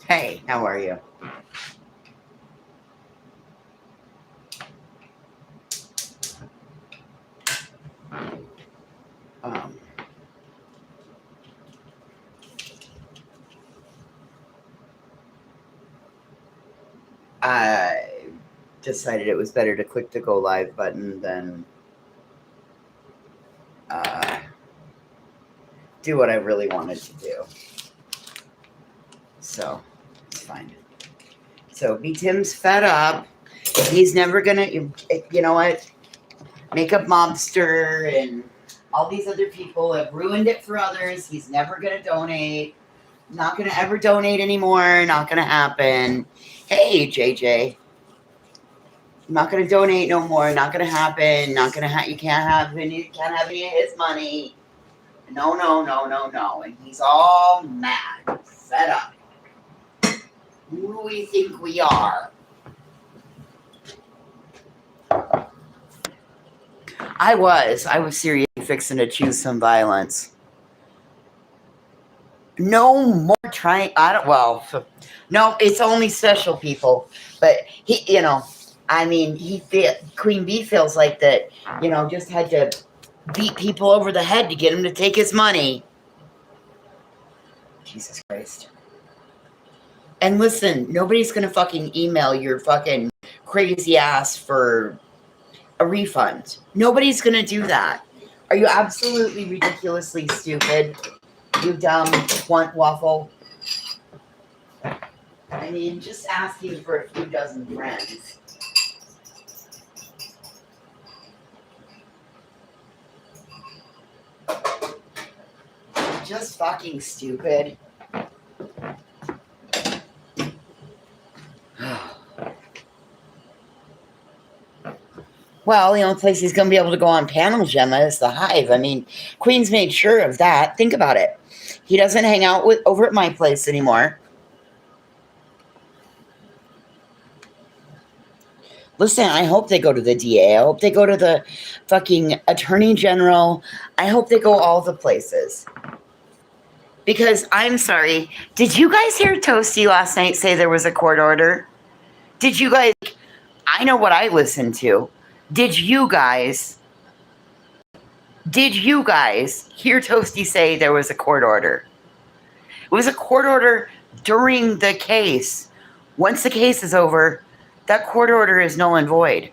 Hey, how are you? Um, I decided it was better to click the go live button than uh, do what I really wanted to do. So it's fine. So B Tim's fed up. He's never gonna. You know what? Makeup Mobster and all these other people have ruined it for others. He's never gonna donate. Not gonna ever donate anymore. Not gonna happen. Hey, JJ. I'm not gonna donate no more. Not gonna happen. Not gonna. You can't have any. You can't have any of his money. No, no, no, no, no. And he's all mad, fed up. Who do we think we are? I was seriously fixing to choose some violence. No more trying. I don't. Well, no. It's only special people. But I mean, Queen Bee feels like that. Just had to beat people over the head to get him to take his money. Jesus Christ. And listen, nobody's gonna fucking email your fucking crazy ass for a refund. Nobody's gonna do that. Are you absolutely ridiculously stupid? You dumb twant waffle. I mean, just asking for a few dozen friends. Just fucking stupid. Well, the only place he's going to be able to go on panel, Gemma, is the Hive. I mean, Queen's made sure of that. Think about it. He doesn't hang out over at my place anymore. Listen, I hope they go to the DA. I hope they go to the fucking Attorney General. I hope they go all the places. Because I'm sorry, did you guys hear Toasty last night say there was a court order? Did you guys? I know what I listened to. Did you guys hear Toasty say there was a court order? It was a court order during the case. Once the case is over, that court order is null and void.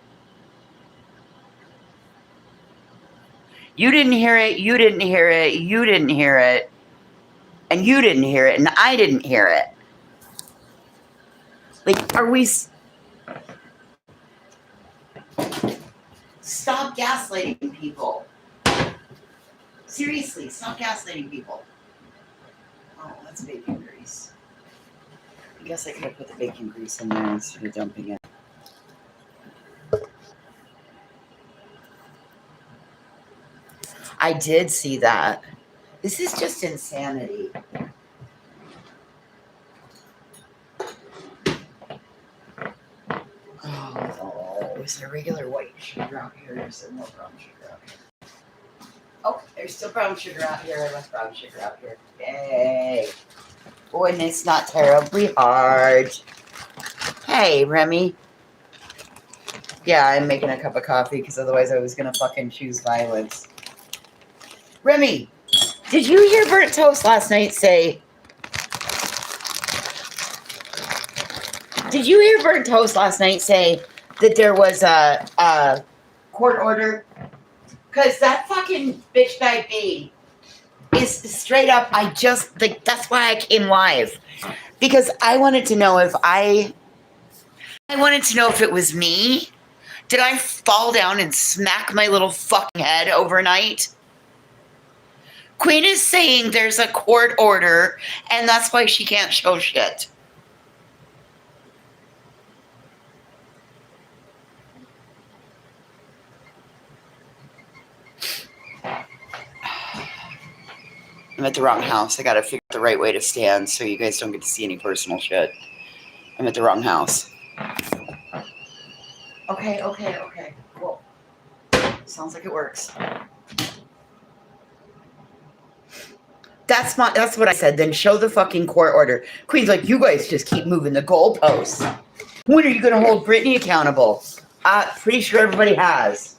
You didn't hear it, you didn't hear it, you didn't hear it, and you didn't hear it, and I didn't hear it. Like, are we... Stop gaslighting people. Seriously, stop gaslighting people. Oh, that's bacon grease. I guess I could have put the bacon grease in there instead of dumping it. I did see that. This is just insanity. Oh, is there regular white sugar out here? Or is there more brown sugar out here? Oh, there's still brown sugar out here. I left brown sugar out here. Yay. Oh, and it's not terribly hard. Hey, Remy. Yeah, I'm making a cup of coffee because otherwise I was going to fucking choose violence. Remy, did you hear Burnt Toast last night say... Did you hear Burnt Toast last night say that there was a court order? Because that fucking bitch bag B is straight up, that's why I came live. Because I wanted to know if it was me. Did I fall down and smack my little fucking head overnight? Queen is saying there's a court order, and that's why she can't show shit. I'm at the wrong house. I gotta figure out the right way to stand so you guys don't get to see any personal shit. I'm at the wrong house. Okay. Cool. Sounds like it works. That's what I said. Then show the fucking court order. Queen's like, you guys just keep moving the goalposts. When are you going to hold Brittany accountable? Pretty sure everybody has.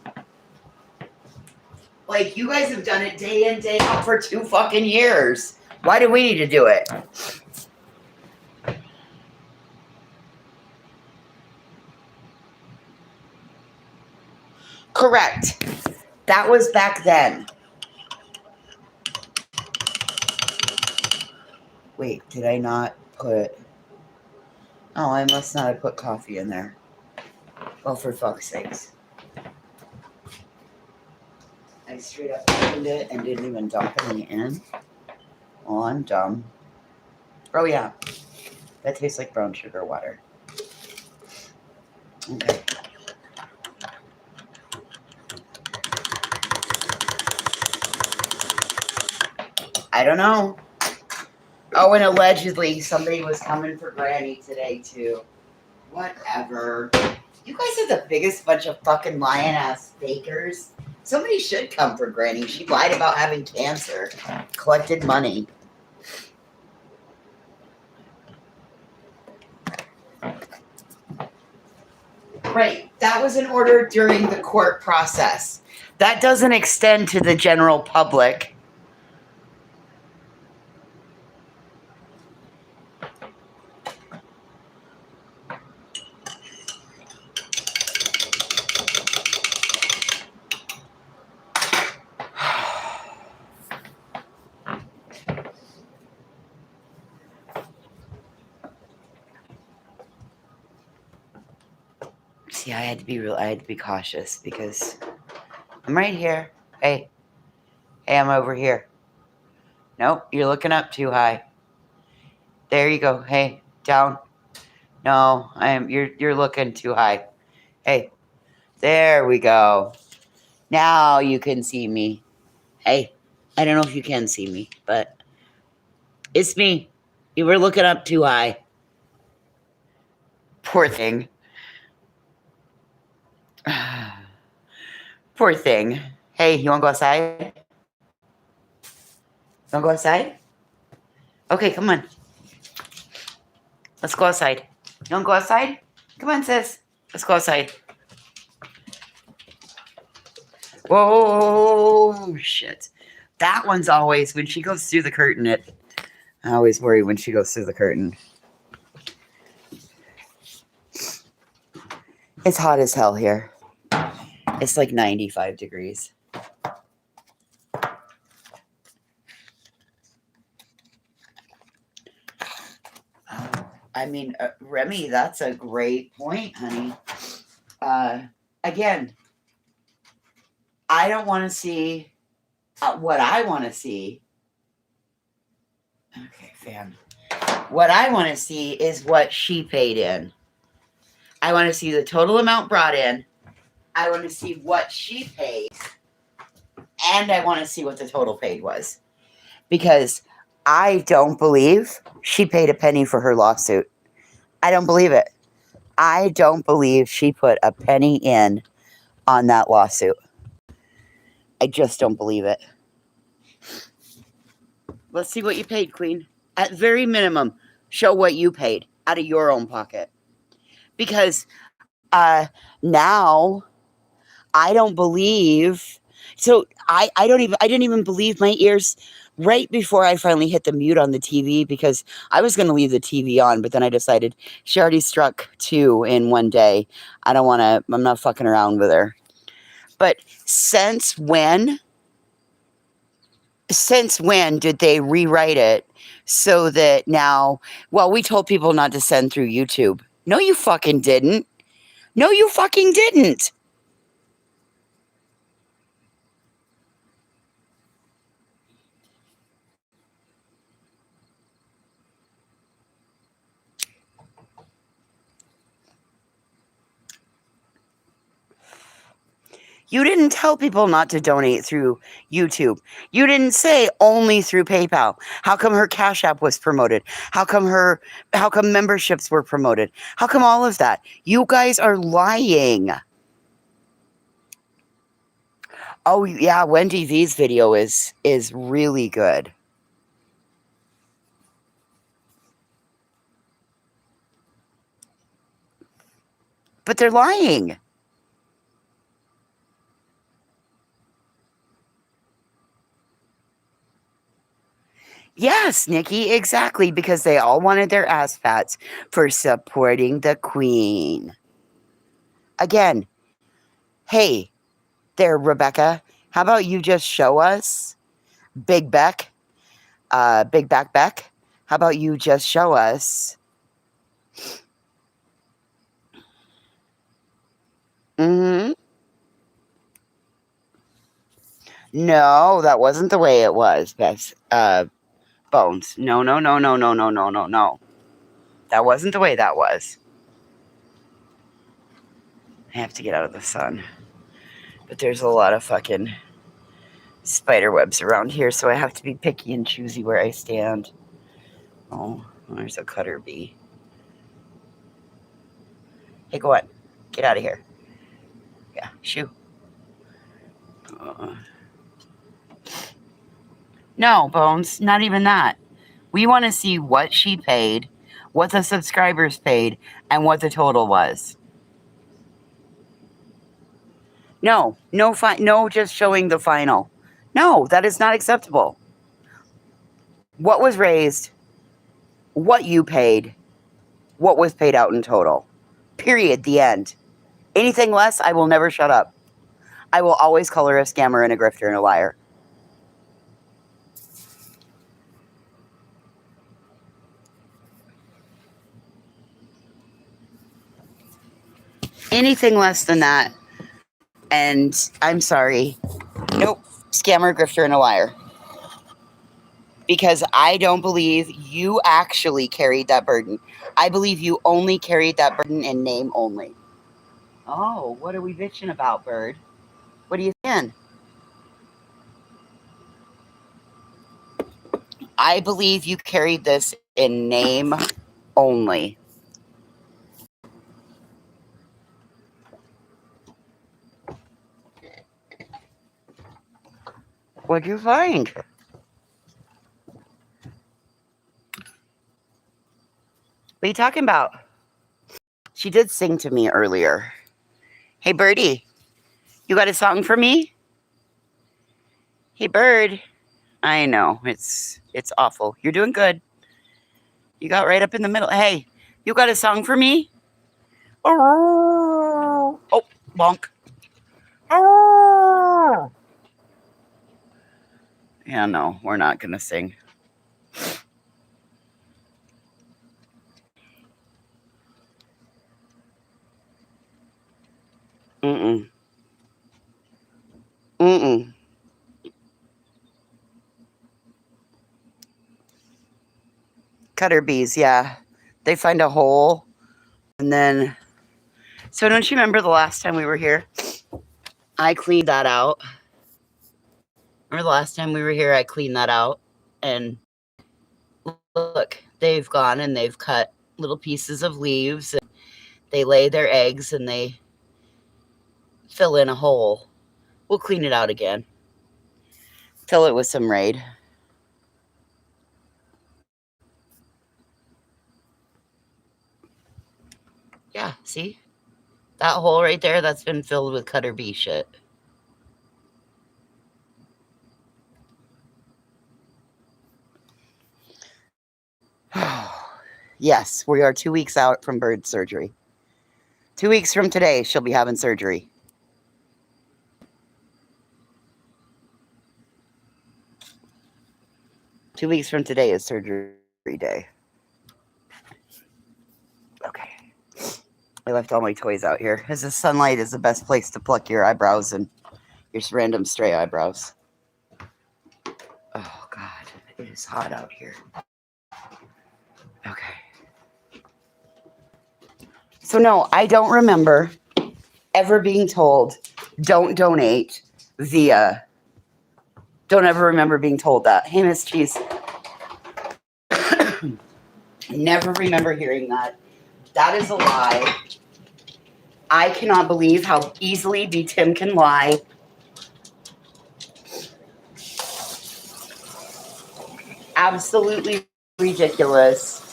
Like, you guys have done it day in, day out for 2 fucking years. Why do we need to do it? Correct. That was back then. Wait, did I not put... Oh, I must not have put coffee in there. Well, for fuck's sakes. I straight up opened it and didn't even dump any in. Oh, I'm dumb. Oh, yeah. That tastes like brown sugar water. Okay. I don't know. Oh, and allegedly somebody was coming for Granny today, too. Whatever. You guys are the biggest bunch of fucking lying-ass fakers. Somebody should come for Granny. She lied about having cancer. Collected money. Right. That was an order during the court process. That doesn't extend to the general public. See, I had to be cautious because I'm right here. Hey, I'm over here. Nope, you're looking up too high. There you go. Hey, down. No, you're looking too high. Hey, there we go. Now you can see me. Hey, I don't know if you can see me, but it's me. You were looking up too high. Poor thing. Poor thing. Hey, you want to go outside? You want to go outside? Okay, come on. Let's go outside. You want to go outside? Come on, sis. Let's go outside. Whoa, shit. That one's always, when she goes through the curtain, I always worry when she goes through the curtain. It's hot as hell here. It's like 95 degrees. I mean, Remy, that's a great point, honey. Again, I don't want to see what I want to see. Okay, fam. What I want to see is what she paid in. I want to see the total amount brought in. I want to see what she paid. And I want to see what the total paid was. Because I don't believe she paid a penny for her lawsuit. I don't believe it. I don't believe she put a penny in on that lawsuit. I just don't believe it. Let's see what you paid, Queen. At very minimum, show what you paid out of your own pocket. Because now I don't believe. So I didn't even believe my ears right before I finally hit the mute on the TV, because I was going to leave the TV on, but then I decided she already struck 2 in one day. I'm not fucking around with her. But since when did they rewrite it so that now, well, we told people not to send through YouTube. No, you fucking didn't. No, you fucking didn't. You didn't tell people not to donate through YouTube. You didn't say only through PayPal. How come her Cash App was promoted? How come memberships were promoted? How come all of that? You guys are lying. Oh yeah, Wendy V's video is really good. But they're lying. Yes, Nikki, exactly, because they all wanted their ass fats for supporting the queen. Again, hey, there, Rebecca, how about you just show us Big Beck, Big Back Beck? How about you just show us? Mm-hmm. No, that wasn't the way it was, Beth. Bones. No, no, no, no, no, no, no, no, no. That wasn't the way that was. I have to get out of the sun. But there's a lot of fucking spider webs around here, so I have to be picky and choosy where I stand. Oh, there's a cutter bee. Hey, go on. Get out of here. Yeah, shoo. No, Bones, not even that. We want to see what she paid, what the subscribers paid, and what the total was. No, no, just showing the final. No, that is not acceptable. What was raised, what you paid, what was paid out in total. Period. The end. Anything less, I will never shut up. I will always call her a scammer and a grifter and a liar. Anything less than that, and I'm sorry. Nope. Scammer, grifter, and a liar. Because I don't believe you actually carried that burden. I believe you only carried that burden in name only. Oh, what are we bitching about, Bird? What are you saying? I believe you carried this in name only. What'd you find? What are you talking about? She did sing to me earlier. Hey, Birdie, you got a song for me? Hey, Bird. I know, it's awful. You're doing good. You got right up in the middle. Hey, you got a song for me? Oh, bonk. Oh. Yeah, no, we're not going to sing. Mm-mm. Mm-mm. Cutter bees, yeah. They find a hole, and then... So don't you remember the last time we were here? I cleaned that out. Remember the last time we were here, I cleaned that out. And look, they've gone and they've cut little pieces of leaves. And they lay their eggs and they fill in a hole. We'll clean it out again. Fill it with some Raid. Yeah, see? That hole right there, that's been filled with cutter bee shit. Yes, we are 2 weeks out from Bird surgery. 2 weeks from today, she'll be having surgery. Two weeks from today is surgery day. Okay. I left all my toys out here. As the sunlight is the best place to pluck your eyebrows and your random stray eyebrows. Oh, God. It is hot out here. Okay. So, no, I don't remember ever being told, don't donate via... Don't ever remember being told that. Hey, Miss Cheese. Never remember hearing that. That is a lie. I cannot believe how easily B. Tim can lie. Absolutely ridiculous.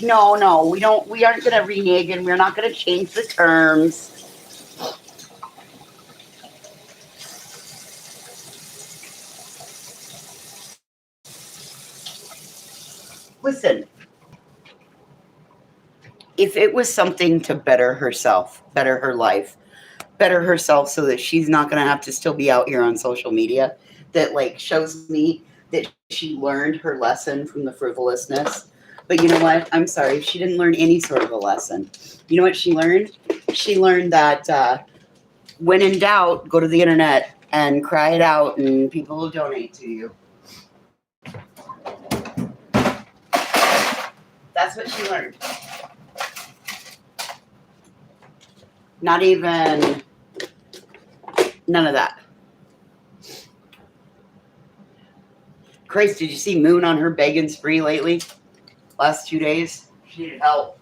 No, we aren't gonna renege and we're not gonna change the terms. Listen, if it was something to better herself, better her life, better herself so that she's not going to have to still be out here on social media, that like shows me that she learned her lesson from the frivolousness. But you know what? I'm sorry. She didn't learn any sort of a lesson. You know what she learned? She learned that when in doubt, go to the internet and cry it out, and people will donate to you. That's what she learned. Not even none of that. Christ, did you see Moon on her begging spree lately? Last 2 days? She needed help.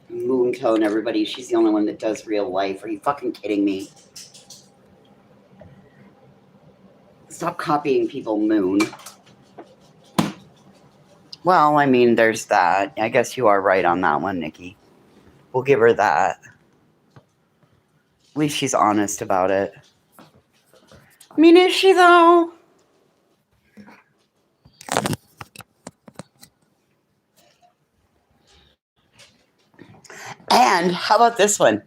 Moon telling everybody she's the only one that does real life. Are you fucking kidding me? Stop copying people, Moon. Well, I mean, there's that. I guess you are right on that one, Nikki. We'll give her that. At least she's honest about it. I mean, is she though? And how about this one?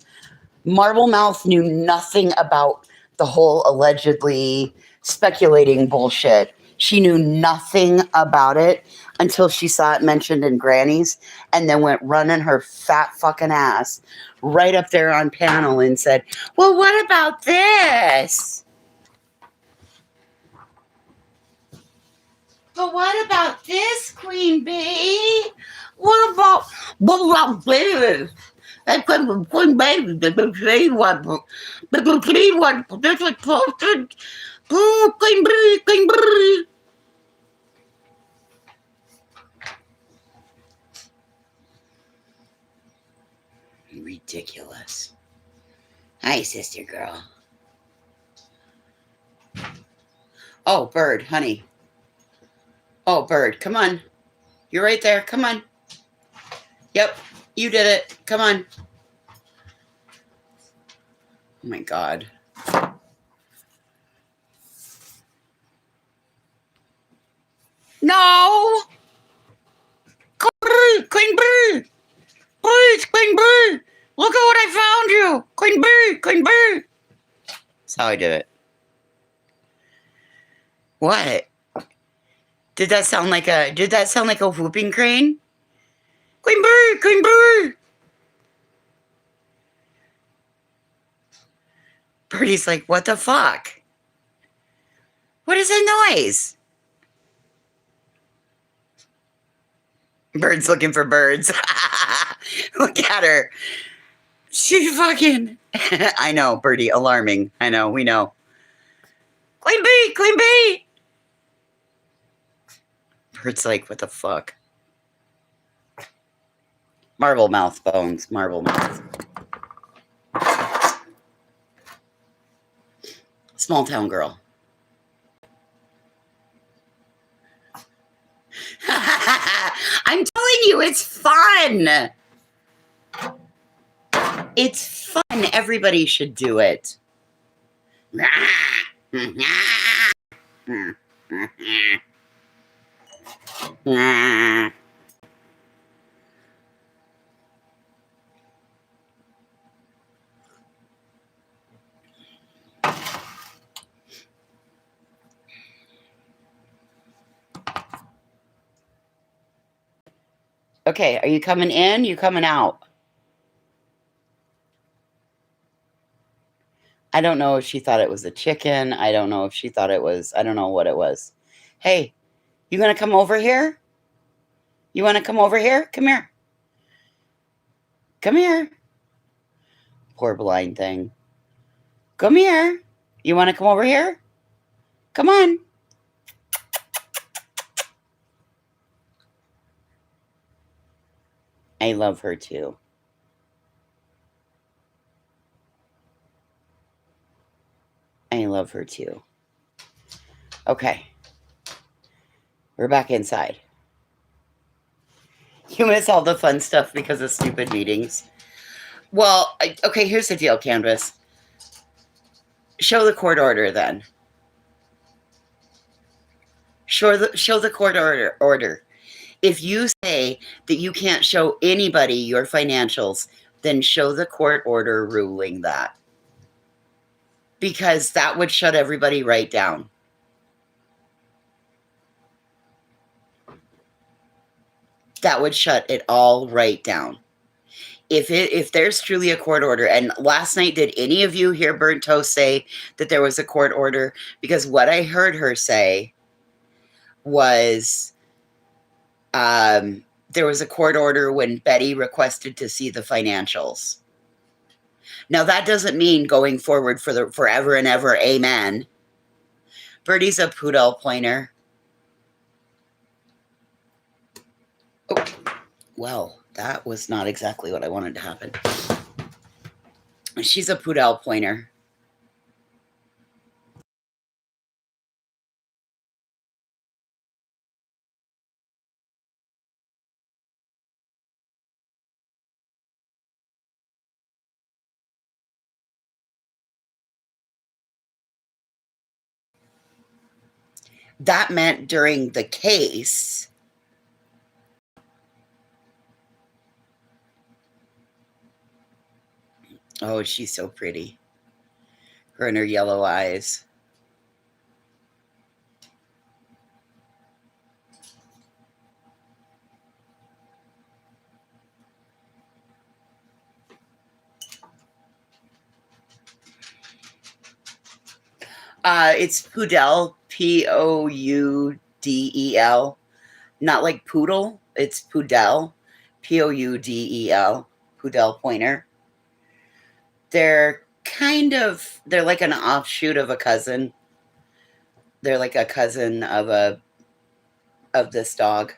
Marble Mouth knew nothing about the whole allegedly speculating bullshit. She knew nothing about it until she saw it mentioned in Granny's and then went running her fat fucking ass right up there on panel and said, well, what about this? But what about this, Queen Bee? What about this? I couldn't Queen Bee, the clean one. The clean one. This was posted. Oh, Queen Bee, Queen Bee. Ridiculous. Hi, sister girl. Oh, Bird, honey. Oh, Bird, come on. You're right there. Come on. Yep, you did it. Come on. Oh, my God. No! Queen Bee! Please, Queen Bee! Look at what I found you! Queen Bee! Queen Bee! That's how I did it. What? Did that sound like a whooping crane? Queen Bee! Queen Bee! Birdie's like, what the fuck? What is that noise? Bird's looking for birds. Look at her. She fucking... I know, Birdie, alarming. I know, we know. Queen Bee! Queen Bee! Bird's like, what the fuck? Marble Mouth Bones. Marble Mouth. Small town girl. I'm telling you, it's fun. It's fun. Everybody should do it. Okay, are you coming in? You coming out? I don't know if she thought it was a chicken. I don't know if she thought it was, I don't know what it was. Hey, you gonna come over here? You wanna come over here? Come here. Come here. Poor blind thing. Come here. You wanna come over here? Come on. I love her too. love her too. Okay. We're back inside. You miss all the fun stuff because of stupid meetings. Well, okay, here's the deal, Canvas. Show the court order then. Show the court order. If you say that you can't show anybody your financials, then show the court order ruling that. Because that would shut everybody right down. That would shut it all right down. If there's truly a court order, and last night, did any of you hear Burnt Toast say that there was a court order? Because what I heard her say was there was a court order when Betty requested to see the financials. Now, that doesn't mean going forward for the forever and ever, amen. Birdie's a poodle pointer. Oh, well, that was not exactly what I wanted to happen. She's a poodle pointer. That meant during the case. Oh, she's so pretty. Her and her yellow eyes. It's Poudel, Poudel. Not like poodle. It's Poudel, Poudel, Poodle pointer. They're like an offshoot of a cousin. They're like a cousin of this dog.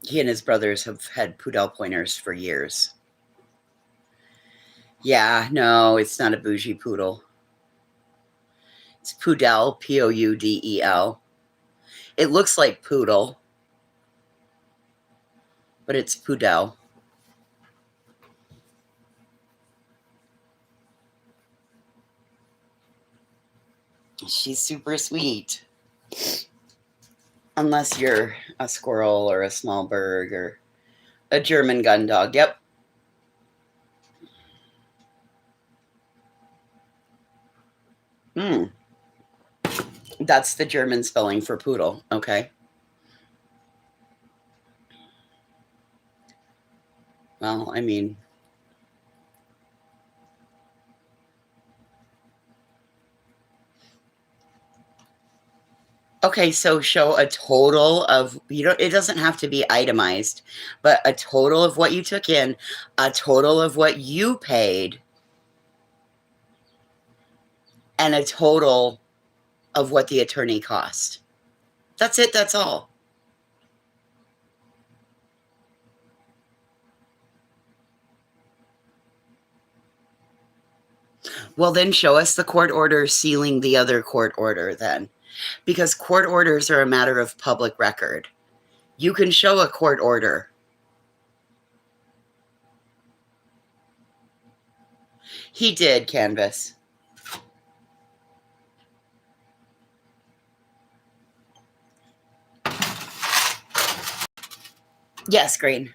He and his brothers have had poodle pointers for years. Yeah, no, it's not a bougie poodle. It's Poudel, Poudel. It looks like poodle, but it's Poudel. She's super sweet. Unless you're a squirrel or a small bird or a German gun dog. Yep. That's the German spelling for poodle. Okay. Well, I mean, okay, so show a total of, it doesn't have to be itemized, but a total of what you took in, a total of what you paid, and a total of what the attorney cost. That's it. That's all. Well, then show us the court order sealing the other court order then. Because court orders are a matter of public record. You can show a court order. He did, Canvas. Yes, Green.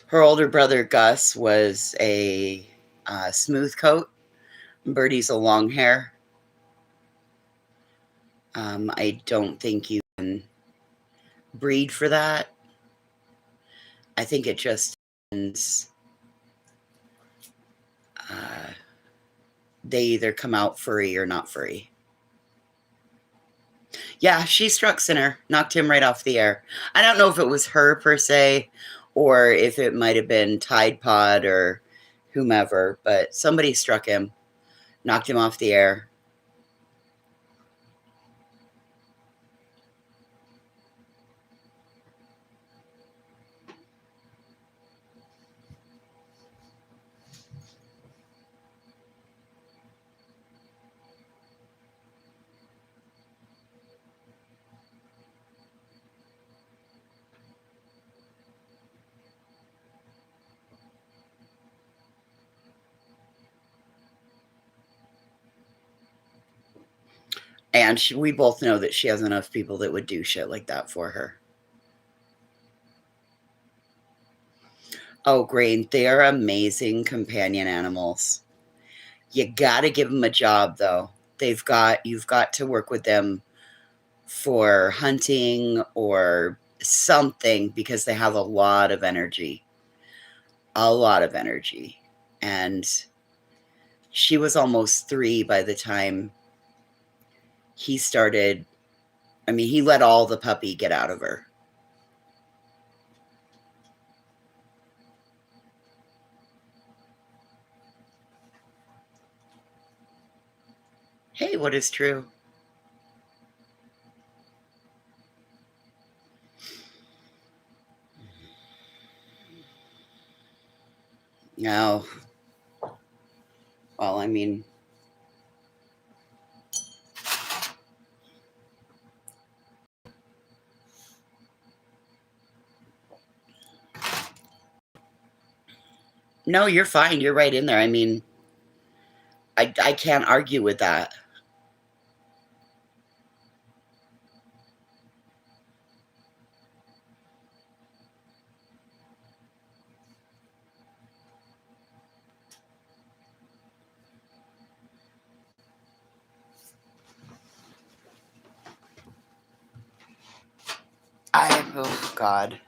Her older brother, Gus, was a smooth coat. Birdie's a long hair. I don't think you can breed for that. I think it just depends. They either come out furry or not furry. Yeah, she struck center, knocked him right off the air. I don't know if it was her per se, or if it might have been Tide Pod or whomever, but somebody struck him, knocked him off the air. And we both know that she has enough people that would do shit like that for her. Oh, Grain, they are amazing companion animals. You got to give them a job, though. You've got to work with them for hunting or something because they have a lot of energy. A lot of energy. And she was almost 3 by the time he started. I mean, he let all the puppy get out of her. Hey, what is true? No. Well, I mean, no, you're fine. You're right in there. I mean, I can't argue with that. Oh God.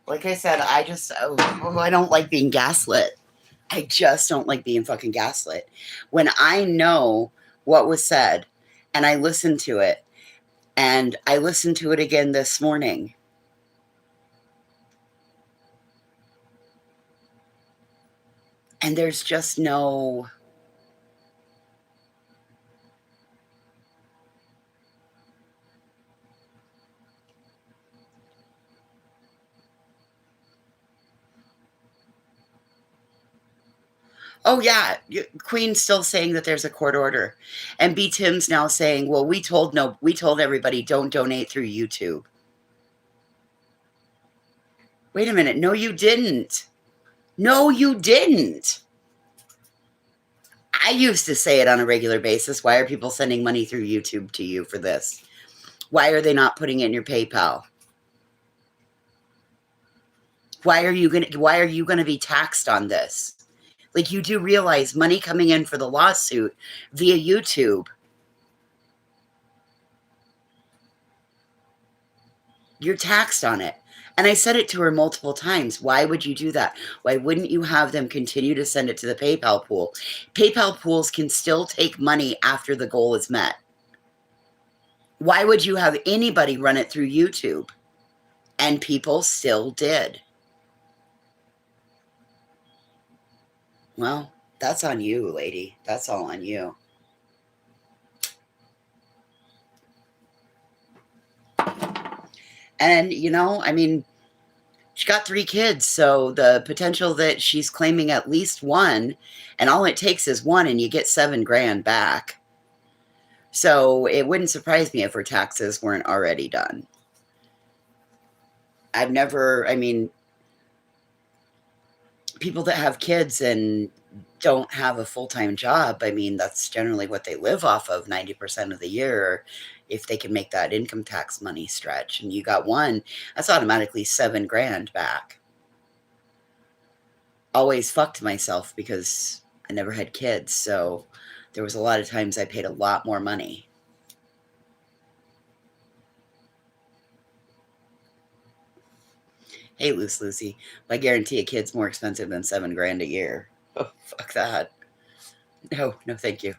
Like I said, I don't like being gaslit. I just don't like being fucking gaslit. When I know what was said and I listen to it, and I listened to it again this morning. And there's just no. Oh yeah, Queen's still saying that there's a court order, and B Tim's now saying, "Well, we told everybody don't donate through YouTube." Wait a minute, no, you didn't. No, you didn't. I used to say it on a regular basis. Why are people sending money through YouTube to you for this? Why are they not putting it in your PayPal? Why are you gonna be taxed on this? Like, you do realize money coming in for the lawsuit via YouTube, you're taxed on it. And I said it to her multiple times. Why would you do that? Why wouldn't you have them continue to send it to the PayPal pool? PayPal pools can still take money after the goal is met. Why would you have anybody run it through YouTube? And people still did. Well, that's on you, lady. That's all on you. And, I mean, she got 3 kids, so the potential that she's claiming at least one, and all it takes is one, and you get $7,000 back. So it wouldn't surprise me if her taxes weren't already done. I mean, people that have kids and don't have a full-time job, I mean, that's generally what they live off of 90% of the year, if they can make that income tax money stretch. And you got one, that's automatically $7,000 back. Always fucked myself because I never had kids, so there was a lot of times I paid a lot more money. Hey, Loose Lucy, I guarantee a kid's more expensive than $7,000 a year. Oh, fuck that. No, thank you.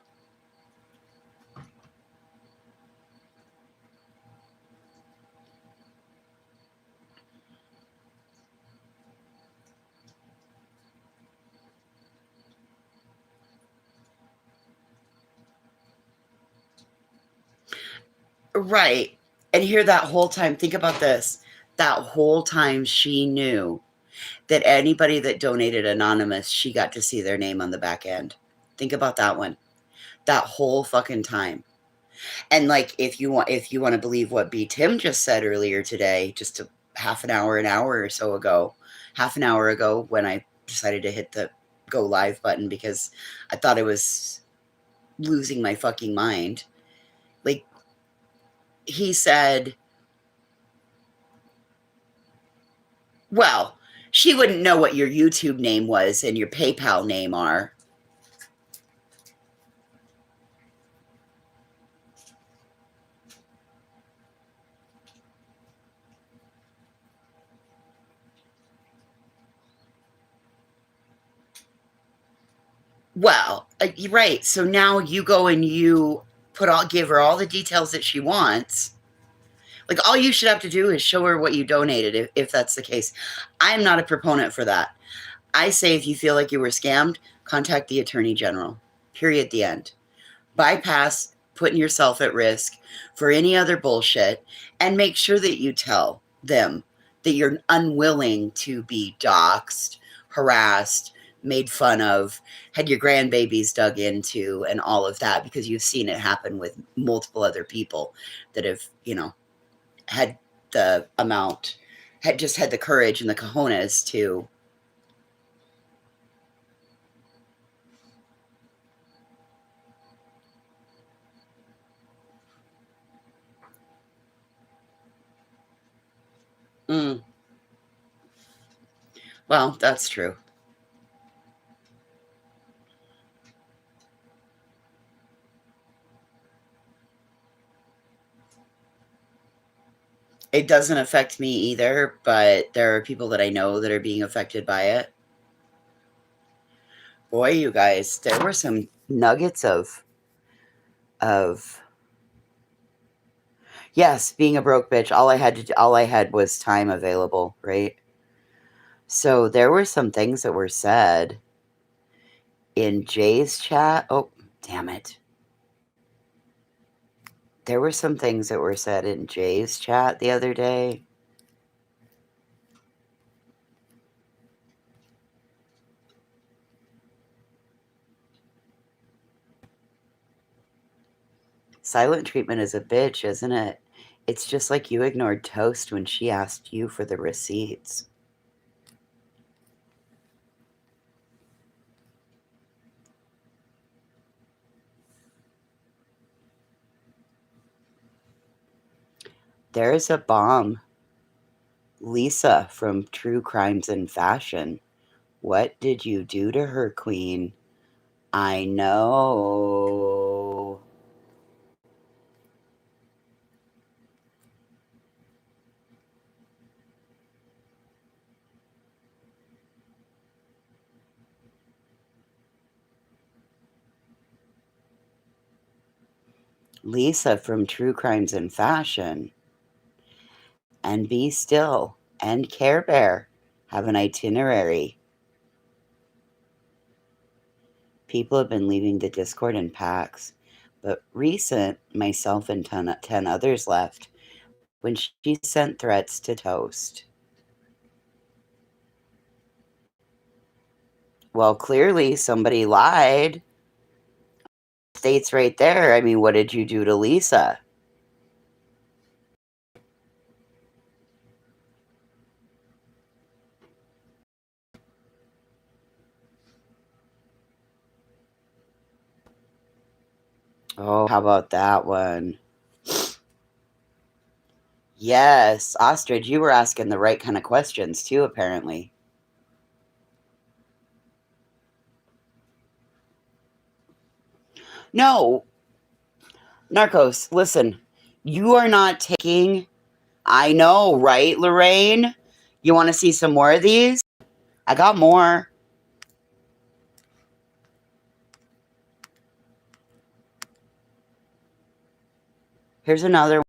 Right. And here that whole time, think about this. That whole time she knew that anybody that donated anonymous, she got to see their name on the back end. Think about that one. That whole fucking time. And like if you want to believe what B Tim just said earlier today, just an hour or so ago, half an hour ago when I decided to hit the go live button because I thought I was losing my fucking mind. Like he said, well, she wouldn't know what your YouTube name was and your PayPal name are. Well, you're right. So now you go and you give her all the details that she wants. Like all you should have to do is show her what you donated if that's the case. I'm not a proponent for that. I say if you feel like you were scammed, contact the Attorney General. Period. The end. Bypass putting yourself at risk for any other bullshit and make sure that you tell them that you're unwilling to be doxxed, harassed, made fun of, had your grandbabies dug into, and all of that because you've seen it happen with multiple other people that have, had the amount, had just had the courage and the cojones to Well, that's true. It doesn't affect me either, but there are people that I know that are being affected by it. Boy, you guys, there were some nuggets of yes, being a broke bitch. All I had was time available, right? So there were some things that were said in Jay's chat. Oh, damn it. There were some things that were said in Jay's chat the other day. Silent treatment is a bitch, isn't it? It's just like you ignored Toast when she asked you for the receipts. There's a bomb. Lisa from True Crimes and Fashion. What did you do to her, Queen? I know. Lisa from True Crimes and Fashion. And Be Still and Care Bear have an itinerary. People have been leaving the Discord in packs, but recent, myself and 10 others left when she sent threats to Toast. Well, clearly somebody lied. States right there. I mean, what did you do to Lisa? Oh, how about that one? Yes, Ostrich, you were asking the right kind of questions too, apparently. No, Narcos, listen, you are not taking. I know, right, Lorraine? You want to see some more of these? I got more. Here's another one.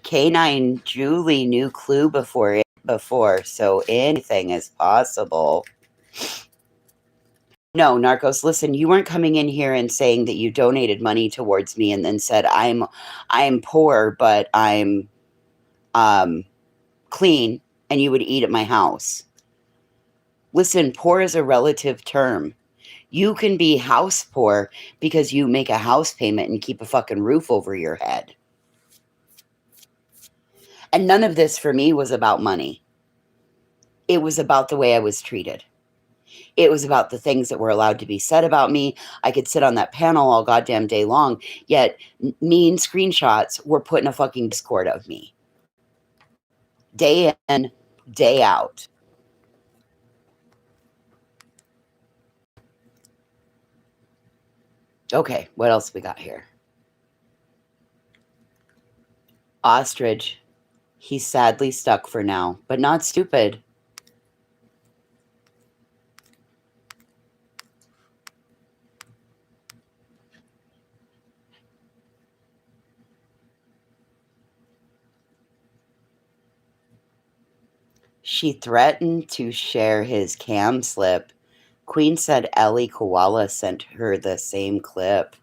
K9 Julie knew Clue before, so anything is possible. No, Narcos, listen, you weren't coming in here and saying that you donated money towards me and then said I'm poor, but I'm clean and you would eat at my house. Listen, poor is a relative term. You can be house poor because you make a house payment and keep a fucking roof over your head. And none of this for me was about money. It was about the way I was treated. It was about the things that were allowed to be said about me. I could sit on that panel all goddamn day long, yet mean screenshots were put in a fucking Discord of me. Day in, day out. Okay, what else we got here? Ostrich. He's sadly stuck for now, but not stupid. She threatened to share his cam slip. Queen said Ellie Koala sent her the same clip.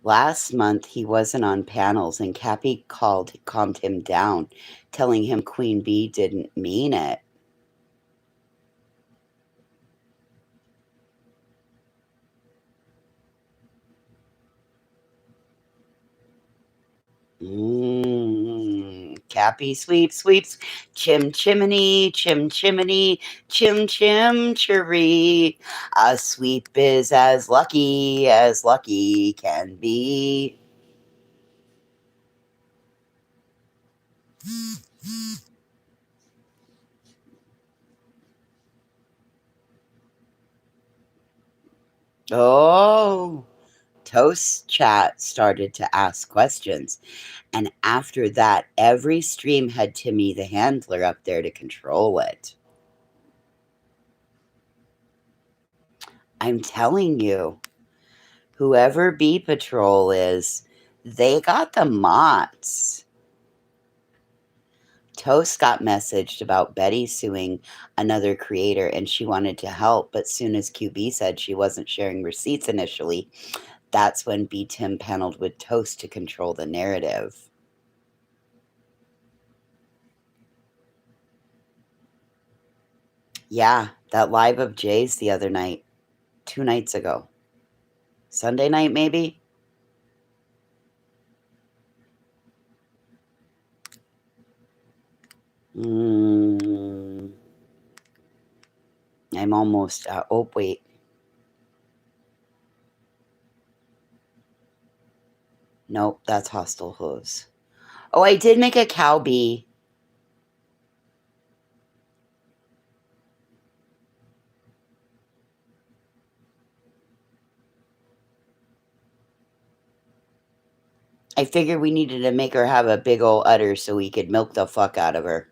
Last month, he wasn't on panels, and Cappy calmed him down, telling him Queen Bee didn't mean it. Cappy sweeps, chim chimney, chim chimney, chim chim cheree. A sweep is as lucky can be. Oh, Toast Chat started to ask questions. And after that, every stream had Timmy the handler up there to control it. I'm telling you, whoever Bee Patrol is, they got the mots. Toast got messaged about Betty suing another creator and she wanted to help, but soon as QB said she wasn't sharing receipts initially, that's when B Tim paneled with Toast to control the narrative. Yeah, that live of Jay's the other night, 2 nights ago. Sunday night, maybe? I'm almost, oh, wait. Nope, that's Hostile Hooves. Oh, I did make a cow bee. I figured we needed to make her have a big old udder so we could milk the fuck out of her.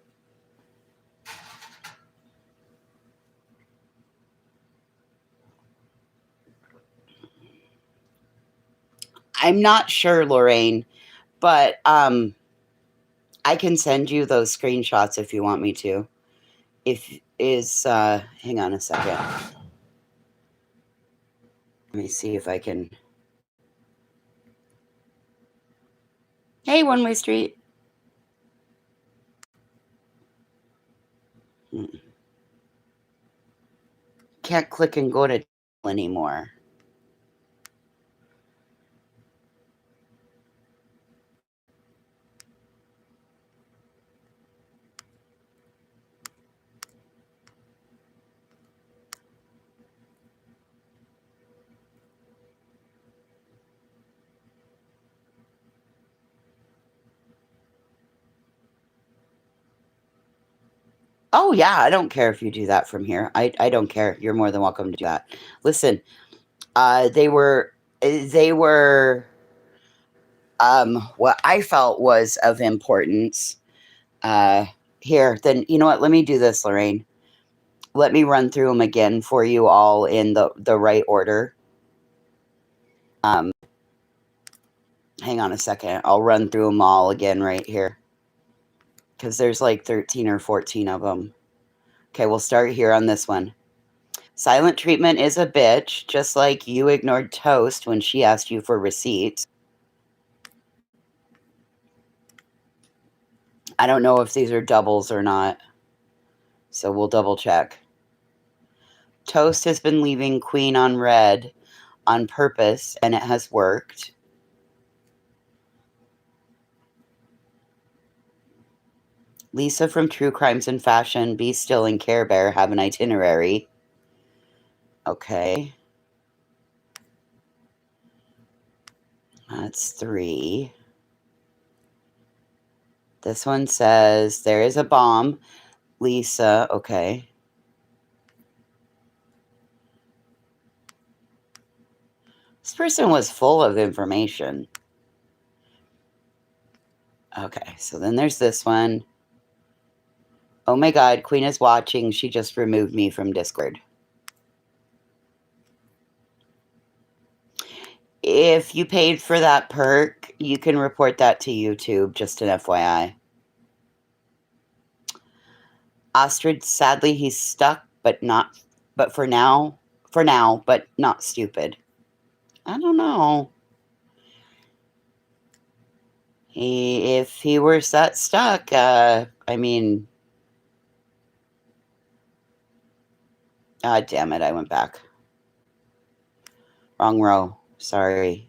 I'm not sure, Lorraine, but I can send you those screenshots if you want me to. Hang on a second. Let me see if I can. Hey, One Way Street. Can't click and go to anymore. Oh yeah, I don't care if you do that from here. I don't care. You're more than welcome to do that. Listen, they were what I felt was of importance Here, then you know what? Let me do this, Lorraine. Let me run through them again for you all in the right order. Hang on a second. I'll run through them all again right here. Because there's like 13 or 14 of them. Okay, we'll start here on this one. Silent treatment is a bitch, just like you ignored Toast when she asked you for receipts. I don't know if these are doubles or not, so we'll double check. Toast has been leaving Queen on red on purpose, and it has worked. Lisa from True Crimes and Fashion, Be Still, and Care Bear have an itinerary. Okay. That's 3. This one says, there is a bomb. Lisa, okay. This person was full of information. Okay, so then there's this one. Oh my God, Queen is watching. She just removed me from Discord. If you paid for that perk, you can report that to YouTube, just an FYI. Ostrich, sadly, he's stuck, but for now, but not stupid. I don't know. If he were that stuck, I mean, damn it, I went back. Wrong row. Sorry.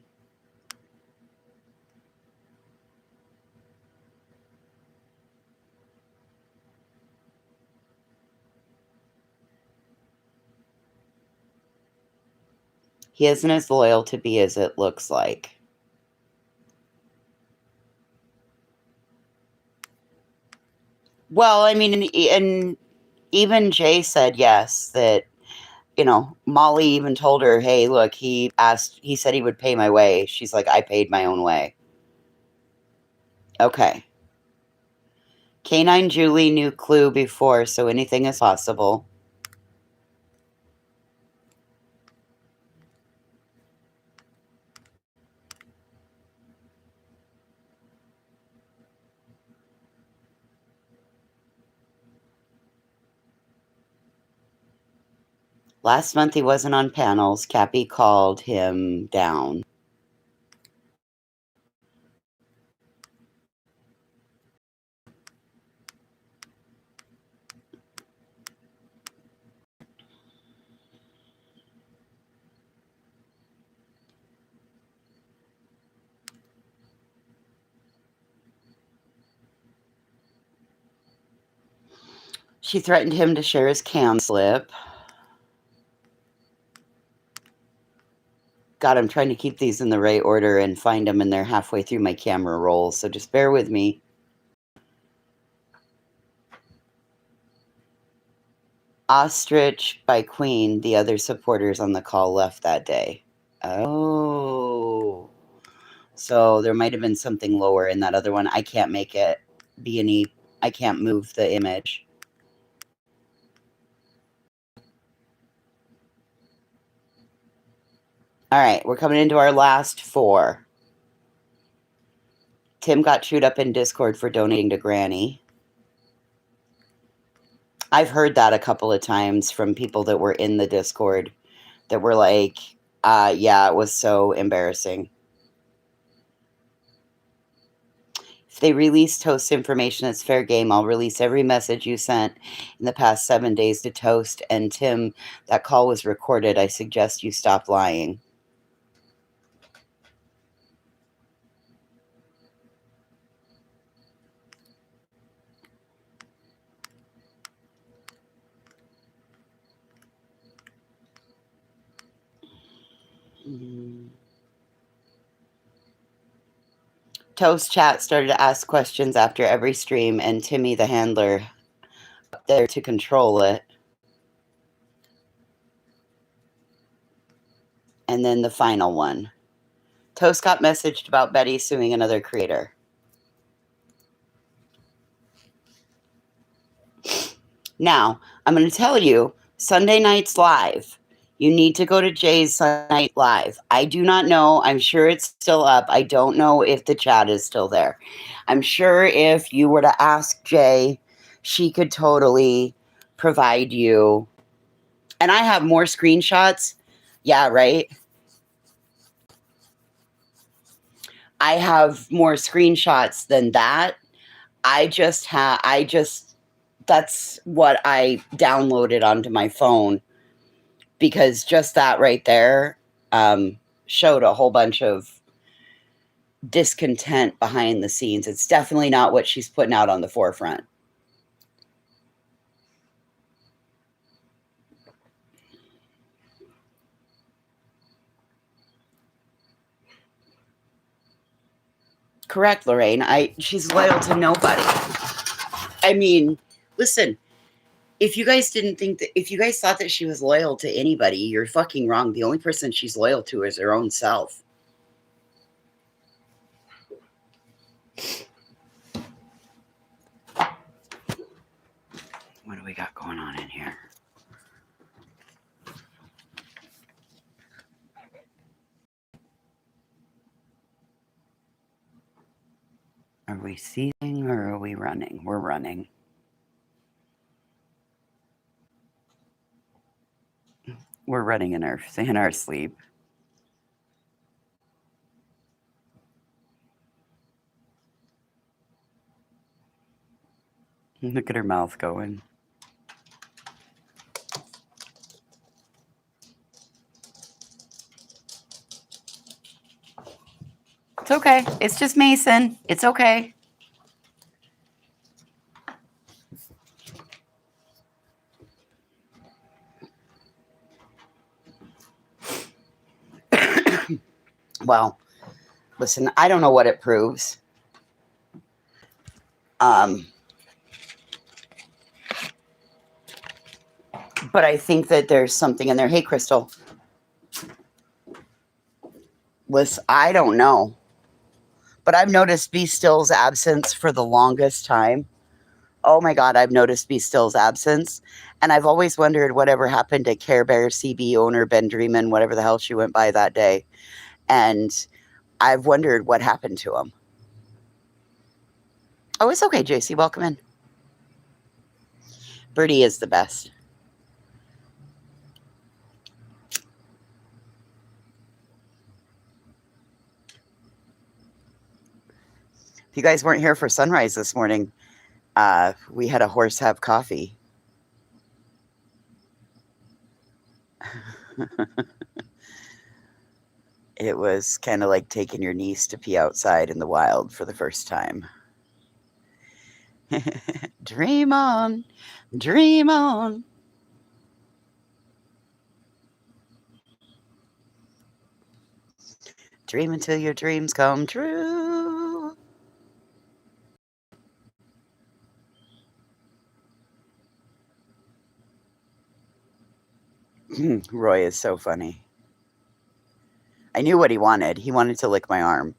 He isn't as loyal to B as it looks like. Well, I mean, and even Jay said yes, that, you know, Molly even told her, hey, look, he said he would pay my way. She's like, I paid my own way. Okay. Canine Julie knew Clue before, so anything is possible. Last month he wasn't on panels. Cappy called him down. She threatened him to share his cam slip. God, I'm trying to keep these in the right order and find them, and they're halfway through my camera roll, so just bear with me. Ostrich by Queen, the other supporters on the call left that day. Oh. So there might have been something lower in that other one. I can't make it B&E. I can't move the image. All right, we're coming into our last 4. Tim got chewed up in Discord for donating to Granny. I've heard that a couple of times from people that were in the Discord that were like, yeah, it was so embarrassing. If they release Toast information, it's fair game. I'll release every message you sent in the past 7 days to Toast and Tim. That call was recorded. I suggest you stop lying. Toast chat started to ask questions after every stream, and Timmy, the handler, up there to control it. And then the final one. Toast got messaged about Betty suing another creator. Now, I'm going to tell you, Sunday Nights Live. You need to go to Jay's Sunday Night Live. I do not know. I'm sure it's still up. I don't know if the chat is still there. I'm sure if you were to ask Jay, she could totally provide you. And I have more screenshots. Yeah, right. I have more screenshots than that. That's what I downloaded onto my phone, because just that right there showed a whole bunch of discontent behind the scenes. It's definitely not what she's putting out on the forefront. Correct, Lorraine. She's loyal to nobody. I mean, listen, if you guys thought that she was loyal to anybody, you're fucking wrong. The only person she's loyal to is her own self. What do we got going on in here? Are we seething or are we running? We're running. We're running in our sleep. Look at her mouth going. It's okay. It's just Mason. It's okay. Well, listen, I don't know what it proves. But I think that there's something in there. Hey, Crystal. Listen, I don't know. But I've noticed Be Still's absence for the longest time. Oh my God, I've noticed Be Still's absence. And I've always wondered whatever happened to Care Bear CB owner Ben Dreaman, whatever the hell she went by that day. And I've wondered what happened to him. Oh, it's okay, JC. Welcome in. Birdie is the best. If you guys weren't here for sunrise this morning, we had a horse have coffee. It was kind of like taking your niece to pee outside in the wild for the first time. Dream on, dream on. Dream until your dreams come true. Roy is so funny. I knew what he wanted. He wanted to lick my arm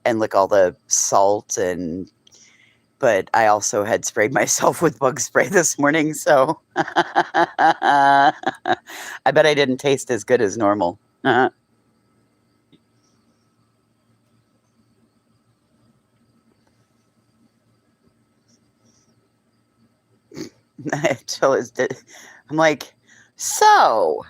and lick all the salt, but I also had sprayed myself with bug spray this morning, so I bet I didn't taste as good as normal. I'm like, so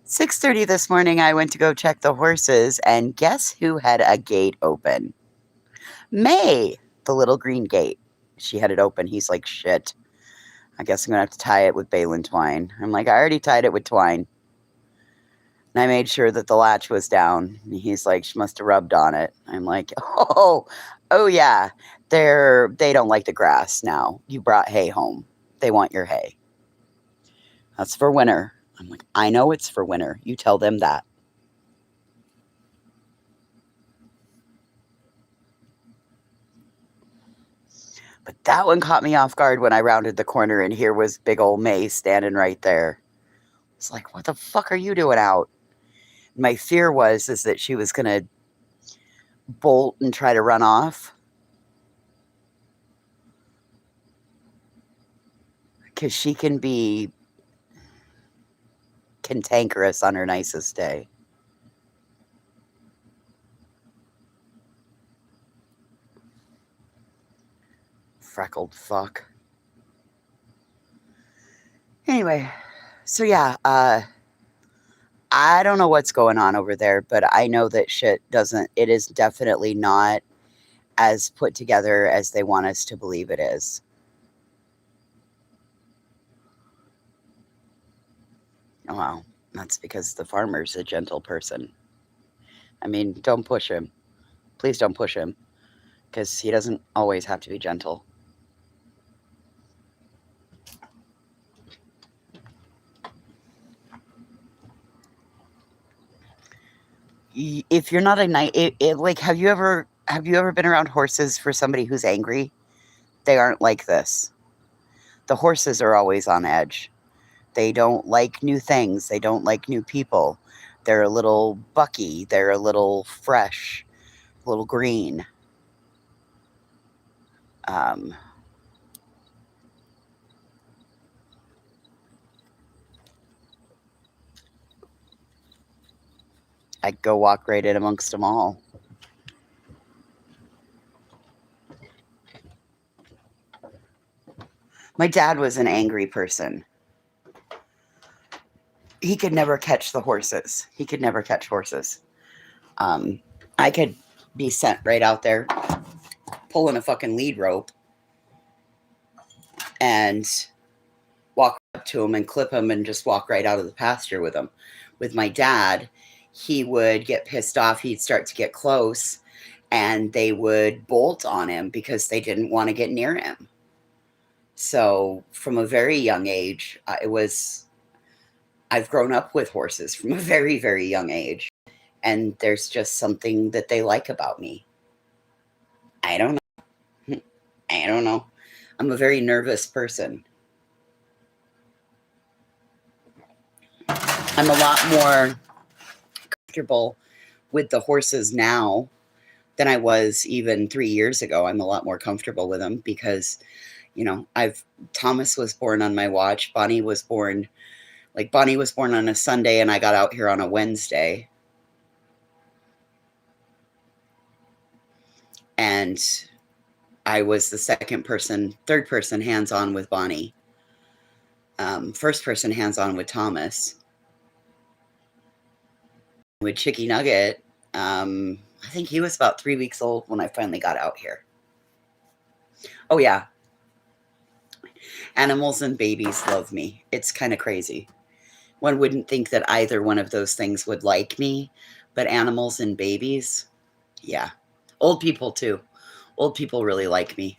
6:30 this morning, I went to go check the horses, and guess who had a gate open? May, the little green gate. She had it open. He's like, shit. I guess I'm going to have to tie it with balin twine. I'm like, I already tied it with twine. And I made sure that the latch was down. And he's like, she must have rubbed on it. I'm like, oh yeah. They don't like the grass now. You brought hay home. They want your hay. That's for winter. I'm like, I know it's for winter. You tell them that. But that one caught me off guard when I rounded the corner, and here was big old May standing right there. It's like, what the fuck are you doing out? My fear is that she was going to bolt and try to run off. because she can be cantankerous on her nicest day. Freckled fuck. Anyway, so yeah, I don't know what's going on over there, but I know that it is definitely not as put together as they want us to believe it is. Well, that's because the farmer's a gentle person. I mean, don't push him. Please don't push him, because he doesn't always have to be gentle. If you're not a night, like, have you ever been around horses for somebody who's angry? They aren't like this. The horses are always on edge. They don't like new things. They don't like new people. They're a little bucky. They're a little fresh, a little green. I'd go walk right in amongst them all. My dad was an angry person. He could never catch the horses. He could never catch horses. I could be sent right out there pulling a fucking lead rope and walk up to him and clip him and just walk right out of the pasture with him. With my dad, he would get pissed off. He'd start to get close and they would bolt on him because they didn't want to get near him. So from a very young age, I've grown up with horses from a very, very young age. And there's just something that they like about me. I don't know. I don't know. I'm a very nervous person. I'm a lot more comfortable with the horses now than I was even 3 years ago. I'm a lot more comfortable with them because, Thomas was born on my watch. Bonnie was born on a Sunday and I got out here on a Wednesday. And I was the third person hands-on with Bonnie. First person hands-on with Thomas. With Chicky Nugget, I think he was about 3 weeks old when I finally got out here. Oh, yeah. Animals and babies love me. It's kind of crazy. One wouldn't think that either one of those things would like me, but animals and babies, yeah. Old people, too. Old people really like me.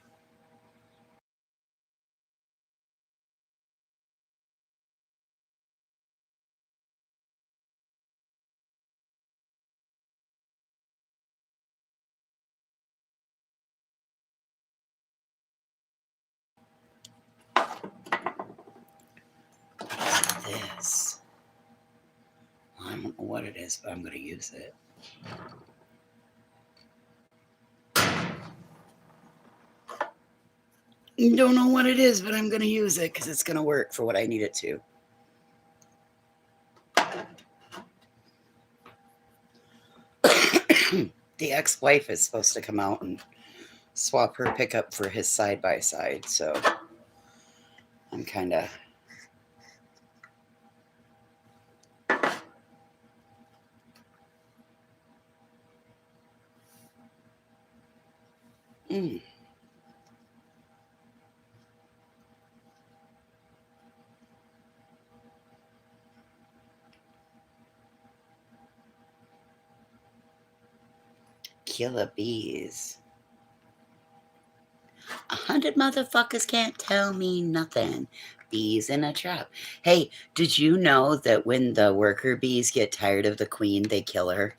This. I don't know what it is, but I'm going to use it. Don't know what it is, but I'm going to use it because it's going to work for what I need it to. The ex-wife is supposed to come out and swap her pickup for his side-by-side, so I'm kind of... Killer bees. 100 motherfuckers can't tell me nothing. Bees in a trap. Hey, did you know that when the worker bees get tired of the queen, they kill her?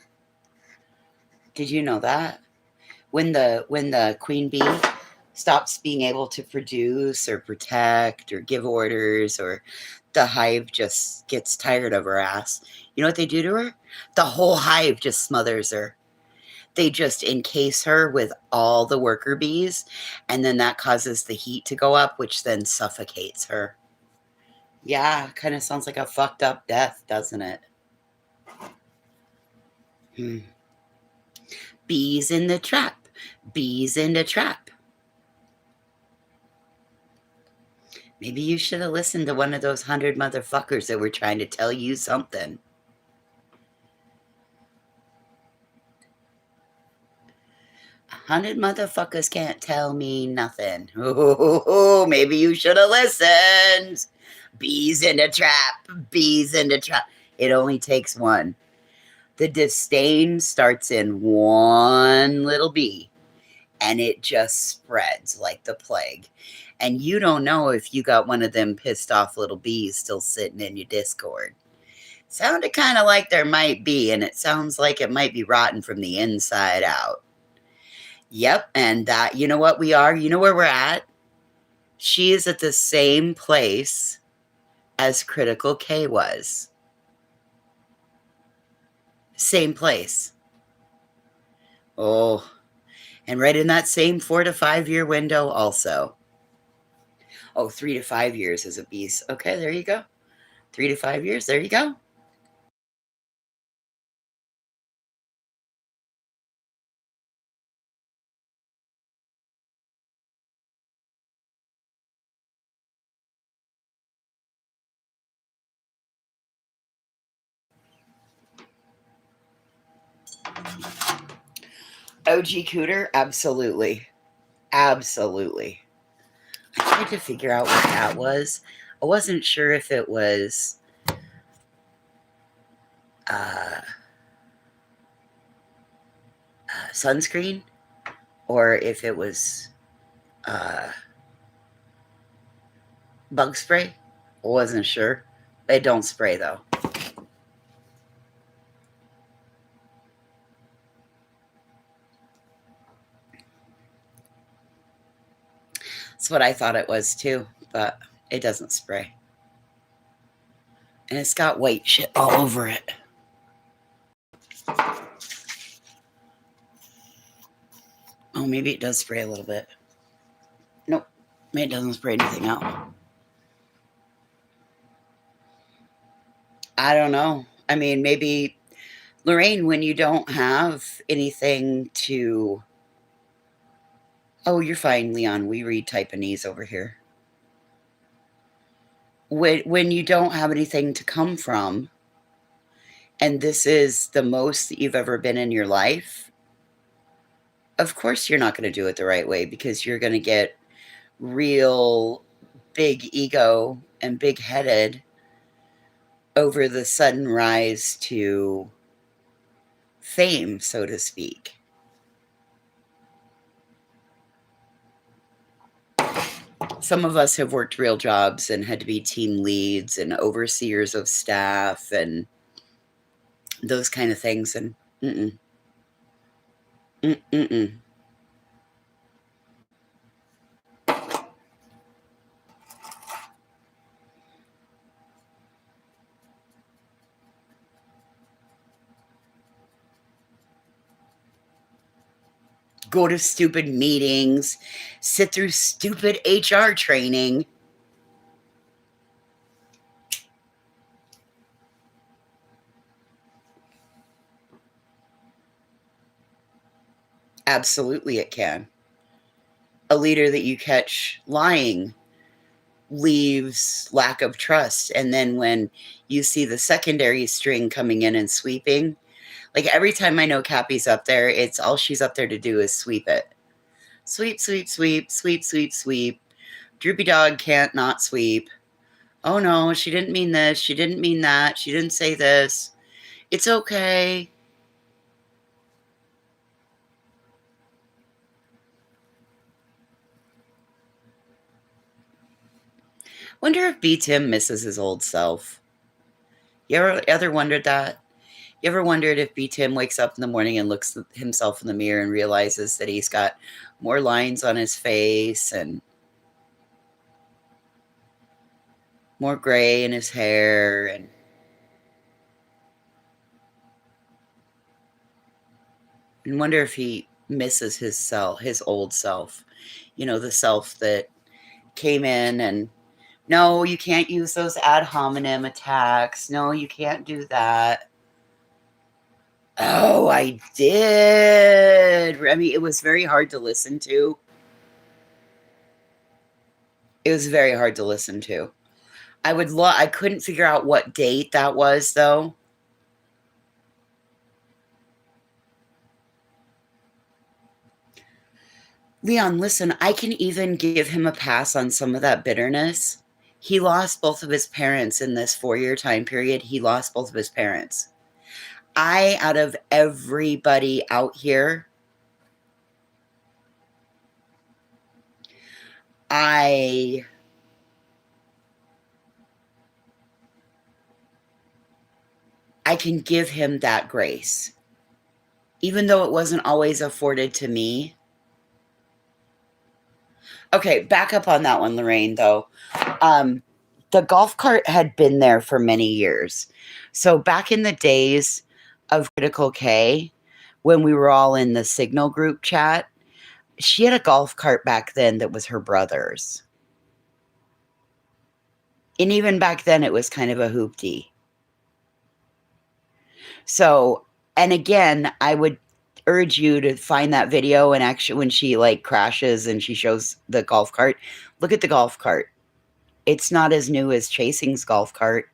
Did you know that? When the queen bee stops being able to produce or protect or give orders, or the hive just gets tired of her ass, you know what they do to her? The whole hive just smothers her. They just encase her with all the worker bees, and then that causes the heat to go up, which then suffocates her. Yeah, kind of sounds like a fucked up death, doesn't it? Hmm. Bees in the trap. Bees in the trap. Maybe you should have listened to one of those 100 motherfuckers that were trying to tell you something. 100 motherfuckers can't tell me nothing. Oh, maybe you should have listened. Bees in the trap. Bees in the trap. It only takes one. The disdain starts in one little bee and it just spreads like the plague. And you don't know if you got one of them pissed off little bees still sitting in your Discord. Sounded kind of like there might be, and it sounds like it might be rotten from the inside out. Yep, and that, you know what we are? You know where we're at? She is at the same place as Critical K was. Same place. Oh, and right in that same 4 to 5 year window also. Oh, 3 to 5 years is a beast. Okay, there you go. 3 to 5 years. There you go. OG Cooter, absolutely. Absolutely. I tried to figure out what that was. I wasn't sure if it was uh, sunscreen or if it was uh, bug spray. I wasn't sure. They don't spray though. That's what I thought it was too, but it doesn't spray. And it's got white shit all over it. Oh, maybe it does spray a little bit. Nope. It doesn't spray anything out. I don't know. I mean, maybe, Lorraine, when you don't have anything to. Oh, you're fine, Leon. We read Taiwanese over here. When you don't have anything to come from, and this is the most that you've ever been in your life, of course you're not going to do it the right way because you're going to get real big ego and big headed over the sudden rise to fame, so to speak. Some of us have worked real jobs and had to be team leads and overseers of staff and those kind of things. And mm-mm, mm-mm. Go to stupid meetings, sit through stupid HR training. Absolutely, it can. A leader that you catch lying leaves lack of trust. And then when you see the secondary string coming in and sweeping, like every time I know Cappy's up there, it's all she's up there to do is sweep it. Sweep, sweep, sweep, sweep, sweep, sweep. Droopy Dog can't not sweep. Oh no, she didn't mean this. She didn't mean that. She didn't say this. It's okay. Wonder if B. Tim misses his old self. You ever wondered that? You ever wondered if B. Tim wakes up in the morning and looks at himself in the mirror and realizes that he's got more lines on his face and more gray in his hair and wonder if he misses his self, his old self, you know, the self that came in and No, you can't use those ad hominem attacks. No, you can't do that. Oh, I did. I mean, it was very hard to listen to. It was very hard to listen to. I couldn't figure out what date that was though. Leon, listen, I can even give him a pass on some of that bitterness. He lost both of his parents in this 4-year time period. He lost both of his parents. Out of everybody out here, I can give him that grace. Even though it wasn't always afforded to me. Okay, back up on that one, Lorraine, though. The golf cart had been there for many years. So back in the days of Critical K, when we were all in the Signal group chat, she had a golf cart back then that was her brother's. And even back then, it was kind of a hoopty. So, and again, I would urge you to find that video, and actually when she like crashes and she shows the golf cart, look at the golf cart. It's not as new as Chasing's golf cart.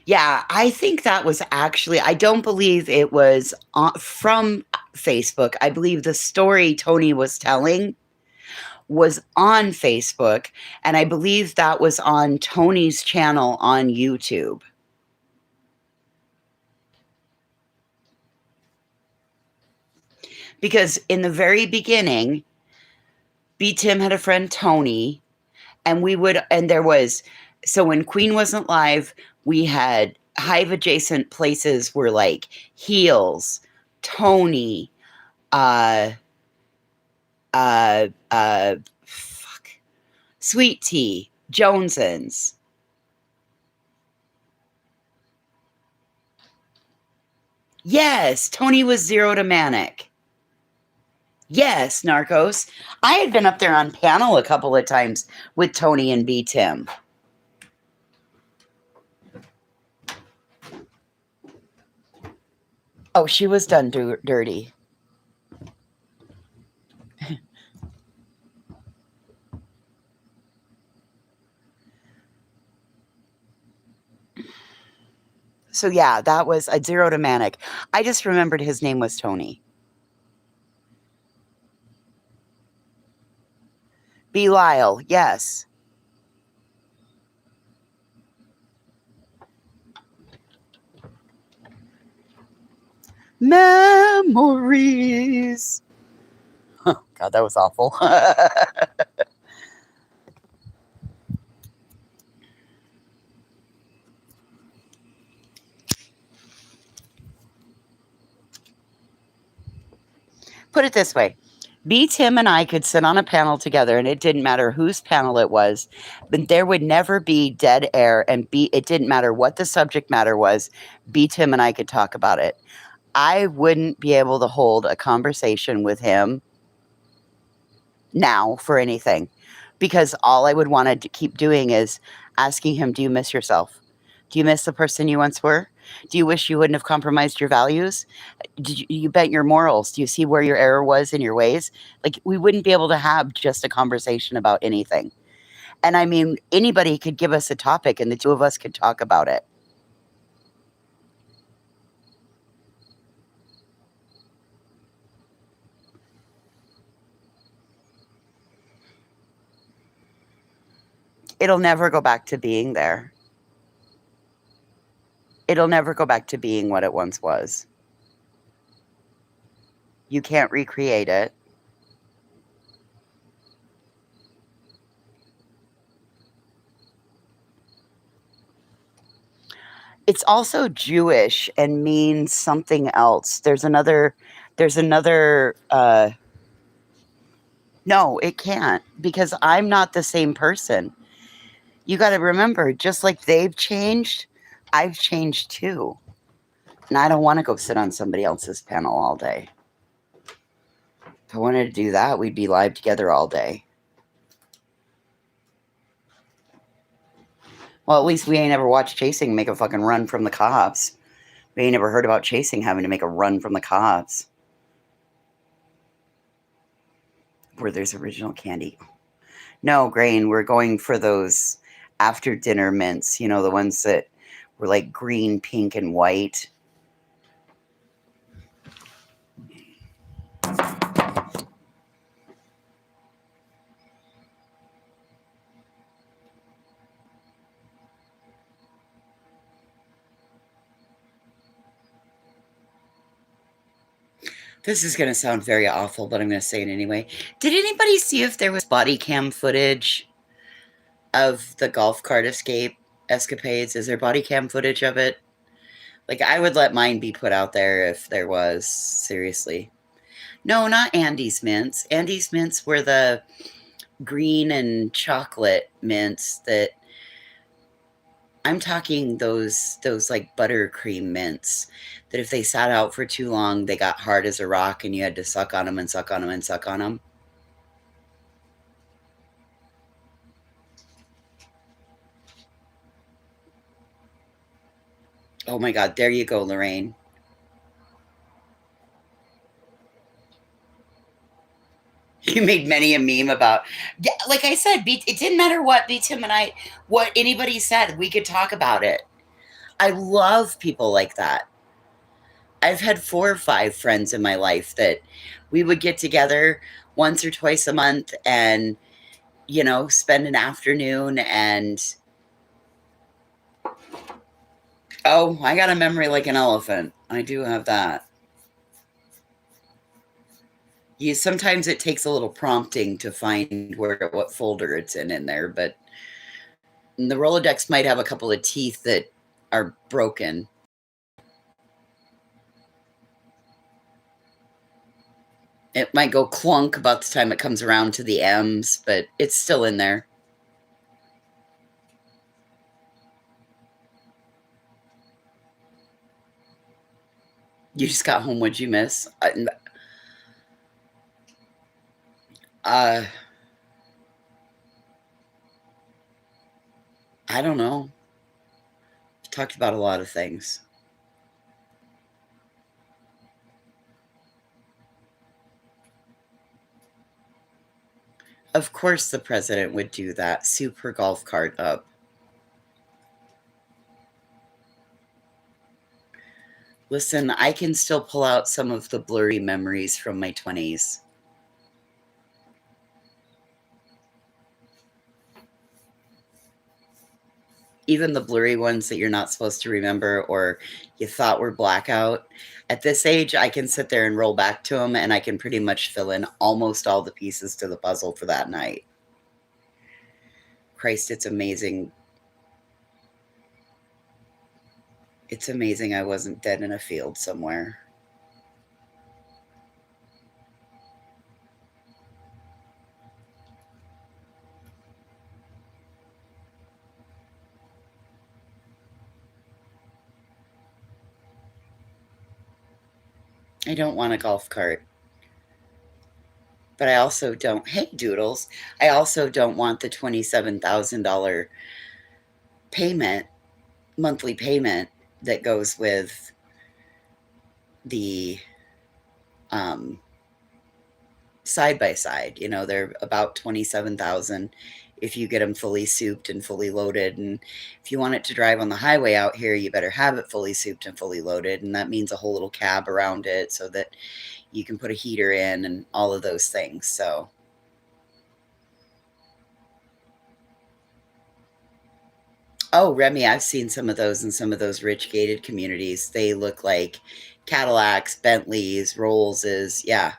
Yeah, I think that was actually, I don't believe it was from Facebook. I believe the story Tony was telling was on Facebook, and I believe that was on Tony's channel on YouTube. Because in the very beginning, B. Tim had a friend, Tony, and so when Queen wasn't live, we had Hive adjacent places were like Heels, Tony, Sweet Tea, Jonesens. Yes, Tony was Zero to Manic. Yes, Narcos. I had been up there on panel a couple of times with Tony and B. Tim. Oh, she was done dirty. So yeah, that was a Zero to Manic. I just remembered his name was Tony. Belial, yes. Memories. Oh, God, that was awful. Put it this way. B. Tim and I could sit on a panel together, and it didn't matter whose panel it was, but there would never be dead air, and it didn't matter what the subject matter was. B. Tim and I could talk about it. I wouldn't be able to hold a conversation with him now for anything, because all I would want to keep doing is asking him, do you miss yourself? Do you miss the person you once were? Do you wish you wouldn't have compromised your values? Did you bent your morals? Do you see where your error was in your ways? Like, we wouldn't be able to have just a conversation about anything. And I mean, anybody could give us a topic and the two of us could talk about it. It'll never go back to being there. It'll never go back to being what it once was. You can't recreate it. It's also Jewish and means something else. No, it can't, because I'm not the same person. You got to remember, just like they've changed, I've changed too. And I don't want to go sit on somebody else's panel all day. If I wanted to do that, we'd be live together all day. Well, at least we ain't ever watched Chasing make a fucking run from the cops. We ain't ever heard about Chasing having to make a run from the cops. Where there's original candy. No, Grain, we're going for those after dinner mints, you know, the ones that were like green, pink, and white. This is going to sound very awful, but I'm going to say it anyway. Did anybody see if there was body cam footage of the golf cart escapades? Is there body cam footage of it? Like, I would let mine be put out there if there was, seriously. No, not Andy's mints. Andy's mints were the green and chocolate mints that I'm talking those like buttercream mints that if they sat out for too long, they got hard as a rock and you had to suck on them and suck on them and suck on them. Oh my God, there you go, Lorraine. You made many a meme about, yeah, like I said, it didn't matter what Tim and I, what anybody said, we could talk about it. I love people like that. I've had 4 or 5 friends in my life that we would get together once or twice a month and, you know, spend an afternoon and, oh, I got a memory like an elephant. I do have that. Sometimes it takes a little prompting to find what folder it's in there, but the Rolodex might have a couple of teeth that are broken. It might go clunk about the time it comes around to the M's, but it's still in there. You just got home. What'd you miss? I don't know. We've talked about a lot of things. Of course the president would do that. Soup her golf cart up. Listen, I can still pull out some of the blurry memories from my 20s. Even the blurry ones that you're not supposed to remember or you thought were blackout. At this age, I can sit there and roll back to them and I can pretty much fill in almost all the pieces to the puzzle for that night. Christ, it's amazing. It's amazing I wasn't dead in a field somewhere. I don't want a golf cart. But I also don't, hey, Doodles, I also don't want the $27,000 payment, monthly payment that goes with the side by side. You know, they're about 27,000 if you get them fully souped and fully loaded. And if you want it to drive on the highway out here, you better have it fully souped and fully loaded. And that means a whole little cab around it so that you can put a heater in and all of those things. So oh, Remy, I've seen some of those in some of those rich gated communities. They look like Cadillacs, Bentleys, Rollses. Yeah.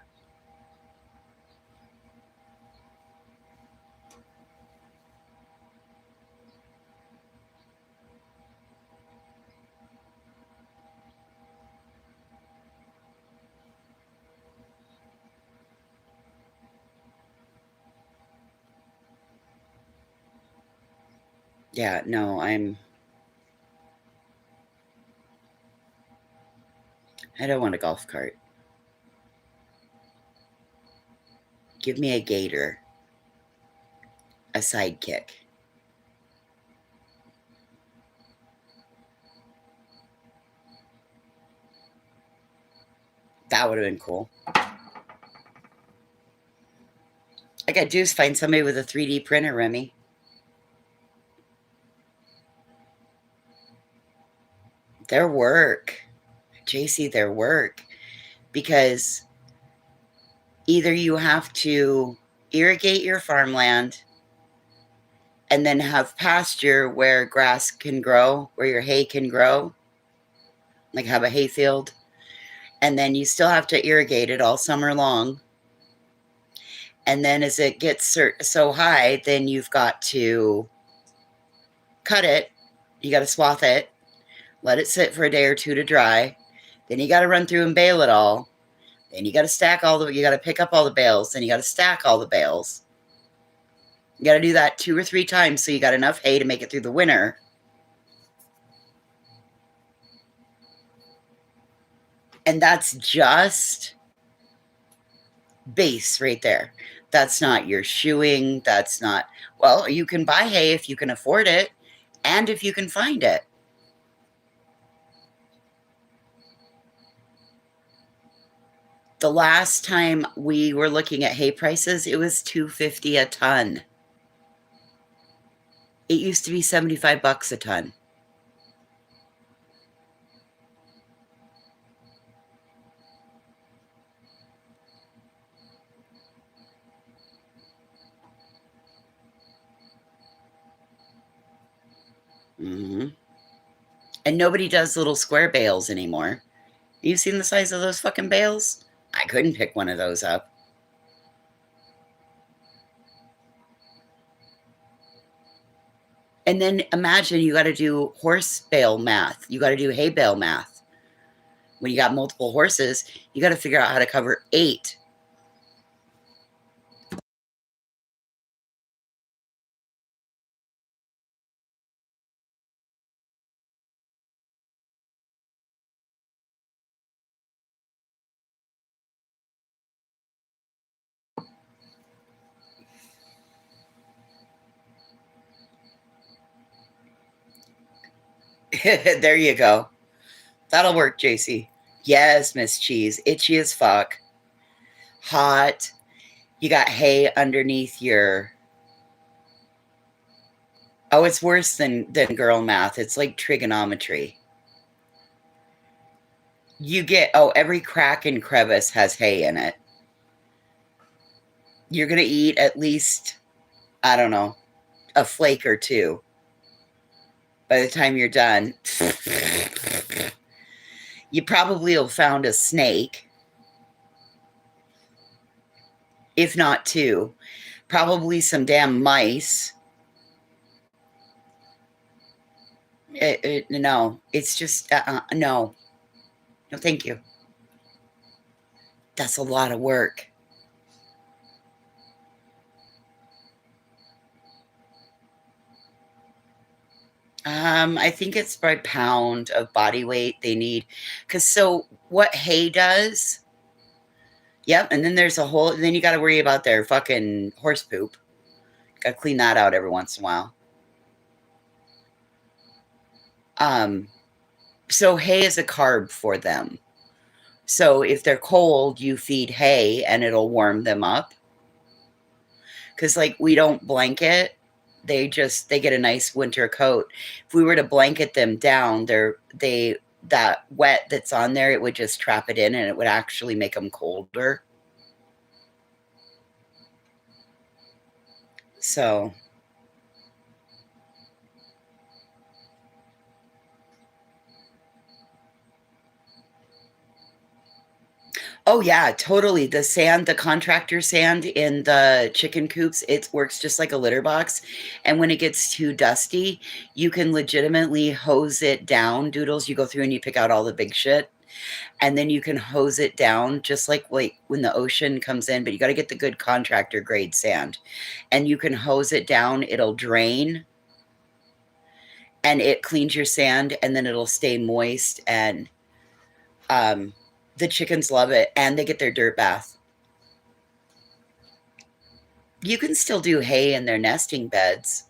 Yeah, no, I'm I don't want a golf cart. Give me a gator. A sidekick. That would have been cool. I gotta do is find somebody with a 3D printer, Remy. Their work. JC, their work. Because either you have to irrigate your farmland and then have pasture where grass can grow, where your hay can grow, like have a hay field. And then you still have to irrigate it all summer long. And then as it gets so high, then you've got to cut it. You got to swath it, let it sit for a day or two to dry. Then you got to run through and bale it all. Then you got to you got to pick up all the bales. Then you got to stack all the bales. You got to do that 2 or 3 times so you got enough hay to make it through the winter. And that's just base right there. That's not your shoeing. That's not, well, you can buy hay if you can afford it and if you can find it. The last time we were looking at hay prices, it was $250 a ton. It used to be $75 a ton. Mm-hmm. And nobody does little square bales anymore. You seen the size of those fucking bales? I couldn't pick one of those up. And then imagine you got to do horse bale math. You got to do hay bale math. When you got multiple horses, you got to figure out how to cover 8. There you go. That'll work, JC. Yes, Miss Cheese. Itchy as fuck. Hot. You got hay underneath your... Oh, it's worse than girl math. It's like trigonometry. You get... Oh, every crack and crevice has hay in it. You're going to eat at least, I don't know, a flake or 2 by the time you're done. You probably will found a snake, if not 2. Probably some damn mice. No, it's just, no. No, thank you. That's a lot of work. I think it's by pound of body weight they need. Because so what hay does, yep, and then there's a whole, then you got to worry about their fucking horse poop. Got to clean that out every once in a while. So hay is a carb for them. So if they're cold, you feed hay and it'll warm them up. Because like we don't blanket, they get a nice winter coat. If we were to blanket them down, that wet that's on there, it would just trap it in and it would actually make them colder. So oh yeah, totally. The sand, the contractor sand in the chicken coops, it works just like a litter box. And when it gets too dusty, you can legitimately hose it down. Doodles, you go through and you pick out all the big shit. And then you can hose it down just like when the ocean comes in, but you got to get the good contractor grade sand. And you can hose it down, it'll drain. And it cleans your sand and then it'll stay moist and The chickens love it, and they get their dirt bath. You can still do hay in their nesting beds,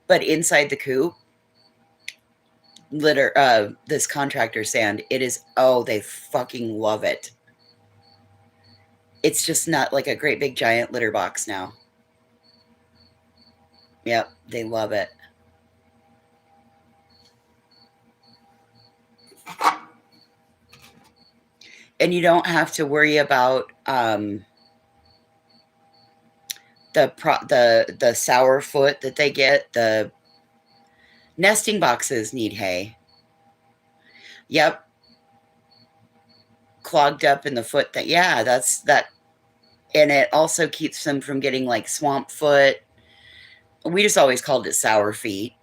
but inside the coop, this contractor sand, it is, oh, they fucking love it. It's just not like a great big giant litter box now. Yep, they love it. And you don't have to worry about the sour foot that they get. The nesting boxes need hay. Yep. Clogged up in the foot. That's that. And it also keeps them from getting like swamp foot. We just always called it sour feet.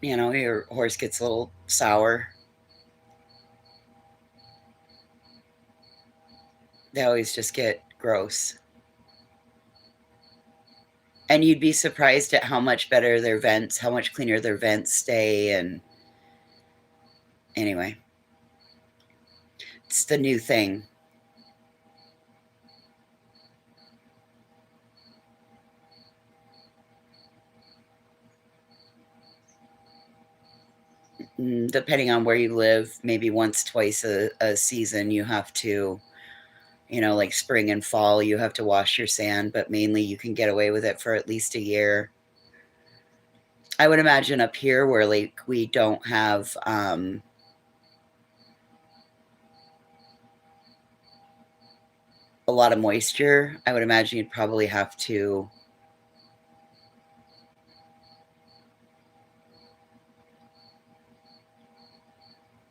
You know, your horse gets a little sour. They always just get gross. And you'd be surprised at how much better their vents, how much cleaner their vents stay. And anyway, it's the new thing. Depending on where you live, maybe once, twice a season, you have to, you know, like spring and fall, you have to wash your sand, but mainly you can get away with it for at least a year. I would imagine up here where like we don't have a lot of moisture, I would imagine you'd probably have to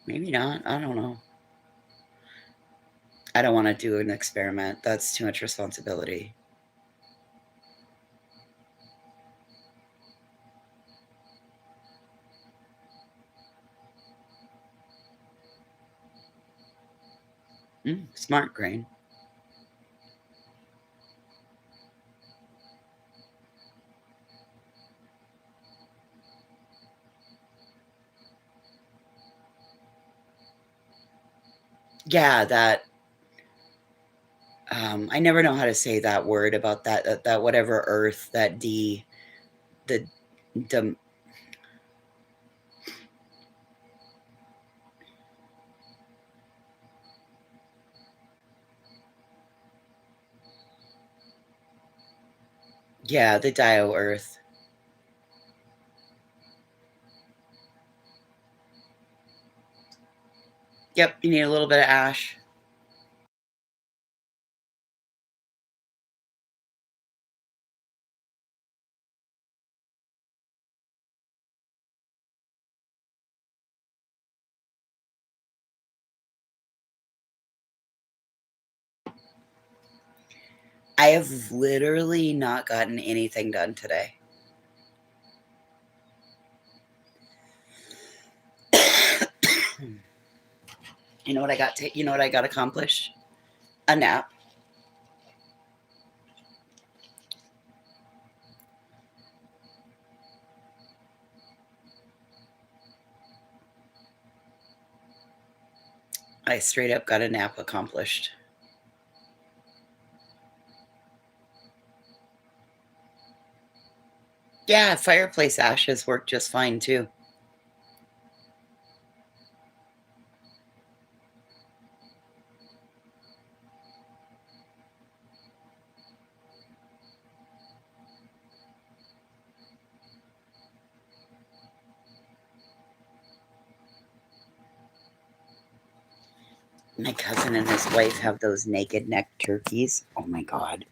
maybe not. I don't know. I don't want to do an experiment. That's too much responsibility. Smart grain. Yeah, that I never know how to say that word about that whatever earth, that the yeah, the Dio earth. Yep, you need a little bit of ash. I have literally not gotten anything done today. You know what I got you know what I got accomplished? A nap. I straight up got a nap accomplished. Yeah, fireplace ashes work just fine too. My cousin and his wife have those naked neck turkeys. Oh my god.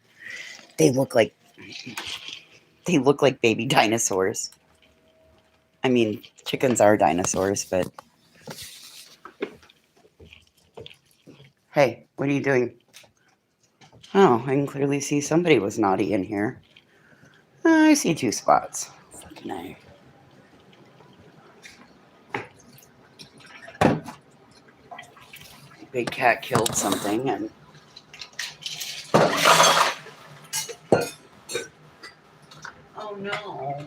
They look like baby dinosaurs. I mean, chickens are dinosaurs, but hey, what are you doing? Oh, I can clearly see somebody was naughty in here. I see 2 spots. Fucking A. Big cat killed something and oh no.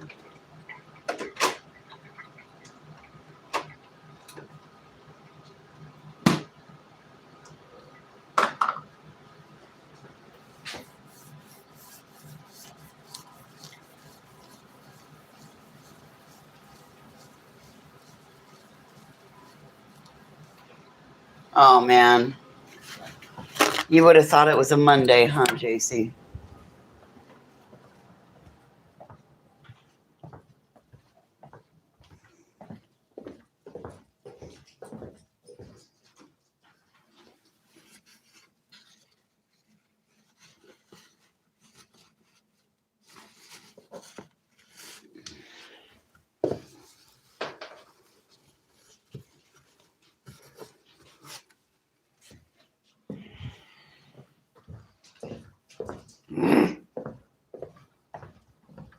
Oh, man. You would have thought it was a Monday, huh, JC?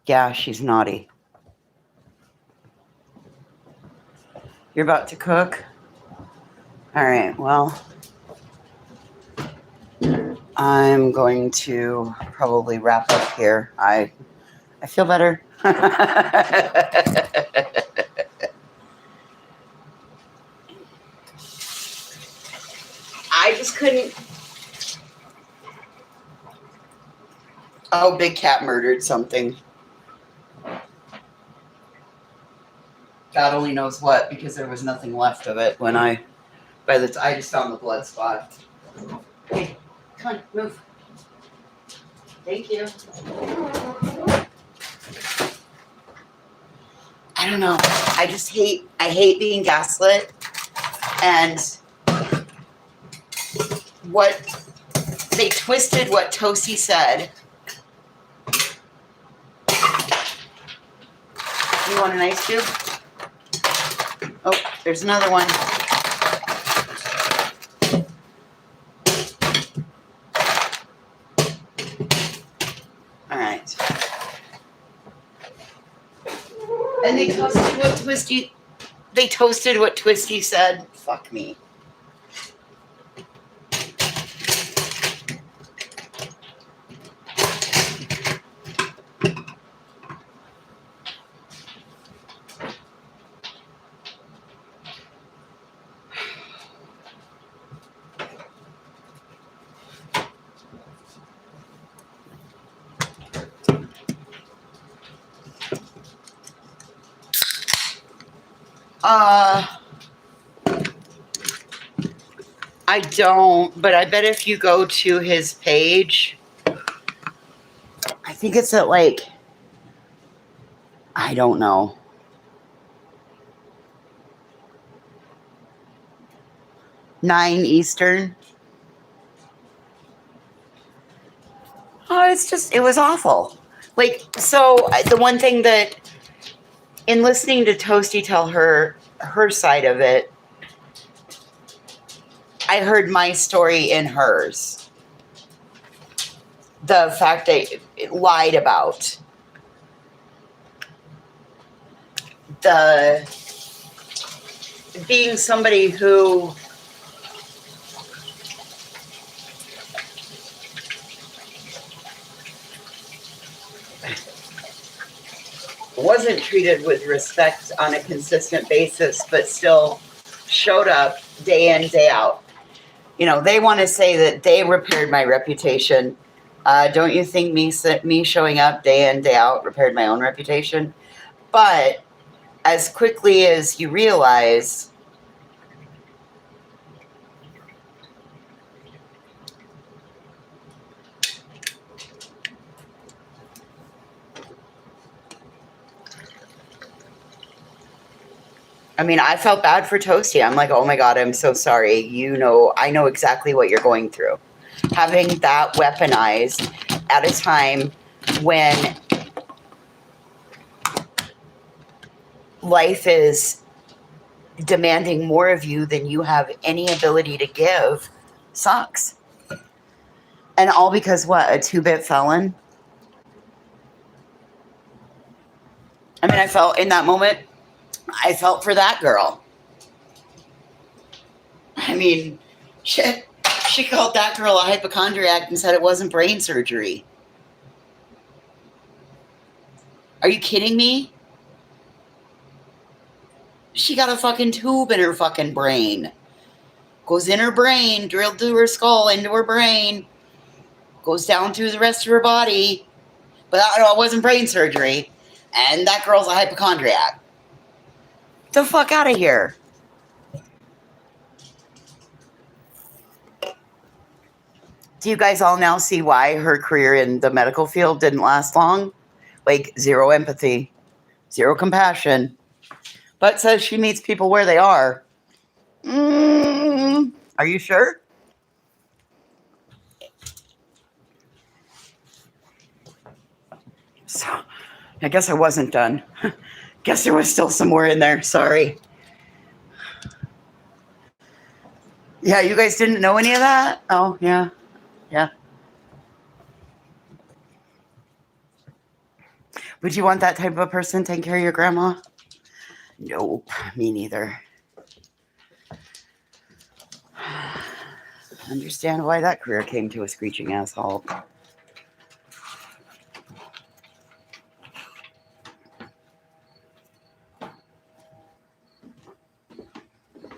Yeah, she's naughty. You're about to cook? All right, well, I'm going to probably wrap up here. I feel better. I just couldn't. Oh, Big Cat murdered something. God only knows what, because there was nothing left of it when I just found the blood spot. Hey, come on, move. Thank you. I don't know. I hate being gaslit, and what they twisted what Tosi said. You want an ice cube? Oh, there's another one. All right. And they toasted what Twisty said. Fuck me. I don't, but I bet if you go to his page, I think it's at like, I don't know. Nine Eastern. Oh, it was awful. Like, so the one thing that, in listening to Toasty tell her side of it, I heard my story in hers. The fact that it lied about the being somebody who wasn't treated with respect on a consistent basis, but still showed up day in, day out. You know, they want to say that they repaired my reputation. Don't you think me showing up day in, day out repaired my own reputation? But as quickly as you realize, I mean, I felt bad for Toasty. I'm like, oh my God, I'm so sorry. I know exactly what you're going through. Having that weaponized at a time when life is demanding more of you than you have any ability to give sucks. And all because what? A 2-bit felon? I mean, I felt in that moment, I felt for that girl. I mean, shit. She called that girl a hypochondriac and said it wasn't brain surgery. Are you kidding me? She got a fucking tube in her fucking brain. Goes in her brain, drilled through her skull, into her brain. Goes down through the rest of her body. But it wasn't brain surgery. And that girl's a hypochondriac. Get the fuck out of here. Do you guys all now see why her career in the medical field didn't last long? Like, zero empathy, zero compassion, but says she meets people where they are. Are you sure? So, I guess I wasn't done. Guess there was still some more in there. Sorry. Yeah, you guys didn't know any of that? Oh, yeah. Yeah. Would you want that type of a person taking care of your grandma? Nope, me neither. Understand why that career came to a screeching ass halt.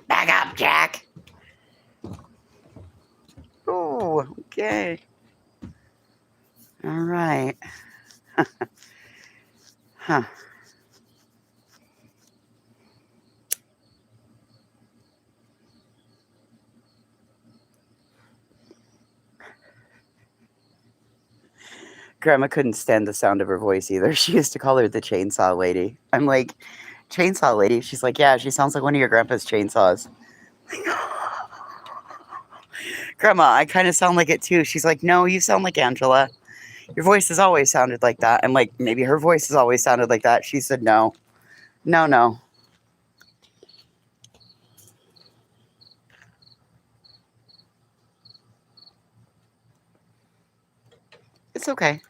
Back up, Jack. Oh, okay. All right. Huh. Grandma couldn't stand the sound of her voice either. She used to call her the chainsaw lady. I'm like, chainsaw lady? She's like, yeah, she sounds like one of your grandpa's chainsaws. Grandma, I kind of sound like it too. She's like, no, you sound like Angela. Your voice has always sounded like that. I'm like, maybe her voice has always sounded like that. She said, no. No. It's okay.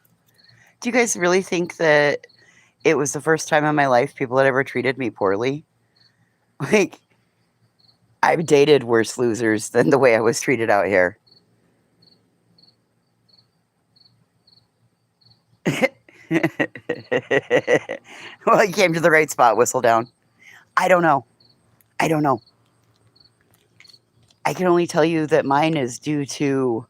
Do you guys really think that it was the first time in my life people had ever treated me poorly? Like, I've dated worse losers than the way I was treated out here. Well, you came to the right spot, whistle down. I don't know. I can only tell you that mine is due to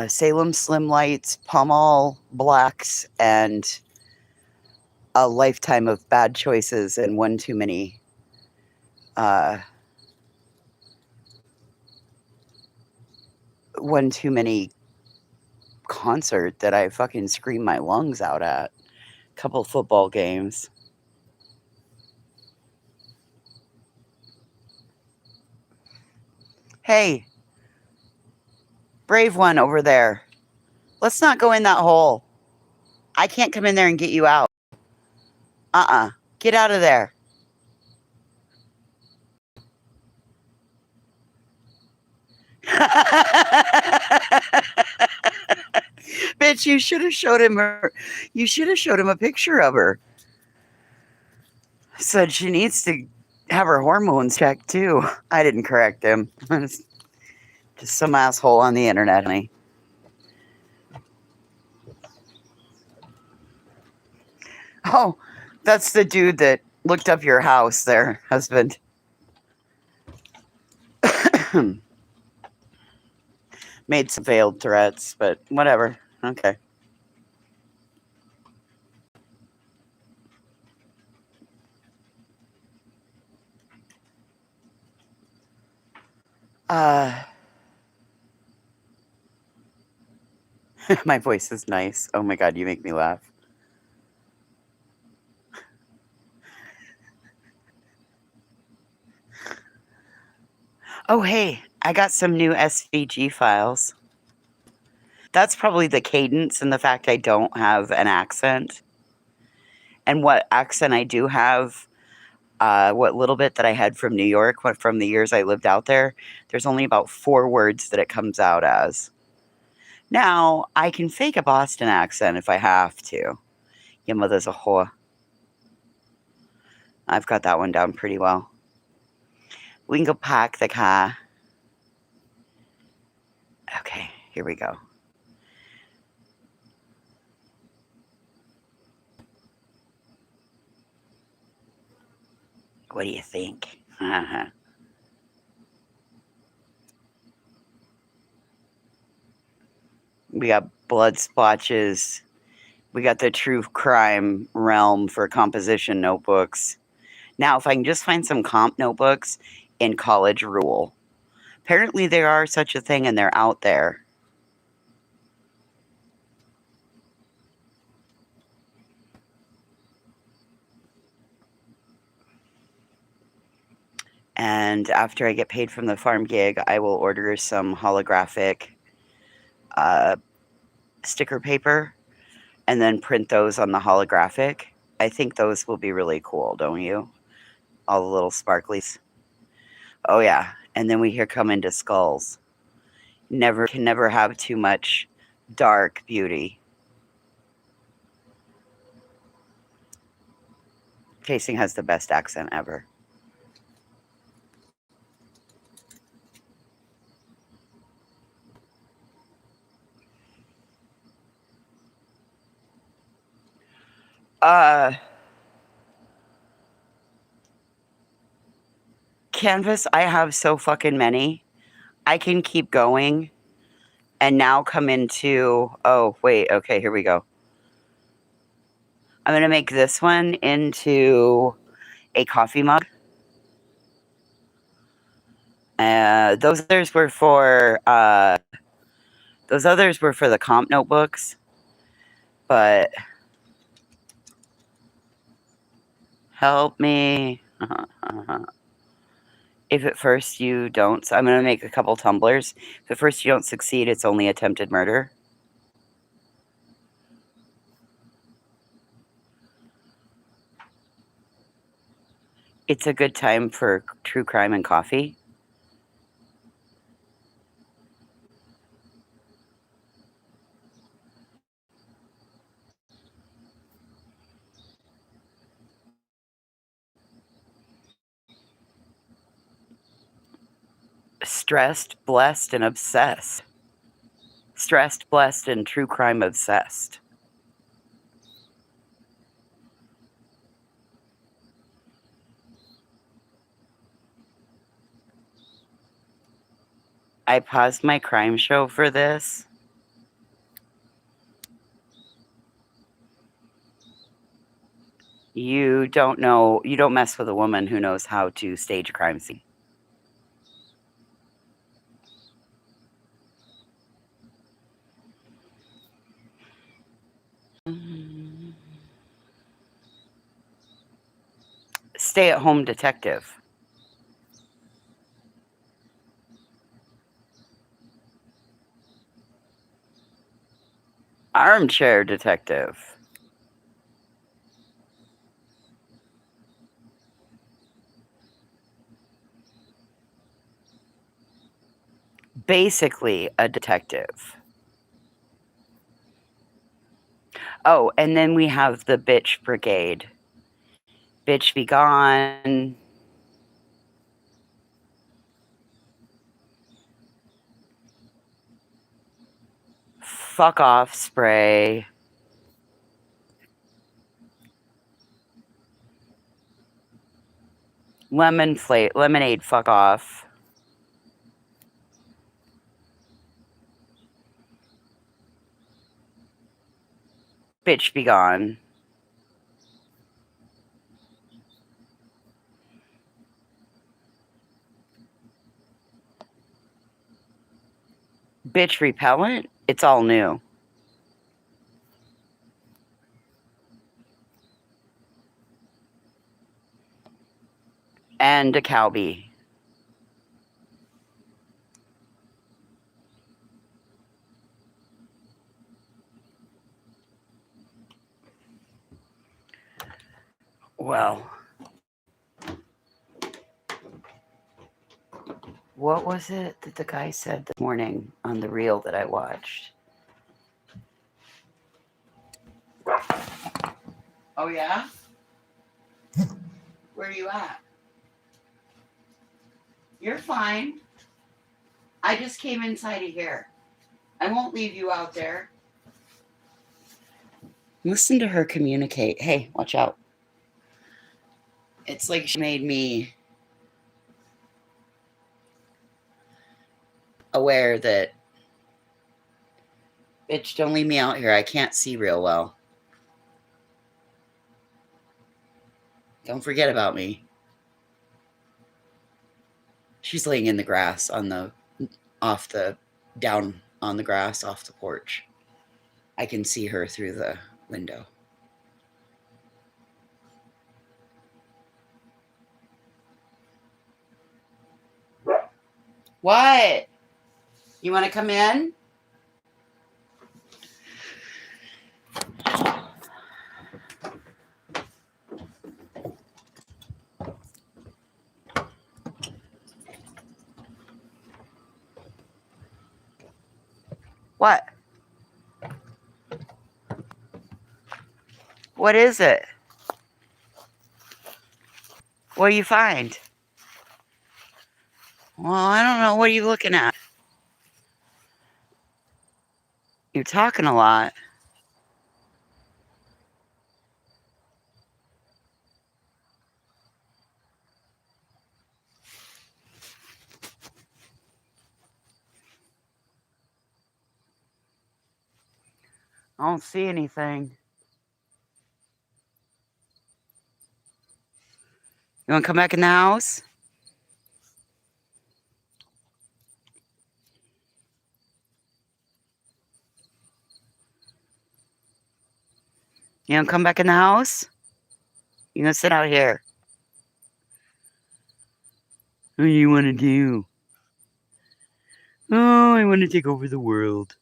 Salem Slim Lights, Palmol Blacks, and a lifetime of bad choices and one too many concert that I fucking screamed my lungs out at. Couple football games. Hey, brave one over there. Let's not go in that hole. I can't come in there and get you out. Get out of there. Bitch, you should have showed him a picture of her. Said she needs to have her hormones checked too. I didn't correct him. Just some asshole on the internet, honey. Oh, that's the dude that looked up your house there, husband. Made some veiled threats, but whatever. Okay. My voice is nice. Oh my God, you make me laugh. Oh, hey, I got some new SVG files. That's probably the cadence and the fact I don't have an accent. And what accent I do have, what little bit that I had from New York, from the years I lived out there, there's only about 4 words that it comes out as. Now, I can fake a Boston accent if I have to. Your mother's a whore. I've got that one down pretty well. We can go park the car. Okay, here we go. What do you think? We got blood splotches. We got the true crime realm for composition notebooks. Now, if I can just find some comp notebooks in College Rule. Apparently there are such a thing and they're out there. And after I get paid from the farm gig, I will order some holographic uh, sticker paper and then print those on the holographic. I think those will be really cool, don't you? All the little sparklies. Oh yeah. And then we here come into skulls. Never have too much dark beauty. Casing has the best accent ever. Canvas, I have so fucking many. I can keep going and now come into, oh, wait, okay, here we go. I'm going to make this one into a coffee mug. Those others were for the comp notebooks, but help me. If at first you don't, so I'm going to make a couple tumblers. If at first you don't succeed, it's only attempted murder. It's a good time for true crime and coffee. Stressed, blessed, and obsessed. Stressed, blessed, and true crime obsessed. I paused my crime show for this. You don't mess with a woman who knows how to stage a crime scene. Stay at home detective. Armchair detective. Basically a detective. Oh, and then we have the bitch brigade. Bitch be gone. Fuck off spray. Lemonade fuck off. Bitch be gone. Bitch repellent? It's all new. And a cowbie. Well, what was it that the guy said this morning on the reel that I watched? Oh, yeah? Where are you at? You're fine. I just came inside of here. I won't leave you out there. Listen to her communicate. Hey, watch out. It's like she made me aware that, bitch, don't leave me out here. I can't see real well. Don't forget about me. She's laying in the grass down on the grass off the porch. I can see her through the window. What? You want to come in? What? What is it? What do you find? Well, I don't know. What are you looking at? You're talking a lot. I don't see anything. You want to come back in the house? You want to come back in the house? You going to sit out here? What do you want to do? Oh, I want to take over the world.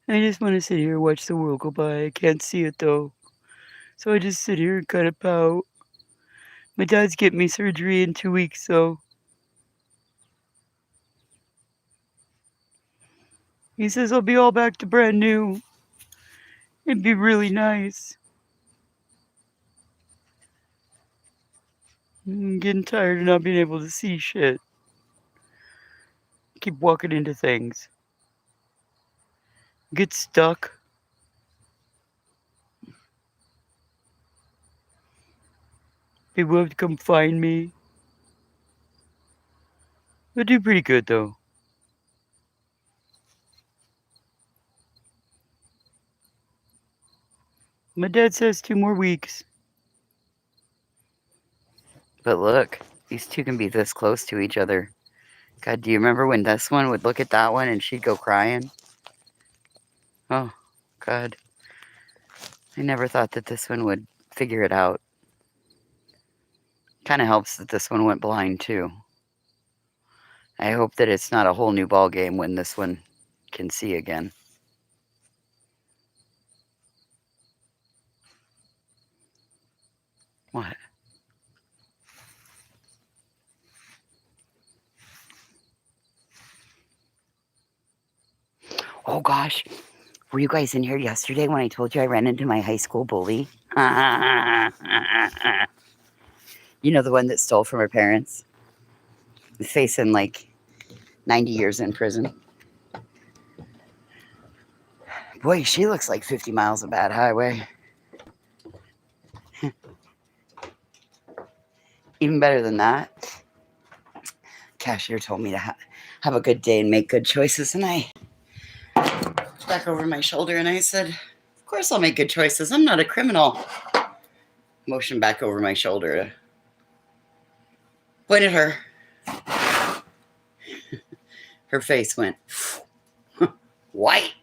I just want to sit here and watch the world go by. I can't see it though. So I just sit here and kind of pout. My dad's getting me surgery in 2 weeks, so he says I'll be all back to brand new. It'd be really nice. I'm getting tired of not being able to see shit. Keep walking into things. Get stuck. People have to come find me. I do pretty good though. My dad says 2 more weeks. But look, these two can be this close to each other. God, do you remember when this one would look at that one and she'd go crying? Oh, God. I never thought that this one would figure it out. Kind of helps that this one went blind too. I hope that it's not a whole new ball game when this one can see again. What? Oh gosh, were you guys in here yesterday when I told you I ran into my high school bully? You know, the one that stole from her parents? Facing like 90 years in prison. Boy, she looks like 50 miles of bad highway. Even better than that, cashier told me to have a good day and make good choices, and I looked back over my shoulder and I said, of course I'll make good choices. I'm not a criminal. Motion back over my shoulder to point at her. Her face went white.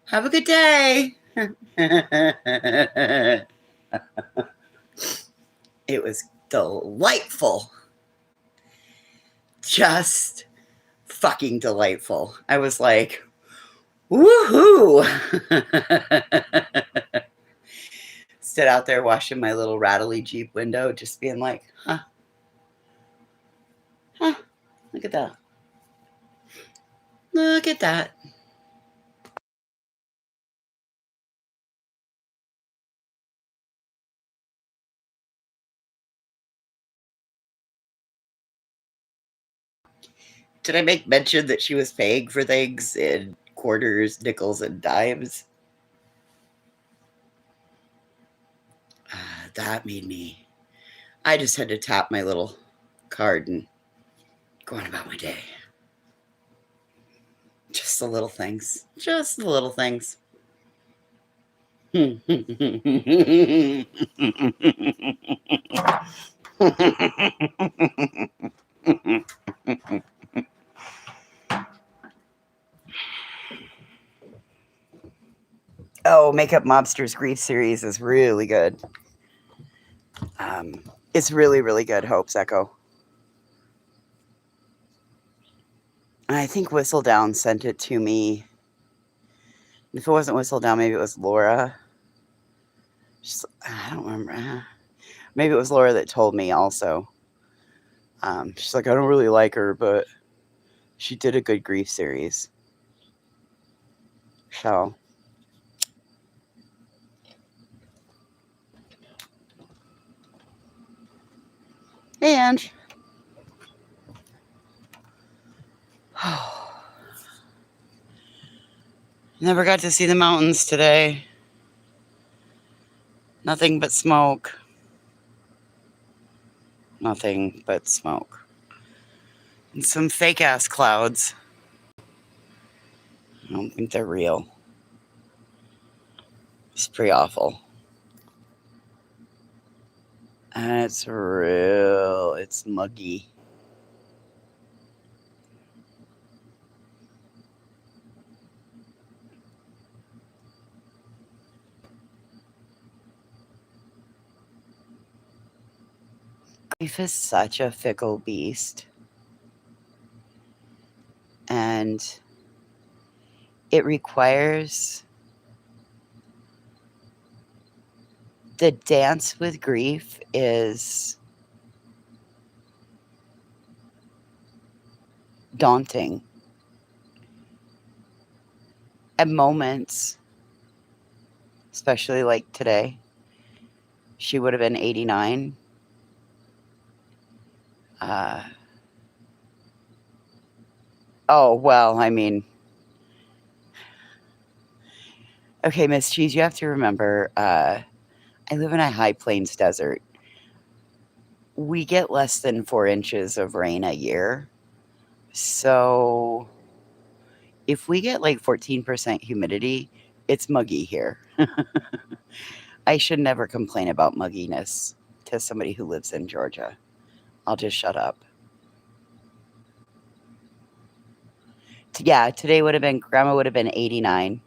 Have a good day. It was delightful. Just fucking delightful. I was like, woohoo. Stood out there washing my little rattly Jeep window, just being like, huh, look at that. Look at that. Did I make mention that she was paying for things in quarters, nickels, and dimes? That made me. I just had to tap my little card and go on about my day. Just the little things. Just the little things. Oh, Makeup Mobsters Grief series is really good. It's really, really good, Hope's Echo. And I think Whistledown sent it to me. If it wasn't Whistledown, maybe it was Laura. I don't remember. Maybe it was Laura that told me also. She's like, I don't really like her, but she did a good grief series. So. Hey, Ange. Never got to see the mountains today. Nothing but smoke. Nothing but smoke. And some fake ass clouds. I don't think they're real. It's pretty awful. And it's muggy. Grief is such a fickle beast. And it requires the dance with grief is daunting. At moments, especially like today, she would have been 89. Oh, well, I mean, okay, Miss Cheese, you have to remember, I live in a high plains desert. We get less than 4 inches of rain a year. So if we get like 14% humidity, it's muggy here. I should never complain about mugginess to somebody who lives in Georgia. I'll just shut up. Yeah, today would have been, Grandma would have been 89.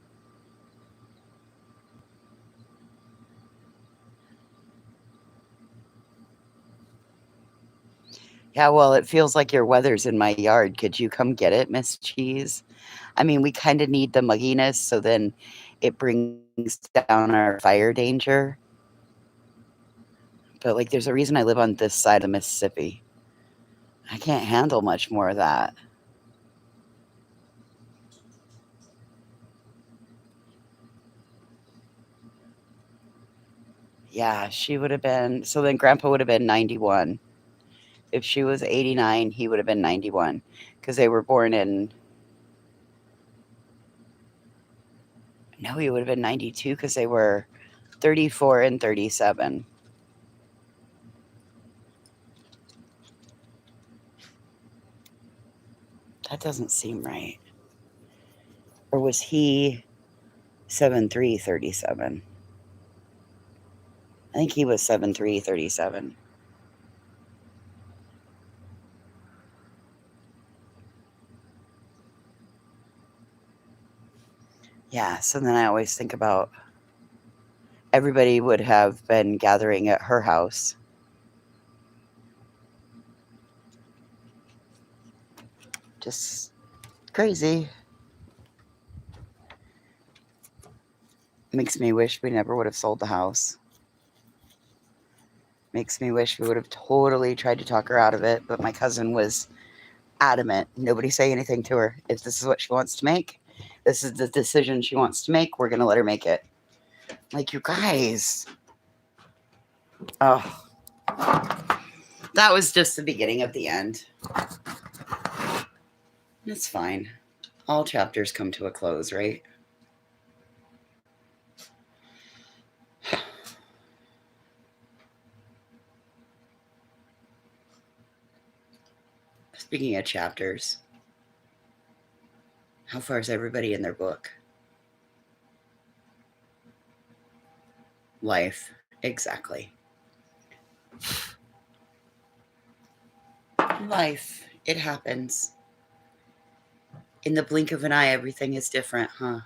Yeah, well, it feels like your weather's in my yard. Could you come get it, Miss Cheese? I mean, we kind of need the mugginess, so then it brings down our fire danger. But like, there's a reason I live on this side of Mississippi. I can't handle much more of that. Yeah, she would have been, so then Grandpa would have been 91. If she was 89, he would have been 91 because they were born in, no, he would have been 92 because they were 34 and 37. That doesn't seem right. Or was he 7'3", 37? I think he was 7'3", 37. Yeah, so then I always think about everybody would have been gathering at her house. Just crazy. Makes me wish we never would have sold the house. Makes me wish we would have totally tried to talk her out of it, but my cousin was adamant. Nobody say anything to her. If this is what she wants to make, this is the decision she wants to make, we're going to let her make it. Like, you guys. Oh. That was just the beginning of the end. It's fine. All chapters come to a close, right? Speaking of chapters, how far is everybody in their book? Life. Exactly. Life. It happens. In the blink of an eye, everything is different, huh?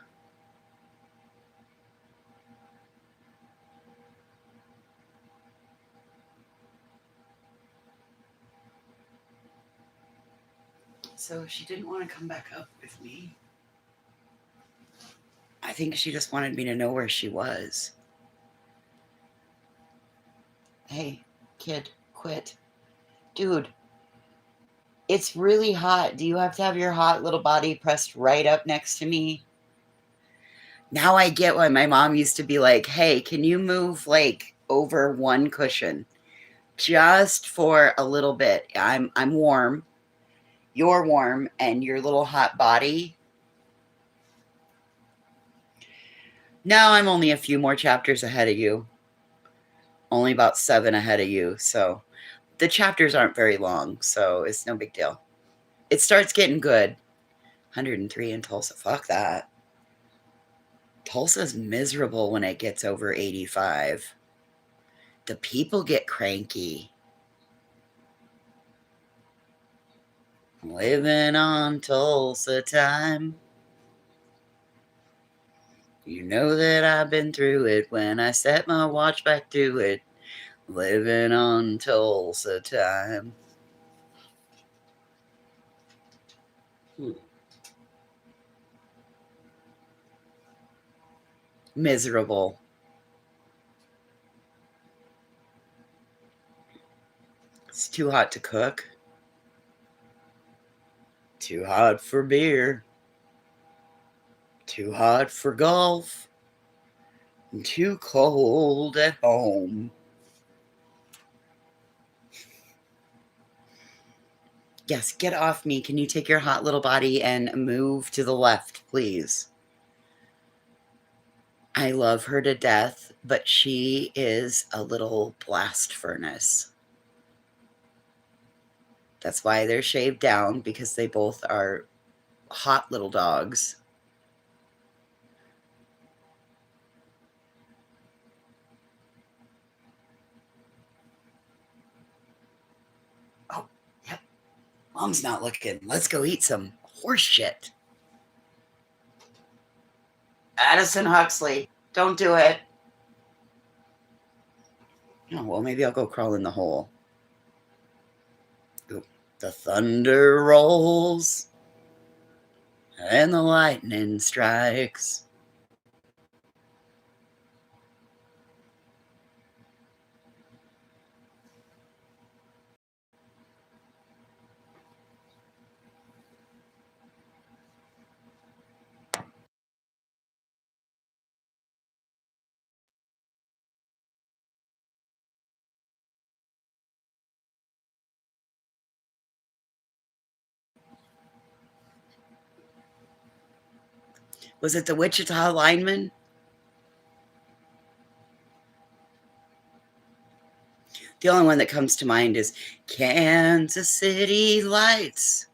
So she didn't want to come back up with me. I think she just wanted me to know where she was. Hey, kid, quit. Dude, it's really hot. Do you have to have your hot little body pressed right up next to me? Now I get why my mom used to be like, hey, can you move like over one cushion? Just for a little bit. I'm warm. You're warm, and your little hot body. No, I'm only a few more chapters ahead of you. Only about 7 ahead of you. So the chapters aren't very long, so it's no big deal. It starts getting good. 103 in Tulsa. Fuck that. Tulsa's miserable when it gets over 85. The people get cranky. Living on Tulsa time. You know that I've been through it when I set my watch back to it. Living on Tulsa time. Miserable. It's too hot to cook. Too hot for beer. Too hot for golf. And too cold at home. Yes, get off me. Can you take your hot little body and move to the left, please? I love her to death, but she is a little blast furnace. That's why they're shaved down, because they both are hot little dogs. Oh, yep. Mom's not looking. Let's go eat some horse shit. Addison Huxley, don't do it. Oh, well, maybe I'll go crawl in the hole. Ooh, the thunder rolls and the lightning strikes. Was it the Wichita lineman? The only one that comes to mind is Kansas City Lights.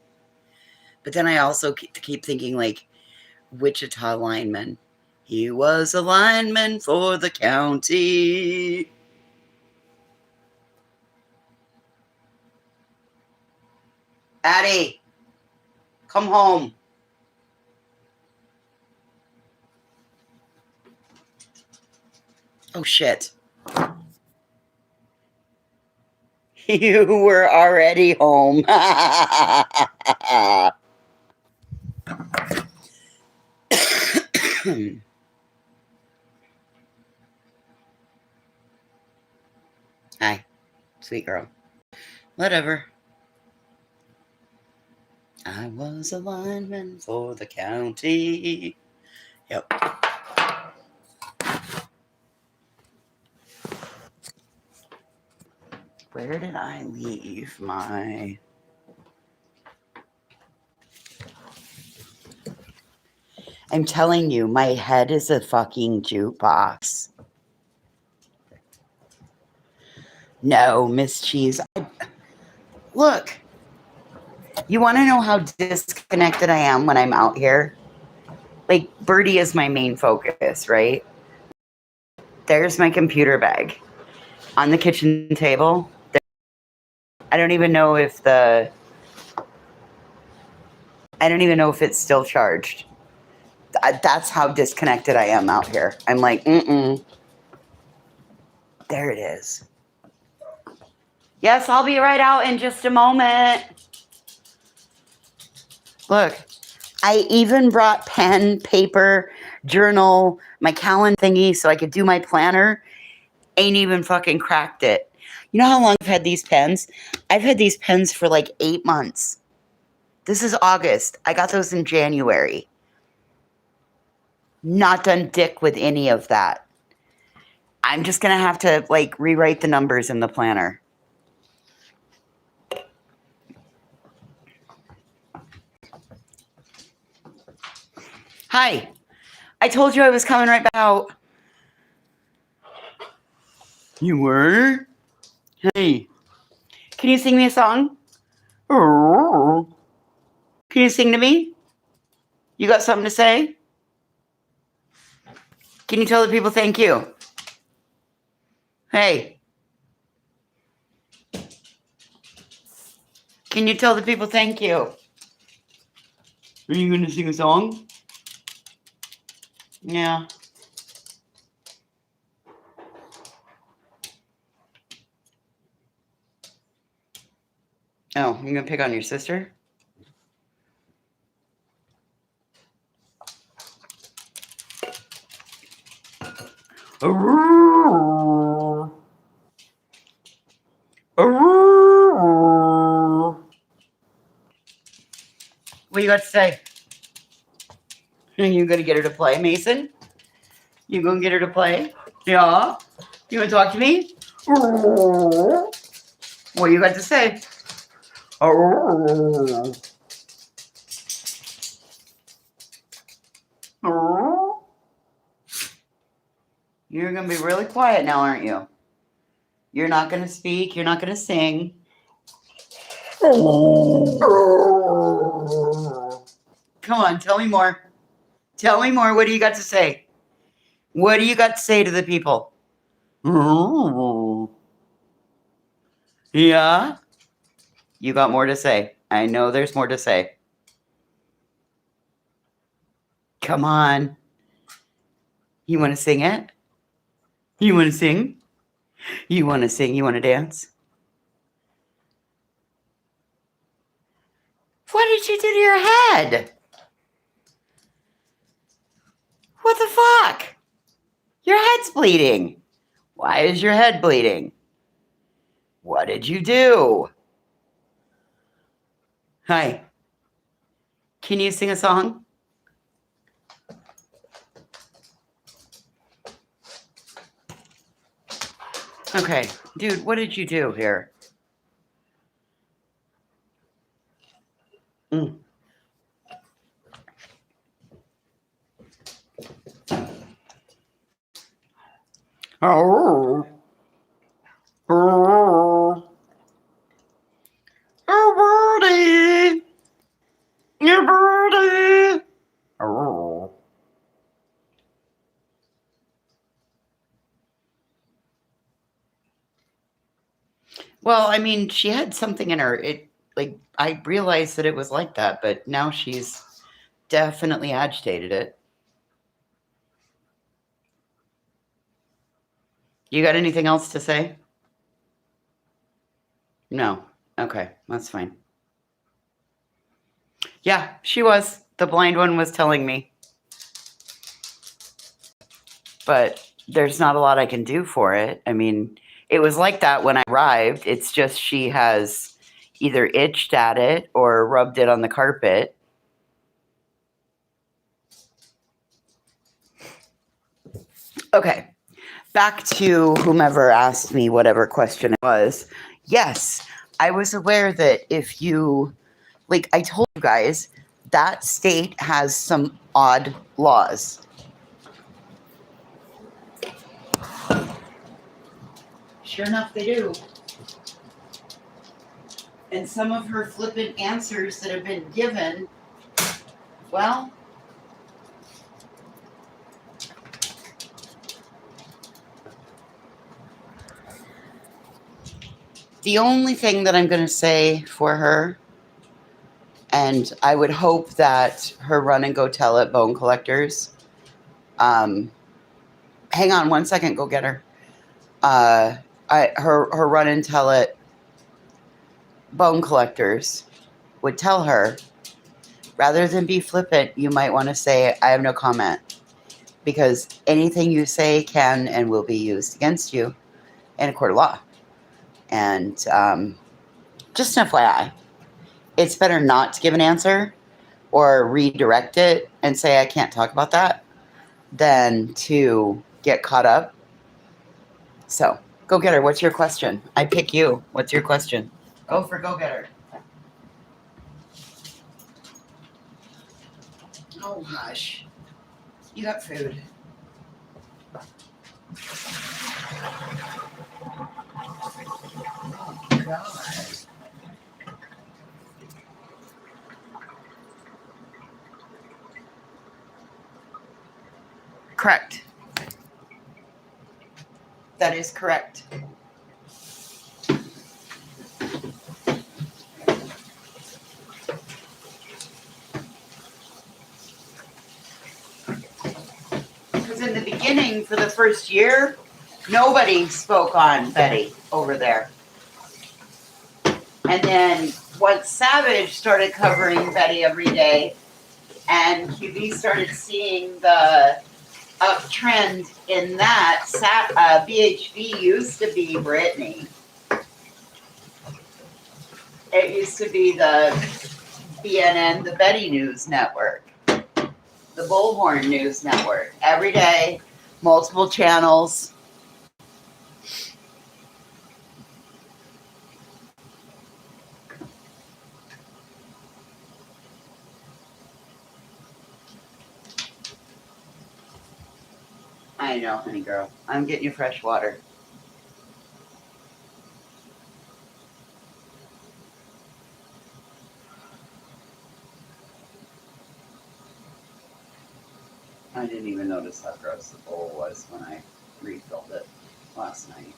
But then I also keep thinking, like, Wichita lineman. He was a lineman for the county. Addie, come home. Oh, shit. You were already home. Hi, sweet girl. Whatever. I was a lineman for the county. Yep. Where did I leave my... I'm telling you, my head is a fucking jukebox. No, Miss Cheese. Look, you want to know how disconnected I am when I'm out here? Like, Birdie is my main focus, right? There's my computer bag on the kitchen table. I don't even know if it's still charged. That's how disconnected I am out here. I'm like, There it is. Yes, I'll be right out in just a moment. Look, I even brought pen, paper, journal, my calendar thingy so I could do my planner. Ain't even fucking cracked it. You know how long I've had these pens? I've had these pens for like 8 months. This is August. I got those in January. Not done dick with any of that. I'm just going to have to like rewrite the numbers in the planner. Hi. I told you I was coming right back out. You were? Hey. Can you sing me a song? Can you sing to me? You got something to say? Can you tell the people thank you? Hey. Can you tell the people thank you? Are you going to sing a song? Yeah. Oh, you're going to pick on your sister? What you got to say? Are you going to get her to play, Mason? You going to get her to play? Yeah? You want to talk to me? What you got to say? You're going to be really quiet now, aren't you? You're not going to speak. You're not going to sing. Come on, tell me more. Tell me more. What do you got to say? What do you got to say to the people? Yeah? You got more to say. I know there's more to say. Come on. You want to sing it? You want to sing? You want to sing? You want to dance? What did you do to your head? What the fuck? Your head's bleeding. Why is your head bleeding? What did you do? Hi. Can you sing a song? Okay. Dude, what did you do here? Oh. Oh. Oh, birdie. You birdie. Oh. Well, I mean, she had something in her. I realized that it was like that, but now she's definitely agitated it. You got anything else to say? No. Okay, that's fine. Yeah, she was. The blind one was telling me. But there's not a lot I can do for it. I mean, it was like that when I arrived. It's just she has either itched at it or rubbed it on the carpet. Okay, back to whomever asked me whatever question it was. Yes, I was aware that if you, like I told you guys, that state has some odd laws. Sure enough, they do. And some of her flippant answers that have been given, well, the only thing that I'm going to say for her, and I would hope that her run and go tell at Bone Collectors, hang on one second, go get her. Her run and tell at Bone Collectors would tell her, rather than be flippant, you might want to say, I have no comment. Because anything you say can and will be used against you in a court of law. And just an FYI, it's better not to give an answer or redirect it and say, I can't talk about that, than to get caught up. So, go getter, what's your question? I pick you. What's your question? Go for go getter. Oh, hush. You got food. Oh, God. Correct. That is correct. Because in the beginning, for the first year, nobody spoke on Betty over there. And then once Savage started covering Betty every day, and QB started seeing the uptrend in that, BHB used to be Brittany. It used to be the BNN, the Betty News Network, the Bullhorn News Network. Every day, multiple channels. I know, honey girl. I'm getting you fresh water. I didn't even notice how gross the bowl was when I refilled it last night.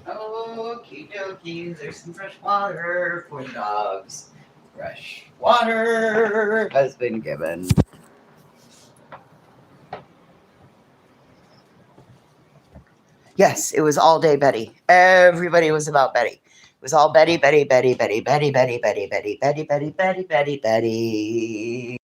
Okie dokie, there's some fresh water for the dogs. Fresh water has been given. Yes, it was all day Betty. Everybody was about Betty. It was all Betty, Betty, Betty, Betty, Betty, Betty, Betty, Betty, Betty, Betty, Betty, Betty, Betty.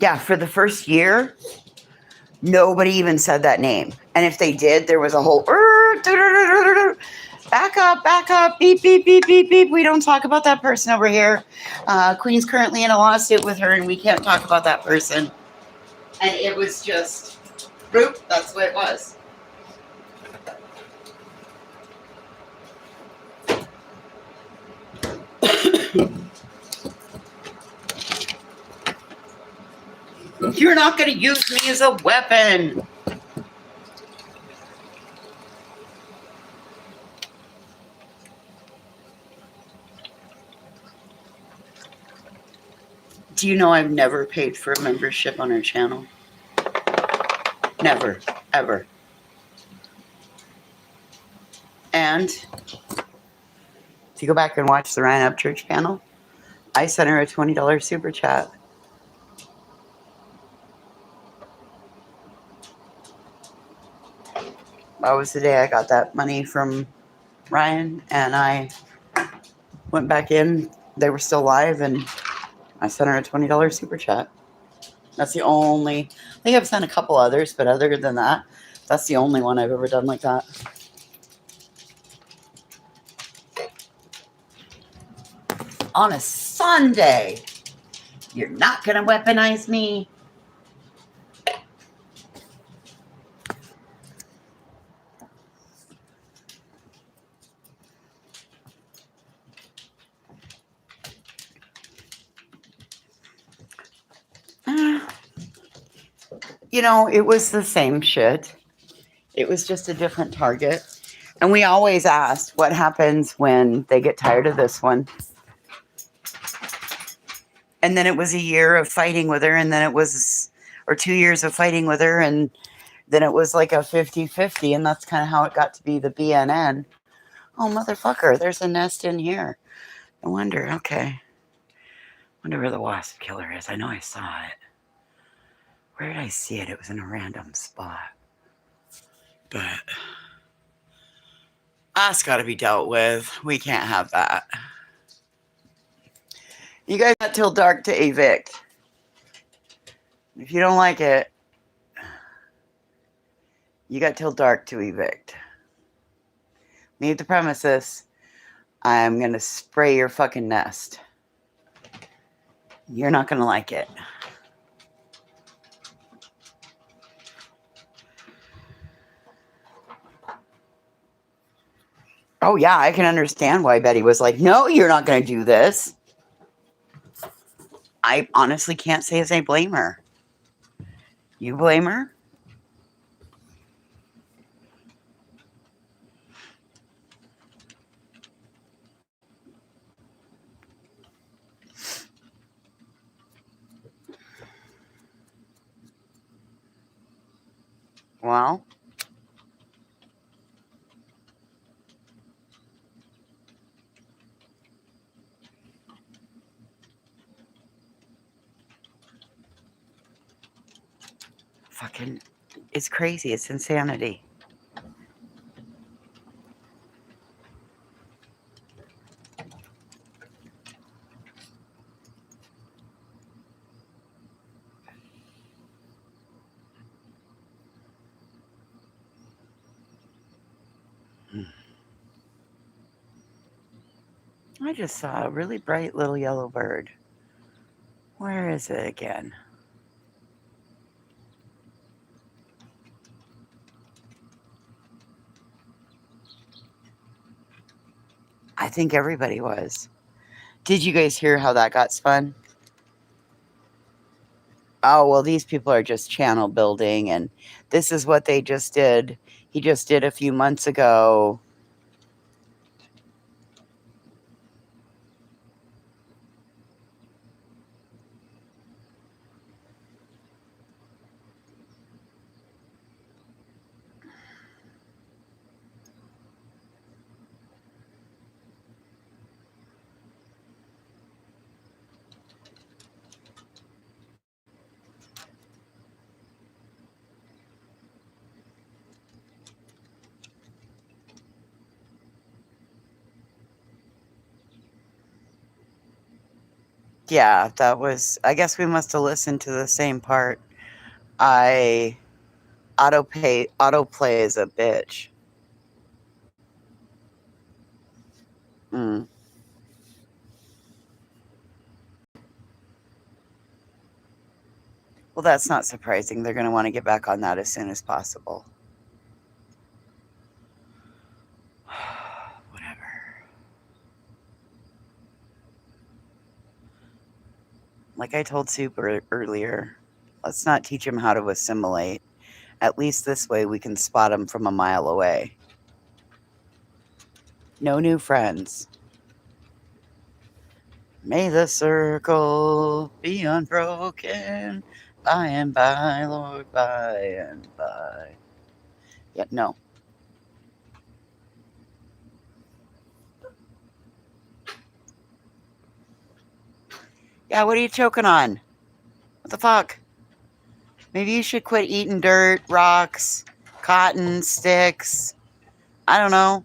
Yeah, for the first year, nobody even said that name. And if they did, there was a whole back up, beep, beep, beep, beep, beep. We don't talk about that person over here. Queen's currently in a lawsuit with her, and we can't talk about that person. And it was just, boop, that's what it was. You're not going to use me as a weapon. Do you know I've never paid for a membership on our channel? Never, ever. And if you go back and watch the Ryan Upchurch panel, I sent her a $20 super chat. That was the day I got that money from Ryan, and I went back in. They were still live, and I sent her a $20 super chat. That's the only, I think I've sent a couple others, but other than that, that's the only one I've ever done like that. On a Sunday, you're not going to weaponize me. It was the same shit. It was just a different target. And we always asked what happens when they get tired of this one. And then it was a year of fighting with her, and then it was, or 2 years of fighting with her, and then it was like a 50-50, and that's kind of how it got to be the BNN. Oh, motherfucker, there's a nest in here. I wonder, okay. Wonder where the wasp killer is. I know I saw it. Where did I see it? It was in a random spot. But that's got to be dealt with. We can't have that. You guys got till dark to evict. If you don't like it, you got till dark to evict. Leave the premises. I'm going to spray your fucking nest. You're not going to like it. Oh, yeah, I can understand why Betty was like, no, you're not going to do this. I honestly can't say as I blame her. You blame her? Well, fucking, it's crazy. It's insanity. I just saw a really bright little yellow bird. Where is it again? I think everybody was. Did you guys hear how that got spun? Oh, well, these people are just channel building, and this is what they just did. He just did a few months ago. Yeah, that was, I guess we must have listened to the same part. Autoplay is a bitch. Mm. Well, that's not surprising. They're going to want to get back on that as soon as possible. Whatever. Like I told Super earlier, let's not teach him how to assimilate. At least this way we can spot him from a mile away. No new friends. May the circle be unbroken by and by, Lord, by and by. Yeah, no. Yeah, what are you choking on? What the fuck? Maybe you should quit eating dirt, rocks, cotton, sticks. I don't know.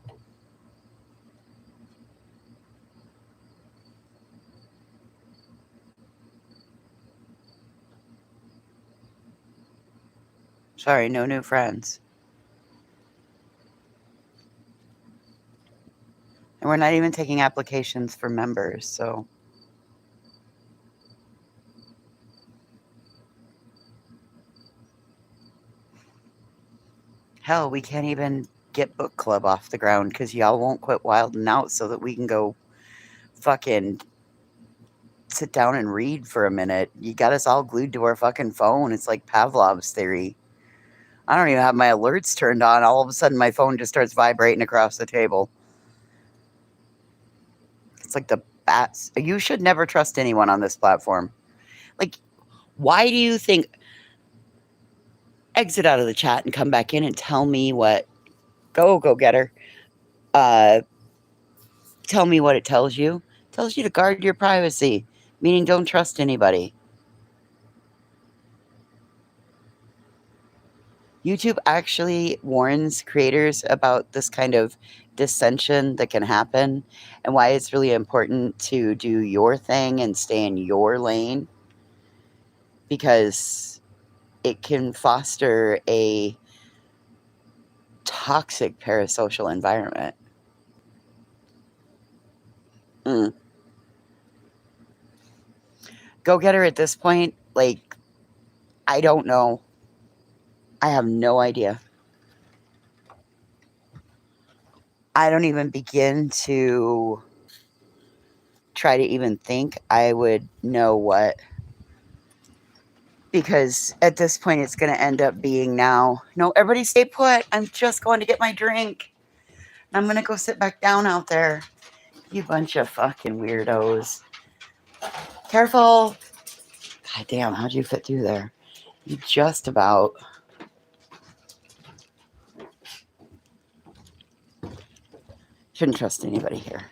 Sorry, no new friends. And we're not even taking applications for members, so. Hell, we can't even get book club off the ground because y'all won't quit wilding out so that we can go fucking sit down and read for a minute. You got us all glued to our fucking phone. It's like Pavlov's theory. I don't even have my alerts turned on. All of a sudden, my phone just starts vibrating across the table. It's like the bats. You should never trust anyone on this platform. Like, why do you think? Exit out of the chat and come back in and tell me what. Go getter. Tell me what it tells you. It tells you to guard your privacy, meaning don't trust anybody. YouTube actually warns creators about this kind of dissension that can happen and why it's really important to do your thing and stay in your lane, because it can foster a toxic parasocial environment. Go getter at this point, like, I don't know. I have no idea. I don't even begin to try to even think I would know what. Because at this point, it's going to end up being now, no, everybody stay put. I'm just going to get my drink. I'm going to go sit back down out there. You bunch of fucking weirdos. Careful. God damn, how'd you fit through there? You just about. Shouldn't trust anybody here.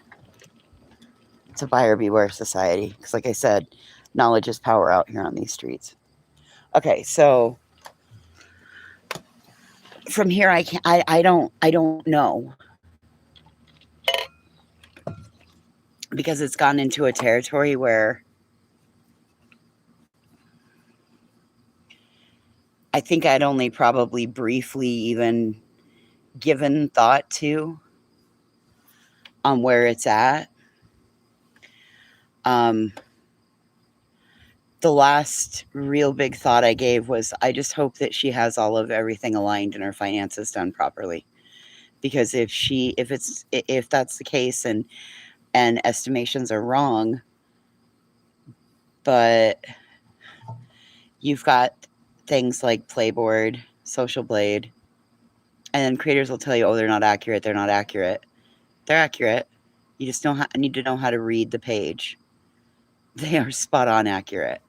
It's a buyer beware society. Because like I said, knowledge is power out here on these streets. Okay, so from here I don't know. Because it's gone into a territory where I think I'd only probably briefly even given thought to on where it's at. The last real big thought I gave was I just hope that she has all of everything aligned and her finances done properly. Because if that's the case and estimations are wrong, but you've got things like Playboard, Social Blade, and then creators will tell you, oh, they're not accurate. They're not accurate. They're accurate. You just need to know how to read the page. They are spot on accurate.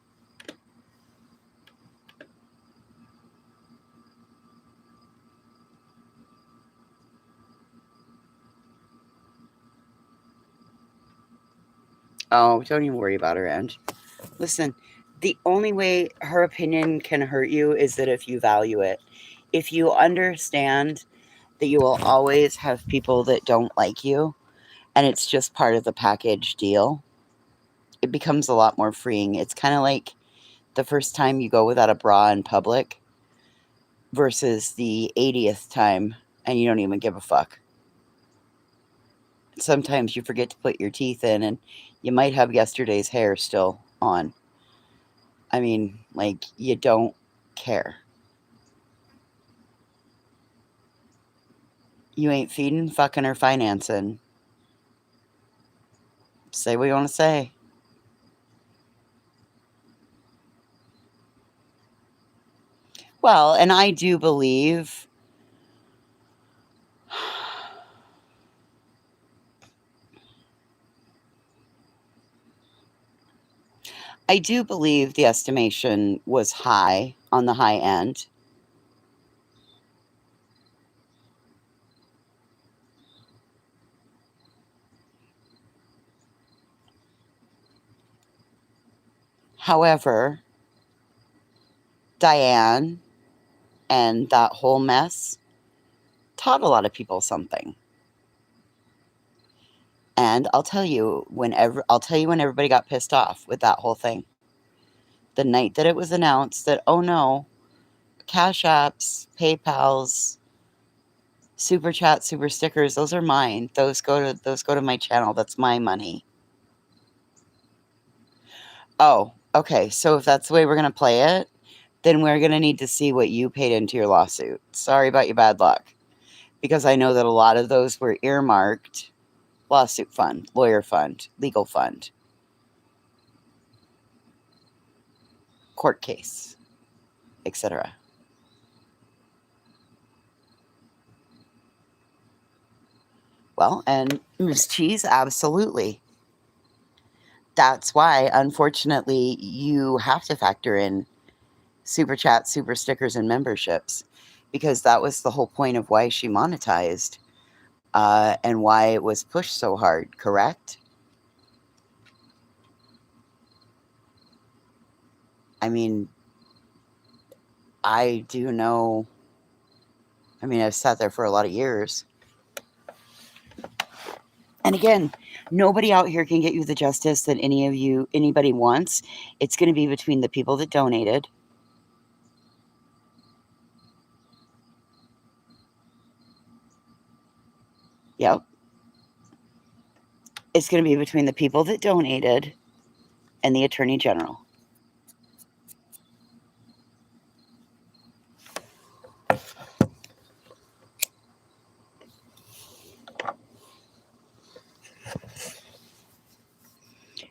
Oh, don't even worry about her end. Listen, the only way her opinion can hurt you is that if you value it. If you understand that you will always have people that don't like you, and it's just part of the package deal, it becomes a lot more freeing. It's kind of like the first time you go without a bra in public versus the 80th time and you don't even give a fuck. Sometimes you forget to put your teeth in and you might have yesterday's hair still on. I mean, like, you don't care. You ain't feeding, fucking, or financing. Say what you want to say. Well, and I do believe the estimation was high, on the high end. However, Diane and that whole mess taught a lot of people something. And I'll tell you when everybody got pissed off with that whole thing. The night that it was announced that, oh no, Cash Apps, PayPals, Super Chat, Super Stickers, those are mine. Those go to my channel. That's my money. Oh, okay. So if that's the way we're going to play it, then we're going to need to see what you paid into your lawsuit. Sorry about your bad luck. Because I know that a lot of those were earmarked lawsuit fund, lawyer fund, legal fund. court case, etc. Well, and Miss Cheese, absolutely. That's why, unfortunately, you have to factor in super chats, super stickers, and memberships, because that was the whole point of why she monetized, and why it was pushed so hard, correct? I mean, I do know, I mean, I've sat there for a lot of years. And again, nobody out here can get you the justice that anybody wants. It's going to be between the people that donated. Yep. It's going to be between the people that donated and the Attorney General.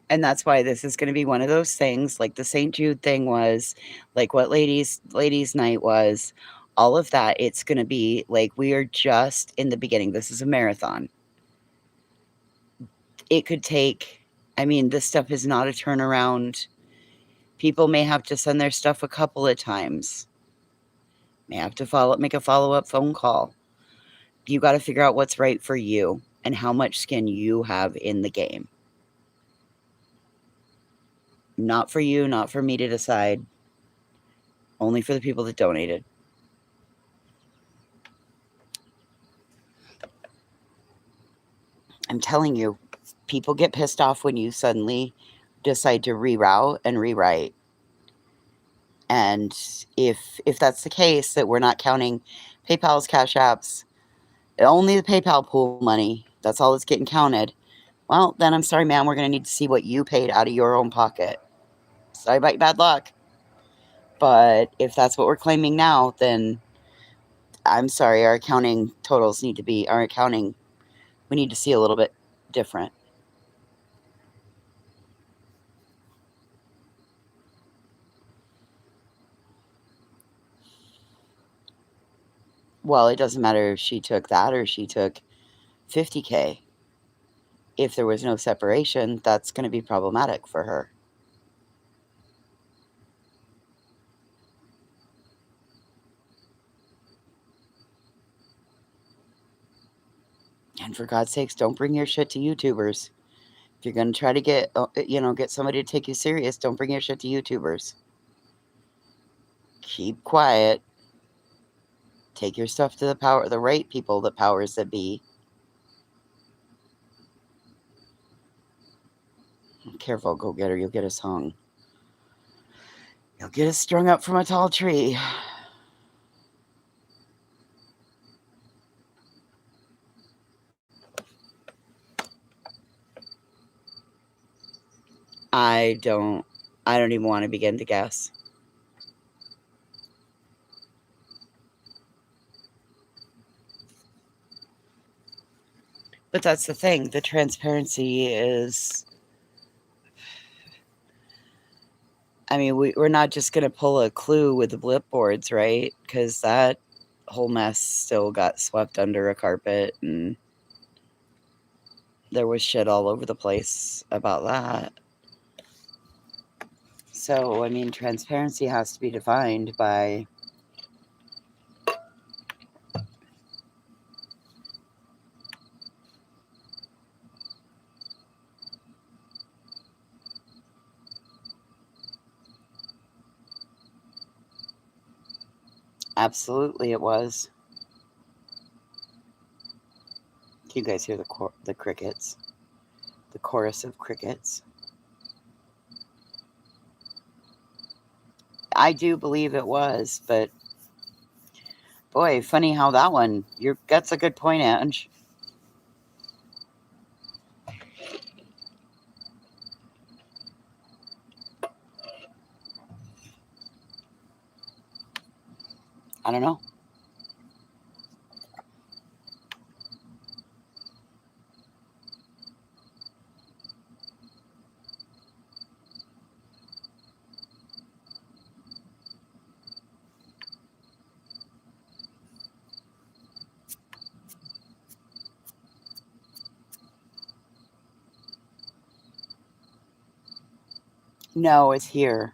And that's why this is going to be one of those things, like the St. Jude thing was, like what ladies night was, all of that. It's going to be like, we are just in the beginning. This is a marathon. It could take, I mean, this stuff is not a turnaround. People may have to send their stuff a couple of times. May have to make a follow-up phone call. You got to figure out what's right for you and how much skin you have in the game. Not for you, not for me to decide. Only for the people that donated. I'm telling you, people get pissed off when you suddenly decide to reroute and rewrite. And if that's the case, that we're not counting PayPal's, Cash Apps, only the PayPal pool money, that's all that's getting counted, well, then I'm sorry, ma'am, we're going to need to see what you paid out of your own pocket. Sorry about your bad luck. But if that's what we're claiming now, then I'm sorry, our accounting totals need to be, we need to see a little bit different. Well, it doesn't matter if she took that or she took $50K. If there was no separation, that's going to be problematic for her. And for God's sakes, don't bring your shit to YouTubers. If you're going to try to get somebody to take you serious, don't bring your shit to YouTubers. Keep quiet. Take your stuff to the right people, the powers that be. Careful, go get her. You'll get us hung. You'll get us strung up from a tall tree. I don't even want to begin to guess. But that's the thing. The transparency is, I mean, we're not just going to pull a clue with the blip boards, right? Because that whole mess still got swept under a carpet, and there was shit all over the place about that. So, I mean, transparency has to be defined by absolutely it was. Can you guys hear the crickets? The chorus of crickets. I do believe it was, but boy, funny how that one, that's a good point, Ange. I don't know. No, it's here.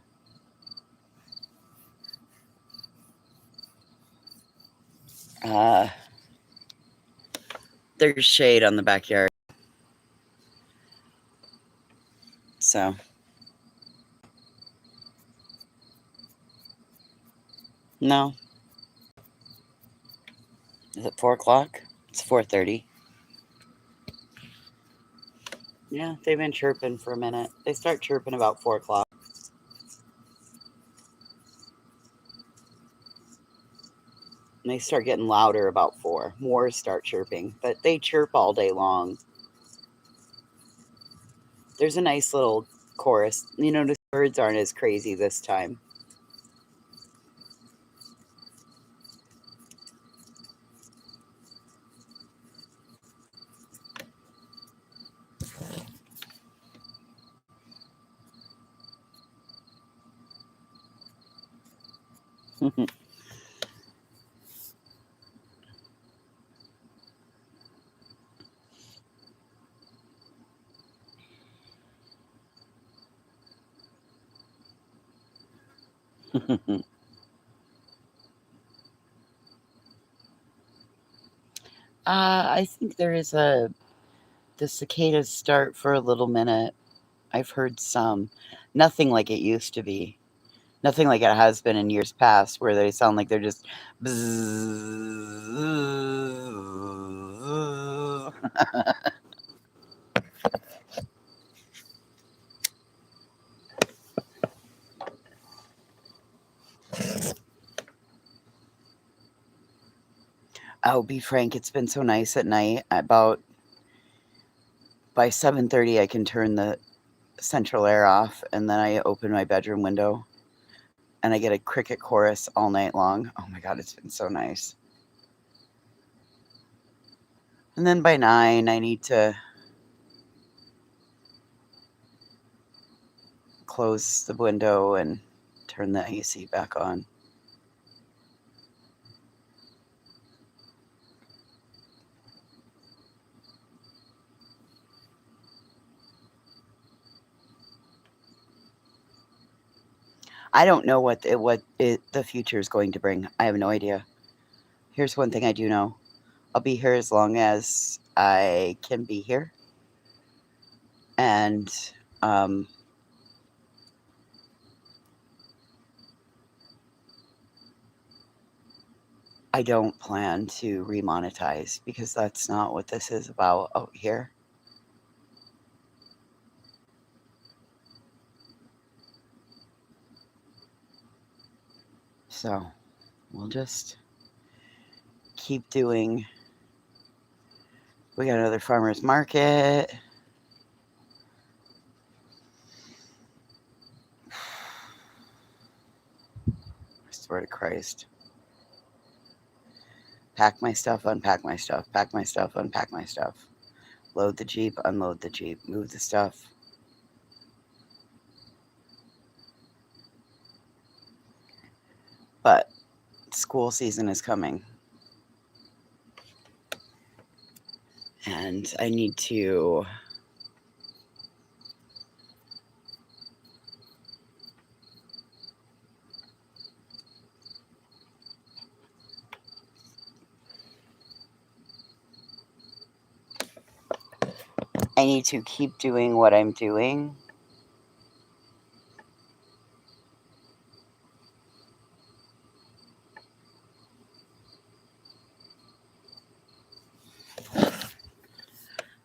There's shade on the backyard. So. No. Is it 4 o'clock? It's 4:30. Yeah, they've been chirping for a minute. They start chirping about 4 o'clock. And they start getting louder about 4. More start chirping, but they chirp all day long. There's a nice little chorus. You know, the birds aren't as crazy this time. I think there is the cicadas start for a little minute. I've heard some. Nothing like it used to be. Nothing like it has been in years past, where they sound like they're just. I'll be frank, it's been so nice at night. About by 7:30, I can turn the central air off, and then I open my bedroom window, and I get a cricket chorus all night long. Oh my god, it's been so nice. And then by 9, I need to close the window and turn the AC back on. I don't know what the future is going to bring. I have no idea. Here's one thing I do know. I'll be here as long as I can be here. And I don't plan to remonetize, because that's not what this is about out here. So we'll just keep doing. We got another farmer's market. I swear to Christ. Pack my stuff, unpack my stuff, pack my stuff, unpack my stuff. Load the Jeep, unload the Jeep, move the stuff. But school season is coming. And I need to keep doing what I'm doing.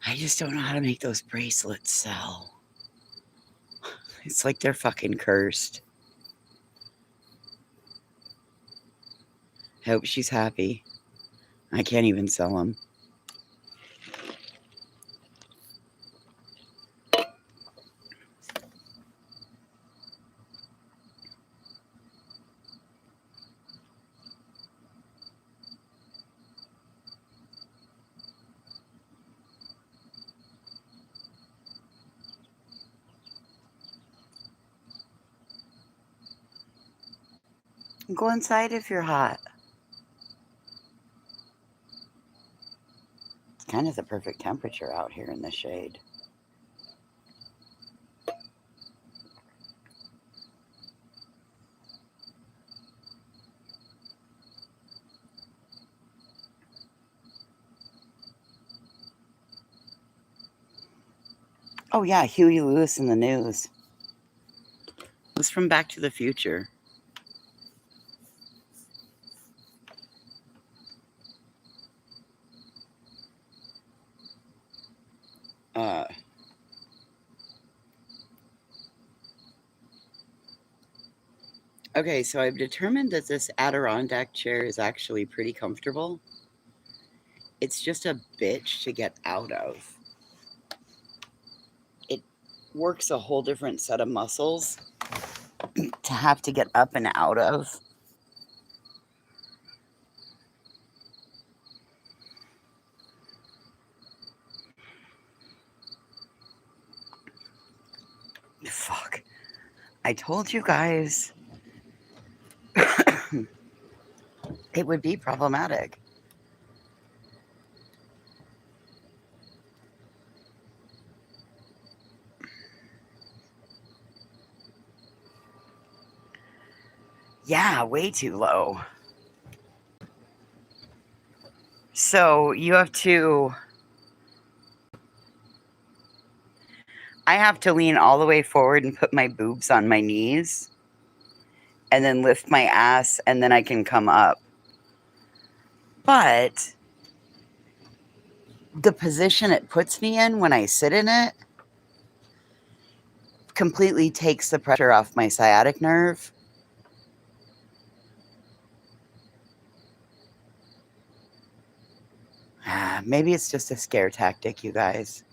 I just don't know how to make those bracelets sell. It's like they're fucking cursed. I hope she's happy. I can't even sell them. Go inside if you're hot. It's kind of the perfect temperature out here in the shade. Oh, yeah, Huey Lewis in the news. It was from Back to the Future. Uh, okay, so I've determined that this Adirondack chair is actually pretty comfortable. It's just a bitch to get out of. It works a whole different set of muscles to have to get up and out of. Fuck. I told you guys it would be problematic. Yeah, way too low. So you have to. I have to lean all the way forward and put my boobs on my knees and then lift my ass, and then I can come up. But the position it puts me in when I sit in it completely takes the pressure off my sciatic nerve. Maybe it's just a scare tactic, you guys.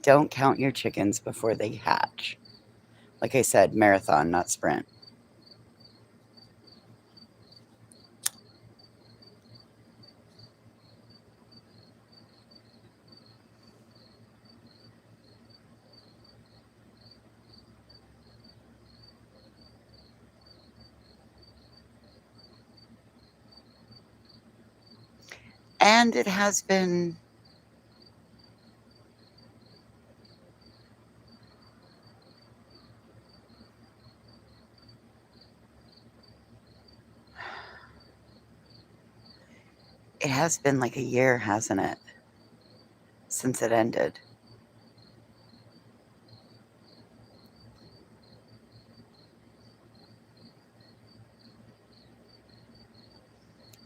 Don't count your chickens before they hatch. Like I said, marathon, not sprint. And it has been. It has been like a year, hasn't it? Since it ended.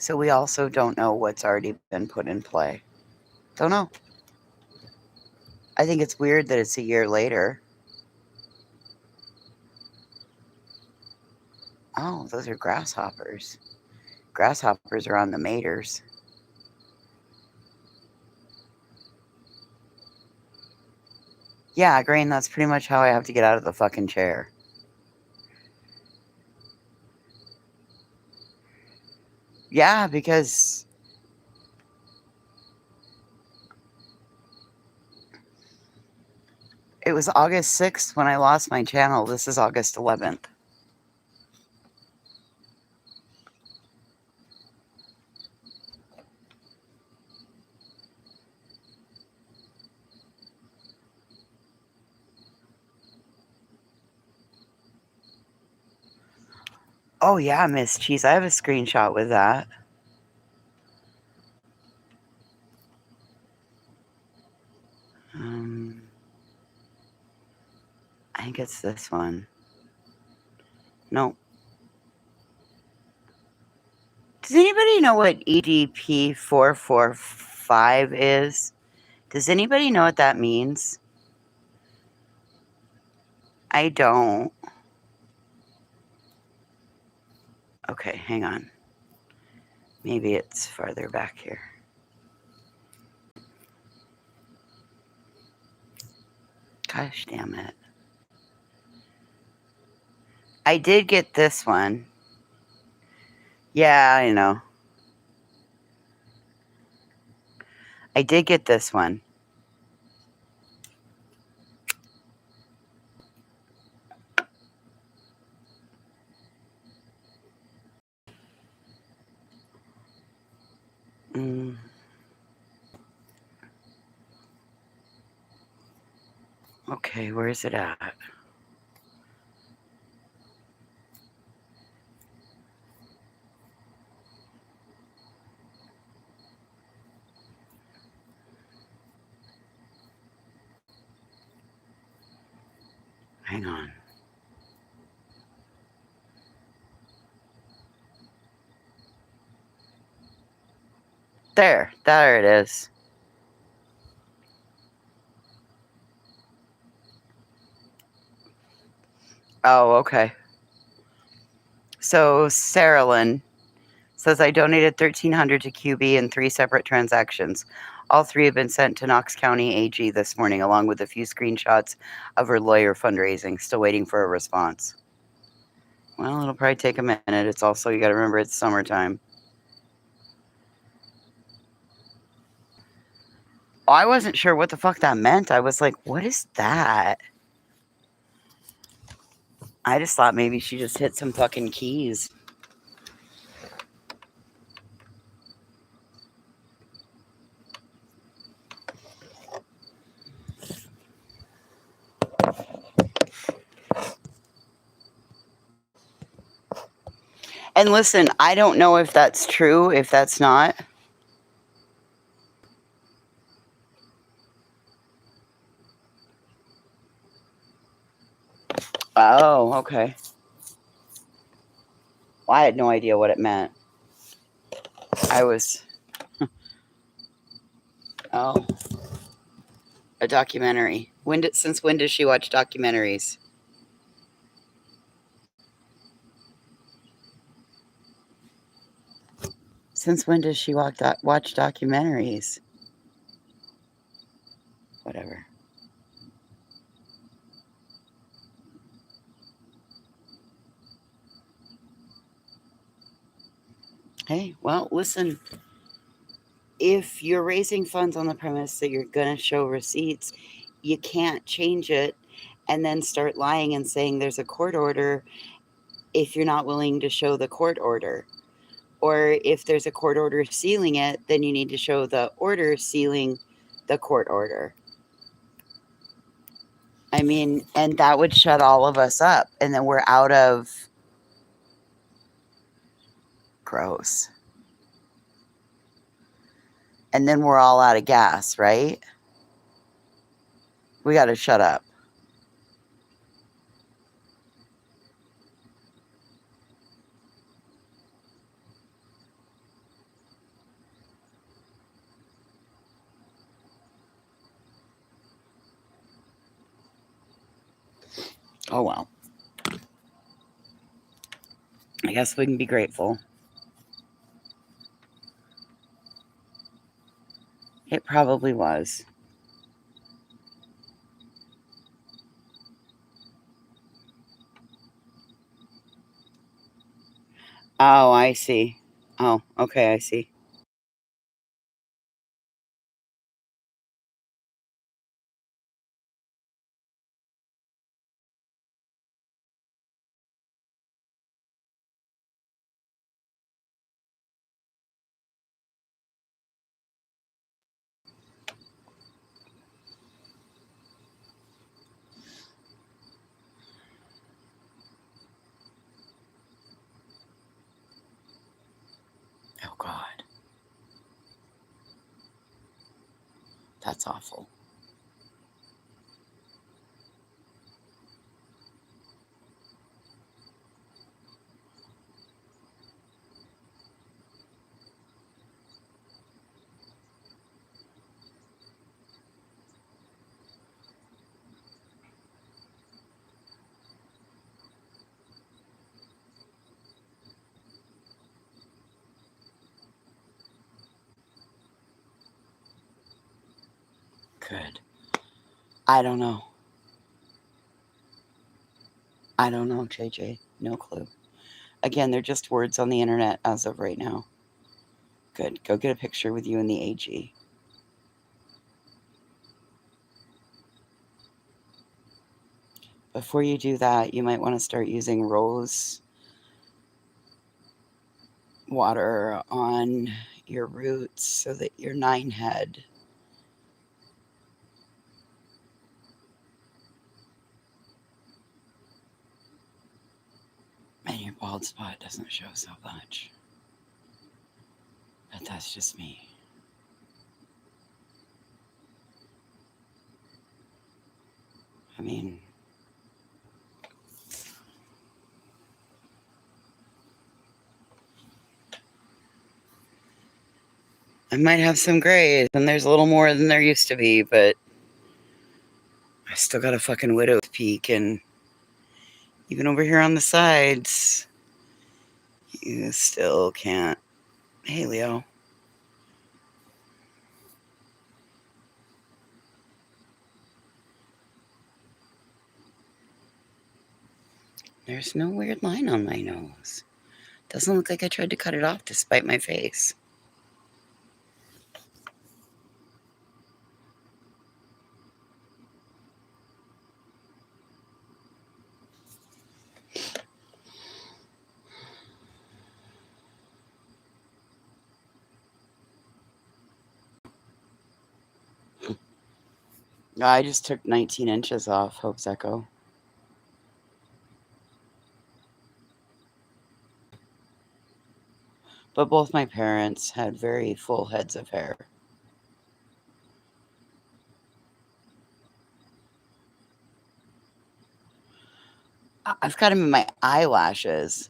So we also don't know what's already been put in play. Don't know. I think it's weird that it's a year later. Oh, those are grasshoppers. Grasshoppers are on the maters. Yeah, Grain, that's pretty much how I have to get out of the fucking chair. Yeah, because it was August 6th when I lost my channel. This is August 11th. Oh, yeah, Miss Cheese. I have a screenshot with that. I think it's this one. No. Does anybody know what EDP 445 is? Does anybody know what that means? I don't. Okay, hang on. Maybe it's farther back here. Gosh damn it. I did get this one. Yeah, I know. I did get this one. Okay, where is it at? Hang on. There it is. Oh, okay. So Saralyn says I donated 1,300 to QB in 3 separate transactions. All 3 have been sent to Knox County AG this morning, along with a few screenshots of her lawyer fundraising. Still waiting for a response. Well, it'll probably take a minute. It's also, you got to remember, it's summertime. Oh, I wasn't sure what the fuck that meant. I was like, what is that? I just thought maybe she just hit some fucking keys. And listen, I don't know if that's true, if that's not. Oh, okay. Well, I had no idea what it meant. I was, oh, a documentary. Since when does she watch documentaries? Since when does she watch documentaries? Whatever. Hey, well, listen. If you're raising funds on the premise that you're going to show receipts, you can't change it and then start lying and saying there's a court order if you're not willing to show the court order. Or if there's a court order sealing it, then you need to show the order sealing the court order. I mean, and that would shut all of us up. And then we're out of gross. And then we're all out of gas, right? We got to shut up. Oh, well. I guess we can be grateful. It probably was. Oh, I see. Oh, okay, I see. Oh, God. That's awful. Good. I don't know. I don't know, JJ. No clue. Again, they're just words on the internet as of right now. Good. Go get a picture with you and the AG. Before you do that, you might want to start using rose water on your roots so that your 9 head and your bald spot doesn't show so much. But that's just me. I mean, I might have some grays, and there's a little more than there used to be, but I still got a fucking widow's peak, and even over here on the sides, you still can't. Hey, Leo. There's no weird line on my nose. Doesn't look like I tried to cut it off to spite my face. I just took 19 inches off Hope's Echo. But both my parents had very full heads of hair. I've got them in my eyelashes.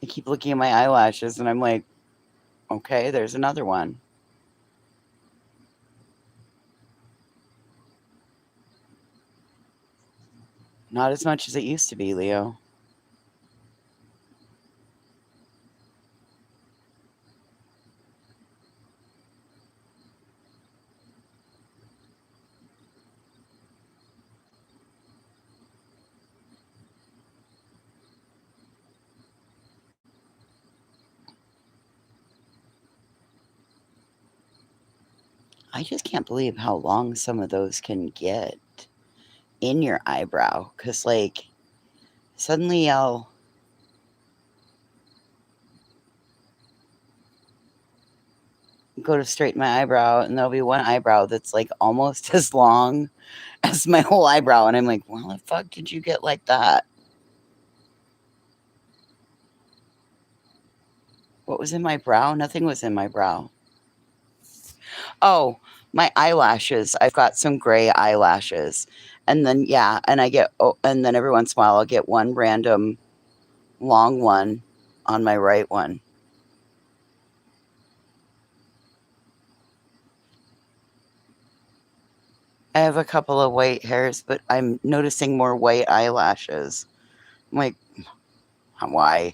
I keep looking at my eyelashes and I'm like, okay, there's another one. Not as much as it used to be, Leo. I just can't believe how long some of those can get in your eyebrow. Because, like, suddenly I'll go to straighten my eyebrow and there'll be one eyebrow that's like almost as long as my whole eyebrow. And I'm like, well, the fuck did you get like that? What was in my brow? Nothing was in my brow. Oh, my eyelashes. I've got some gray eyelashes. And then, yeah, and and then every once in a while I'll get one random long one on my right one. I have a couple of white hairs, but I'm noticing more white eyelashes. I'm like, why?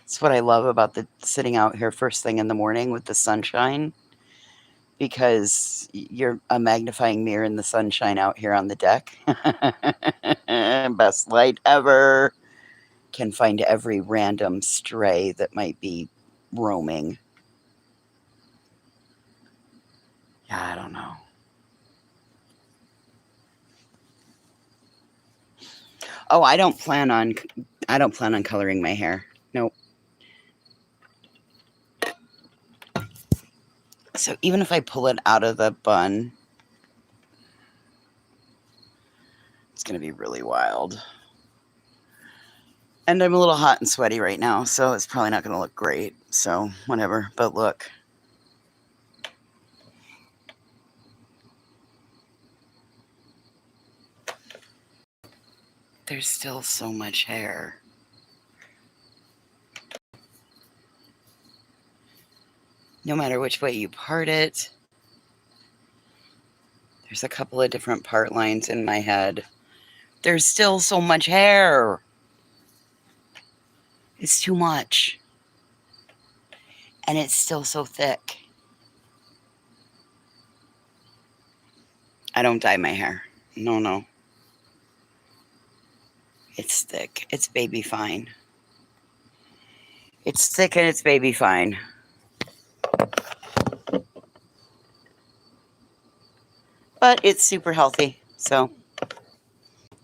It's what I love about the sitting out here first thing in the morning with the sunshine, because you're a magnifying mirror in the sunshine out here on the deck. Best light ever. Can find every random stray that might be roaming. Yeah, I don't know. Oh, I don't plan on coloring my hair. Nope. So even if I pull it out of the bun, it's going to be really wild. And I'm a little hot and sweaty right now, so it's probably not going to look great. So whatever. But look. There's still so much hair. No matter which way you part it. There's a couple of different part lines in my head. There's still so much hair. It's too much. And it's still so thick. I don't dye my hair. No. It's thick. It's baby fine. It's thick and it's baby fine. But it's super healthy. So,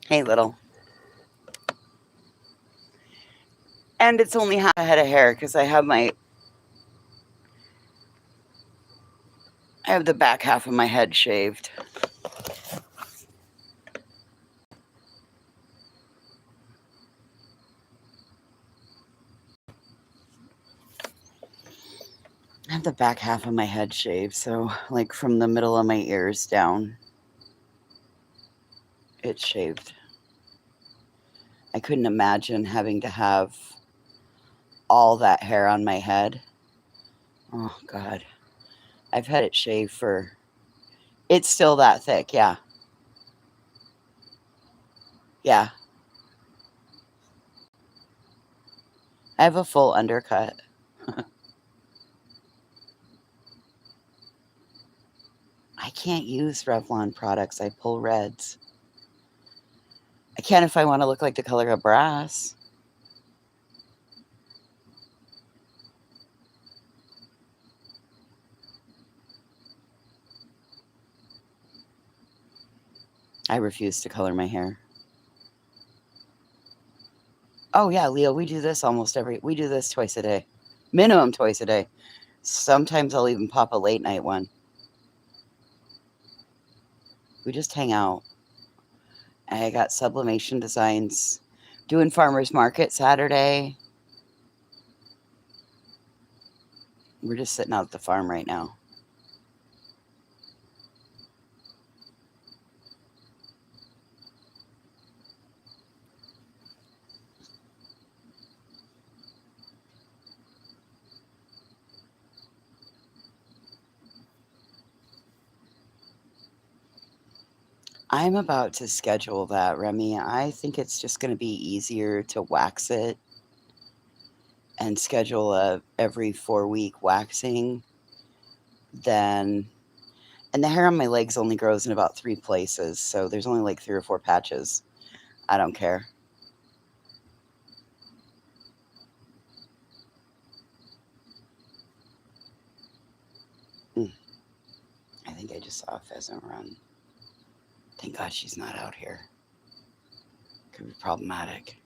hey, little. And it's only half a head of hair because I have the back half of my head shaved. I have the back half of my head shaved, so like from the middle of my ears down. It's shaved. I couldn't imagine having to have all that hair on my head. Oh, God. I've had it shaved for. It's still that thick, yeah. Yeah. I have a full undercut. I can't use Revlon products. I pull reds. I can if I want to look like the color of brass. I refuse to color my hair. Oh yeah, Leo, we do this we do this twice a day. Minimum twice a day. Sometimes I'll even pop a late night one. We just hang out. I got Sublimation Designs doing farmers market Saturday. We're just sitting out at the farm right now. I'm about to schedule that, Remy. I think it's just going to be easier to wax it and schedule a every 4-week waxing than. And the hair on my legs only grows in about 3 places, so there's only like 3 or 4 patches. I don't care. I think I just saw a pheasant run. Thank God she's not out here. Could be problematic.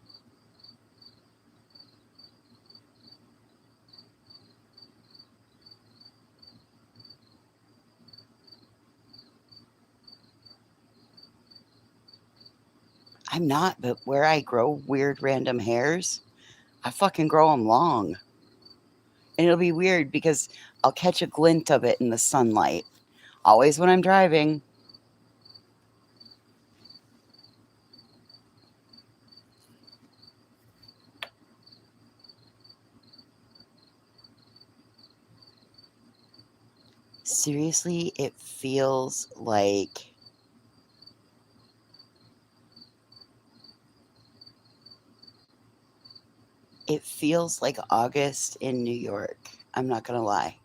I'm not, but where I grow weird random hairs, I fucking grow them long. And it'll be weird because I'll catch a glint of it in the sunlight. Always when I'm driving. Seriously, it feels like August in New York. I'm not going to lie.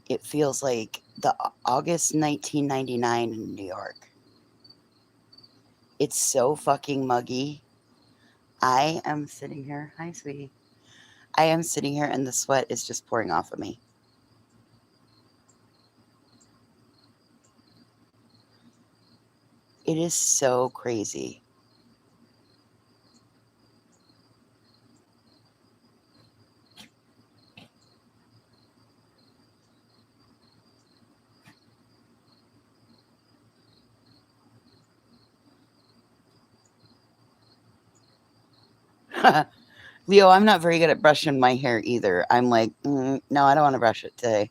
It feels like the August 1999 in New York. It's so fucking muggy. I am sitting here. Hi, sweetie. I am sitting here and the sweat is just pouring off of me. It is so crazy. Leo, I'm not very good at brushing my hair either. I'm like, no, I don't want to brush it today.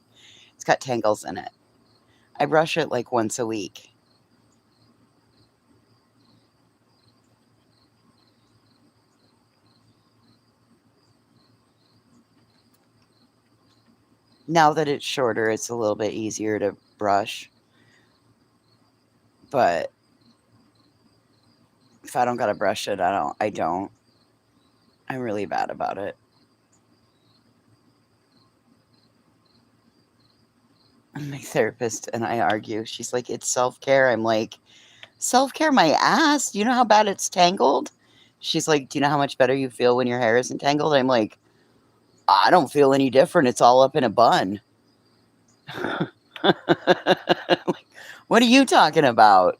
It's got tangles in it. I brush it like once a week. Now that it's shorter, it's a little bit easier to brush. But if I don't gotta brush it, I don't. I'm really bad about it. My therapist and I argue. She's like, it's self-care. I'm like, self-care my ass. Do you know how bad it's tangled? She's like, do you know how much better you feel when your hair isn't tangled? I'm like, I don't feel any different. It's all up in a bun. Like, what are you talking about?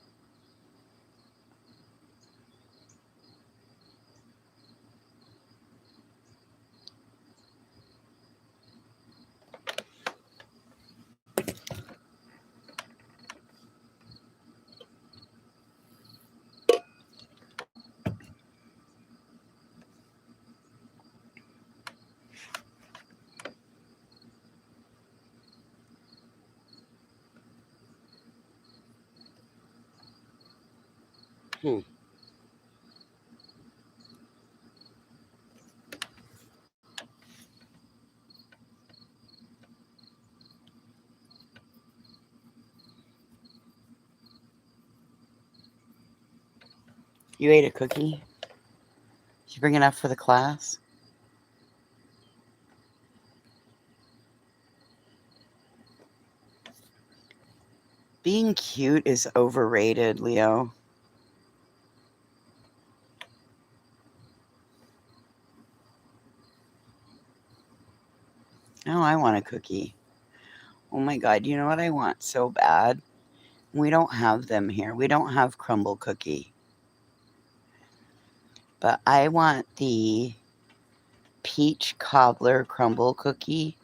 Hmm. You ate a cookie? Did you bring enough for the class? Being cute is overrated, Leo. Oh, I want a cookie. Oh my God, you know what I want so bad? We don't have them here. We don't have crumble cookie. But I want the peach cobbler crumble cookie.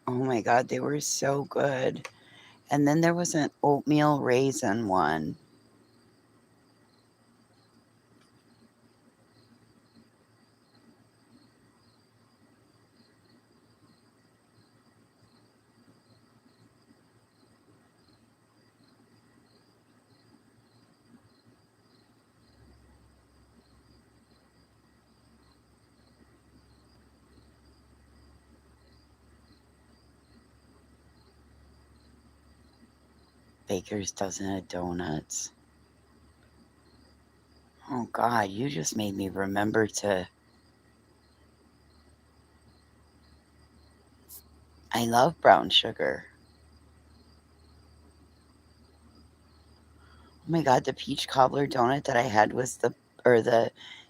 Oh my God, they were so good. And then there was an oatmeal raisin one. Baker's dozen of donuts. Oh God, you just made me remember to. I love brown sugar. Oh my God, the peach cobbler donut that I had was the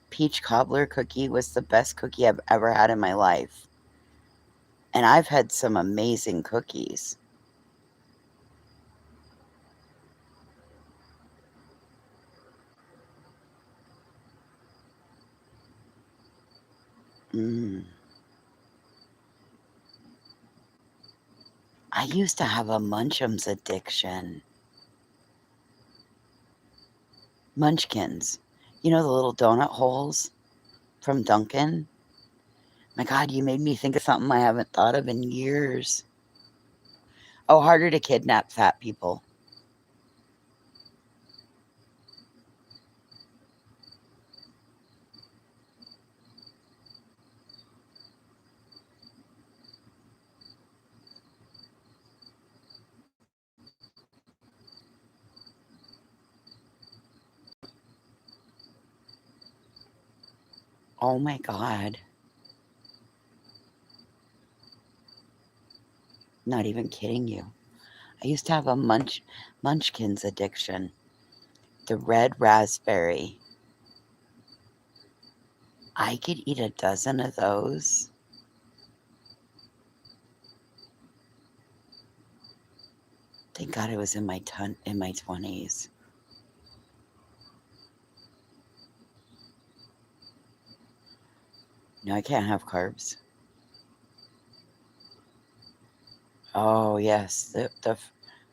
peach cobbler cookie was the best cookie I've ever had in my life. And I've had some amazing cookies. Mm. I used to have a Munchums addiction. Munchkins. You know the little donut holes from Dunkin'? My God, you made me think of something I haven't thought of in years. Oh, harder to kidnap fat people. Oh my God. Not even kidding you. I used to have a Munchkins addiction. The red raspberry. I could eat a dozen of those. Thank God I was in my 20s. No, I can't have carbs. Oh yes, the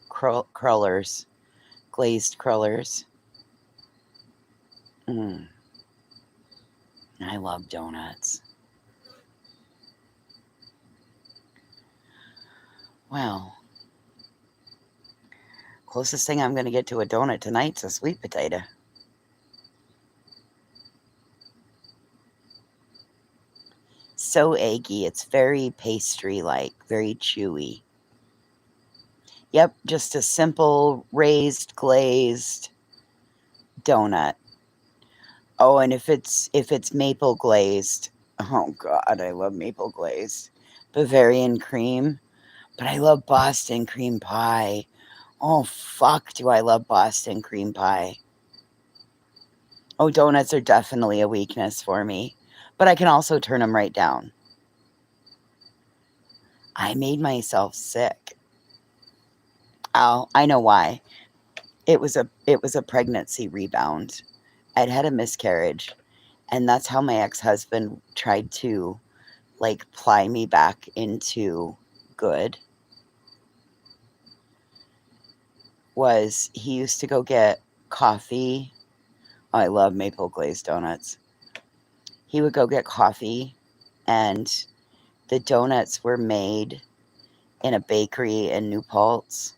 crullers, glazed crullers. Mm, I love donuts. Well, closest thing I'm going to get to a donut tonight's a sweet potato. So eggy, it's very pastry like, very chewy. Yep, just a simple raised glazed donut. Oh, and if it's maple glazed, oh God, I love maple glazed. Bavarian cream, but I love Boston cream pie. Oh fuck, do I love Boston cream pie? Oh, donuts are definitely a weakness for me, but I can also turn them right down. I made myself sick. Oh, I know why. It was a pregnancy rebound. I'd had a miscarriage, and that's how my ex-husband tried to like ply me back into good. Was he used to go get coffee. Oh, I love maple glazed donuts. He would go get coffee, and the donuts were made in a bakery in New Paltz.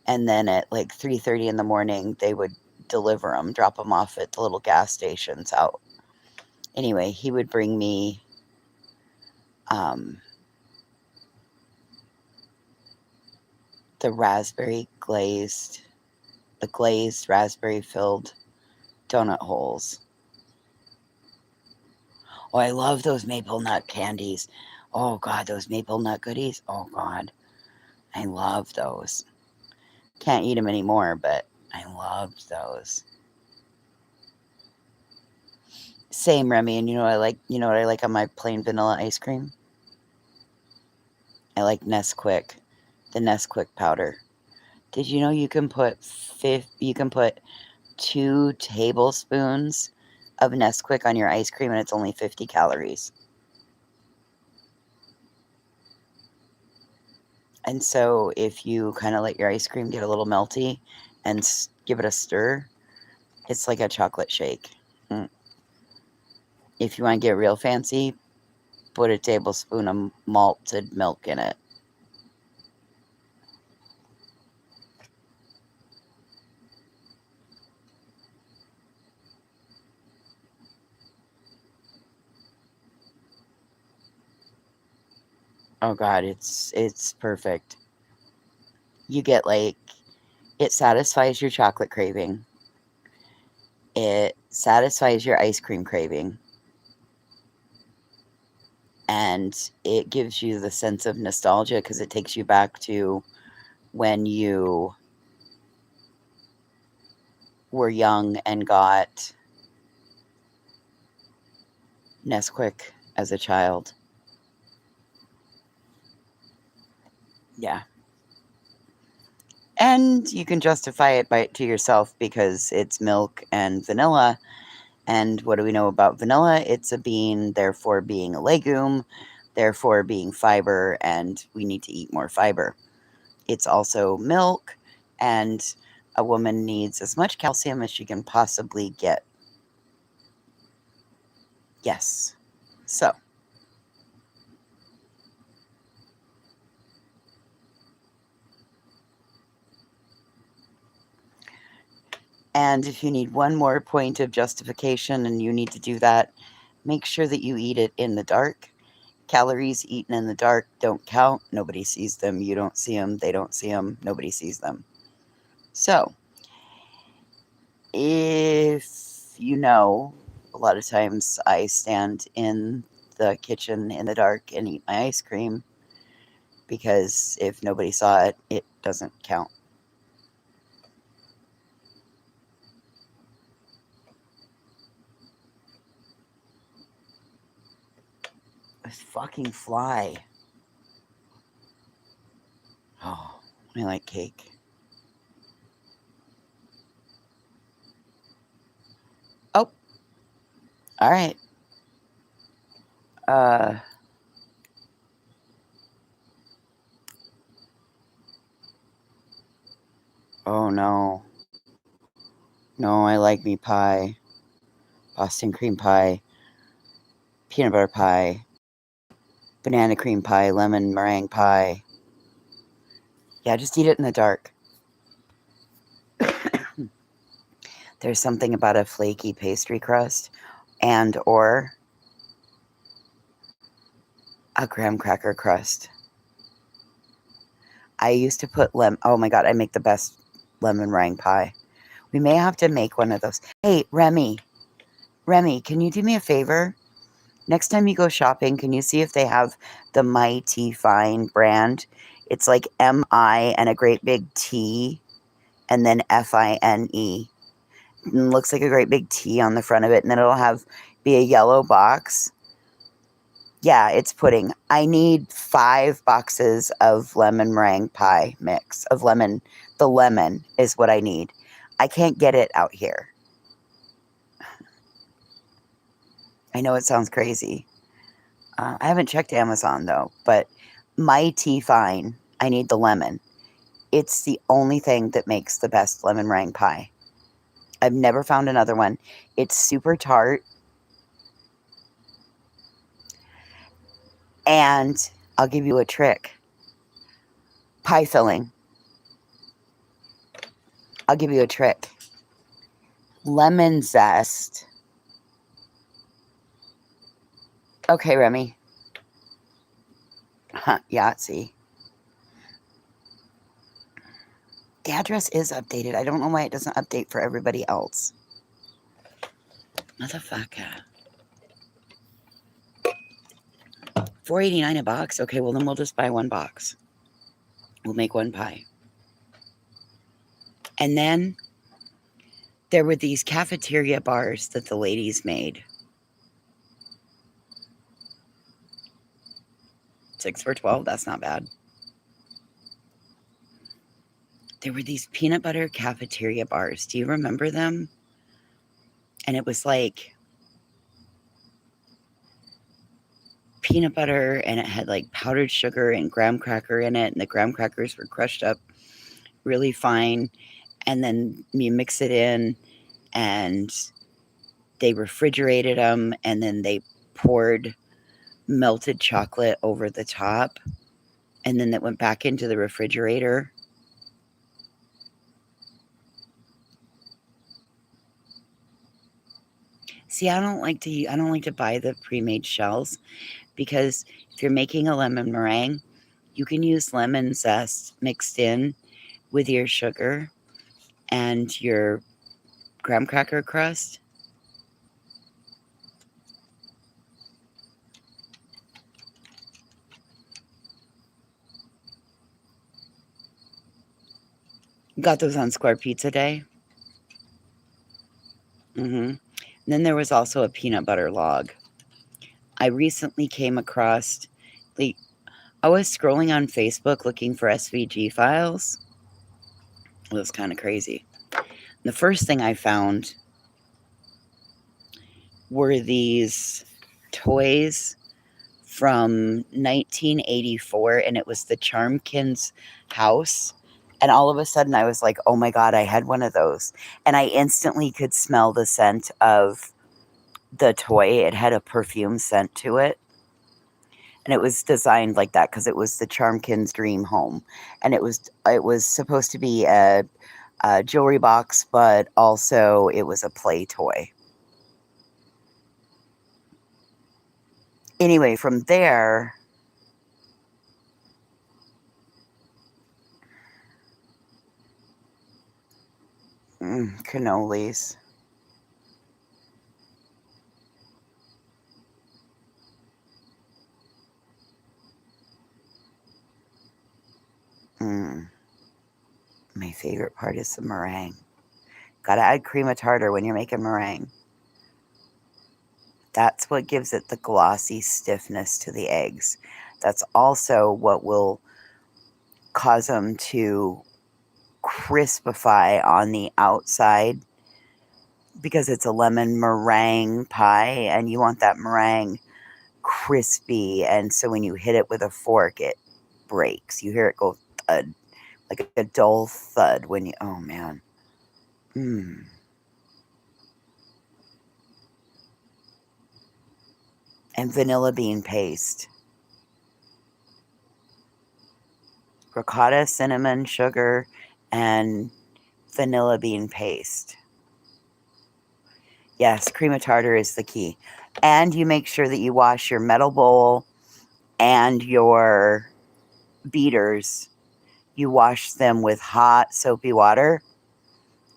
And then at like 3:30 in the morning, they would deliver them, drop them off at the little gas stations out. Anyway, he would bring me the glazed raspberry filled donut holes. Oh, I love those maple nut candies. Oh, God, those maple nut goodies. Oh, God, I love those. Can't eat them anymore, but I loved those. Same, Remy. And you know what I like? You know what I like on my plain vanilla ice cream? I like Nesquik, the Nesquik powder. Did you know you can put 2 tablespoons of Nesquik on your ice cream and it's only 50 calories? And so if you kind of let your ice cream get a little melty and give it a stir, it's like a chocolate shake. If you want to get real fancy, put a tablespoon of malted milk in it. Oh God, it's perfect. You get it satisfies your chocolate craving. It satisfies your ice cream craving. And it gives you the sense of nostalgia because it takes you back to when you were young and got Nesquik as a child. Yeah. And you can justify it to yourself because it's milk and vanilla. And what do we know about vanilla? It's a bean, therefore being a legume, therefore being fiber, and we need to eat more fiber. It's also milk, and a woman needs as much calcium as she can possibly get. Yes. So, and if you need one more point of justification and you need to do that, make sure that you eat it in the dark. Calories eaten in the dark don't count. Nobody sees them. You don't see them. They don't see them. Nobody sees them. So, if you know, a lot of times I stand in the kitchen in the dark and eat my ice cream because if nobody saw it, it doesn't count. This fucking fly. Oh, I like cake. Oh, all right. Oh no. No, I like me pie. Boston cream pie, peanut butter pie, banana cream pie, lemon meringue pie. Yeah, just eat it in the dark. There's something about a flaky pastry crust and or a graham cracker crust. I used to put oh my God, I make the best lemon meringue pie. We may have to make one of those. Hey, Remy, can you do me a favor? Next time you go shopping, can you see if they have the Mighty Fine brand? It's like M-I and a great big T and then F-I-N-E. Looks like a great big T on the front of it, and then it'll be a yellow box. Yeah, it's pudding. I need 5 boxes of lemon meringue pie mix of lemon. The lemon is what I need. I can't get it out here. I know it sounds crazy. I haven't checked Amazon though, but Mighty Fine, I need the lemon. It's the only thing that makes the best lemon meringue pie. I've never found another one. It's super tart. And I'll give you a trick. Pie filling. I'll give you a trick. lemon zest. Okay, Remy. Yahtzee. The address is updated. I don't know why it doesn't update for everybody else. Motherfucker. $4.89 a box. Okay, well then we'll just buy one box. We'll make one pie. And then there were these cafeteria bars that the ladies made. 6 for $12. That's not bad. There were these peanut butter cafeteria bars. Do you remember them? And it was like peanut butter, and it had like powdered sugar and graham cracker in it, and the graham crackers were crushed up really fine, and then you mix it in, and they refrigerated them, and then they poured melted chocolate over the top, and then that went back into the refrigerator. See, I don't like to buy the pre-made shells, because if you're making a lemon meringue, you can use lemon zest mixed in with your sugar and your graham cracker crust. Got those on Square Pizza Day. And then there was also a peanut butter log. I recently came across I was scrolling on Facebook looking for SVG files. It was kind of crazy. The first thing I found were these toys from 1984, and it was the Charmkins house. And all of a sudden I was like, oh my God, I had one of those. And I instantly could smell the scent of the toy. It had a perfume scent to it. And it was designed like that because it was the Charmkins dream home. And it was supposed to be a jewelry box, but also it was a play toy. Anyway, from there, cannolis. My favorite part is the meringue. Gotta add cream of tartar when you're making meringue. That's what gives it the glossy stiffness to the eggs. That's also what will cause them to crispify on the outside, because it's a lemon meringue pie and you want that meringue crispy. And so when you hit it with a fork, it breaks. You hear it go thud, like a dull thud when you, oh man. And vanilla bean paste. Ricotta, cinnamon, sugar, and vanilla bean paste. Yes, cream of tartar is the key. And you make sure that you wash your metal bowl and your beaters. You wash them with hot, soapy water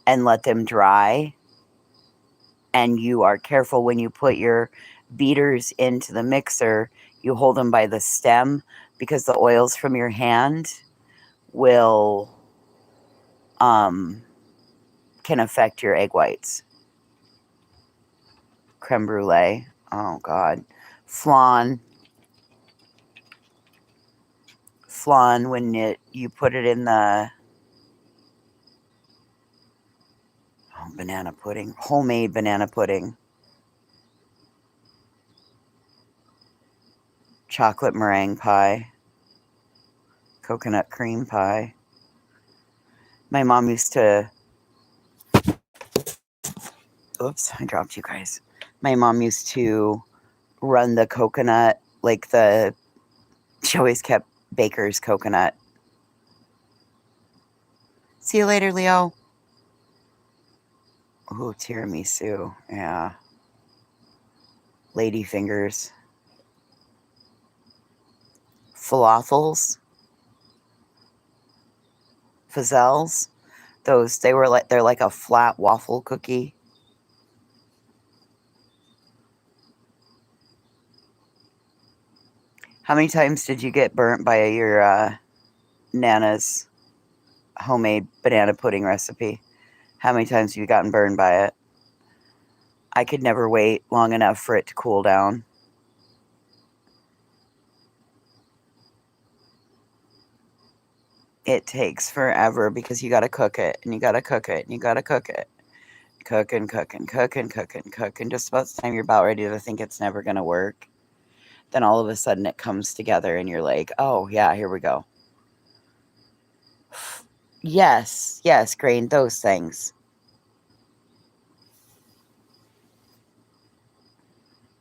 and let them dry. And you are careful when you put your beaters into the mixer. You hold them by the stem, because the oils from your hand will can affect your egg whites. Creme brulee. Oh God. Flan, when you put it in the banana pudding, homemade banana pudding. Chocolate meringue pie. Coconut cream pie. My mom used to, oops, I dropped you guys. My mom used to run the coconut, she always kept Baker's coconut. See you later, Leo. Ooh, tiramisu. Yeah. Lady fingers. Falafels. Fazels. They're like a flat waffle cookie. How many times did you get burnt by your Nana's homemade banana pudding recipe? How many times have you gotten burned by it? I could never wait long enough for it to cool down. It takes forever because you got to cook it and you got to cook it and you got to cook it. Cook and cook and cook and cook and cook. And just about the time you're about ready to think it's never going to work, then all of a sudden it comes together and you're like, oh, yeah, here we go. Yes, grain, those things.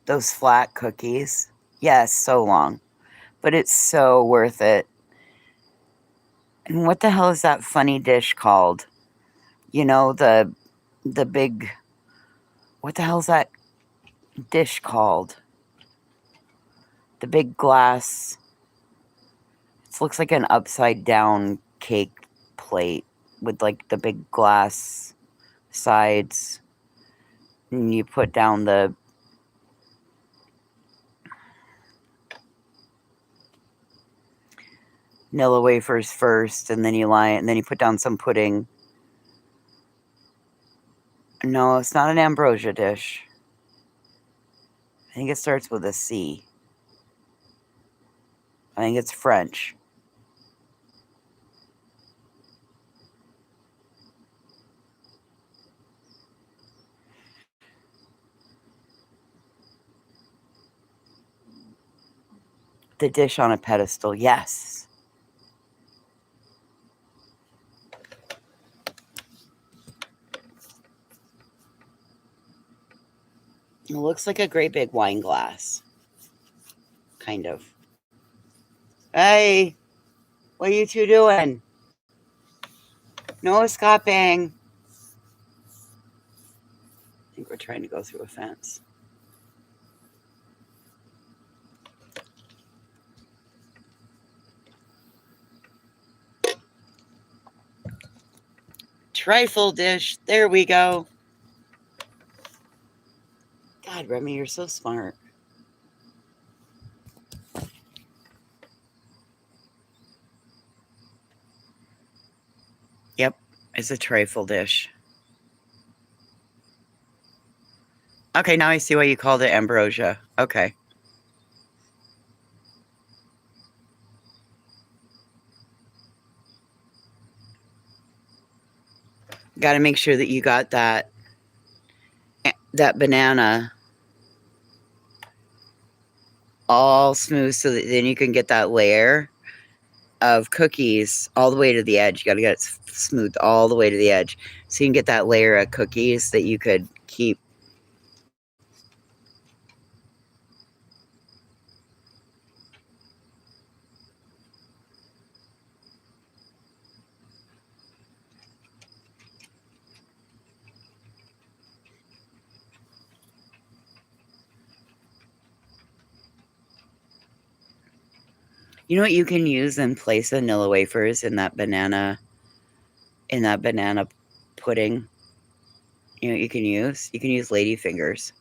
Those flat cookies. Yes, so long. But it's so worth it. And what the hell is that funny dish called? You know, the big, what the hell's that dish called? The big glass. It looks like an upside down cake plate with like the big glass sides. And you put down the Nilla wafers first, and then you line it, and then you put down some pudding. No, it's not an ambrosia dish. I think it starts with a C. I think it's French. The dish on a pedestal, yes. It looks like a great big wine glass. Kind of. Hey, what are you two doing? No escaping. I think we're trying to go through a fence. Trifle dish. There we go. God, Remy, you're so smart. Yep, it's a trifle dish. Okay, now I see why you called it ambrosia. Okay. Got to make sure that you got that banana all smooth so that then you can get that layer of cookies all the way to the edge. You got to get it smooth all the way to the edge so you can get that layer of cookies that you could keep. You know what you can use in place of Nilla wafers in that banana pudding? You know what you can use? You can use lady fingers.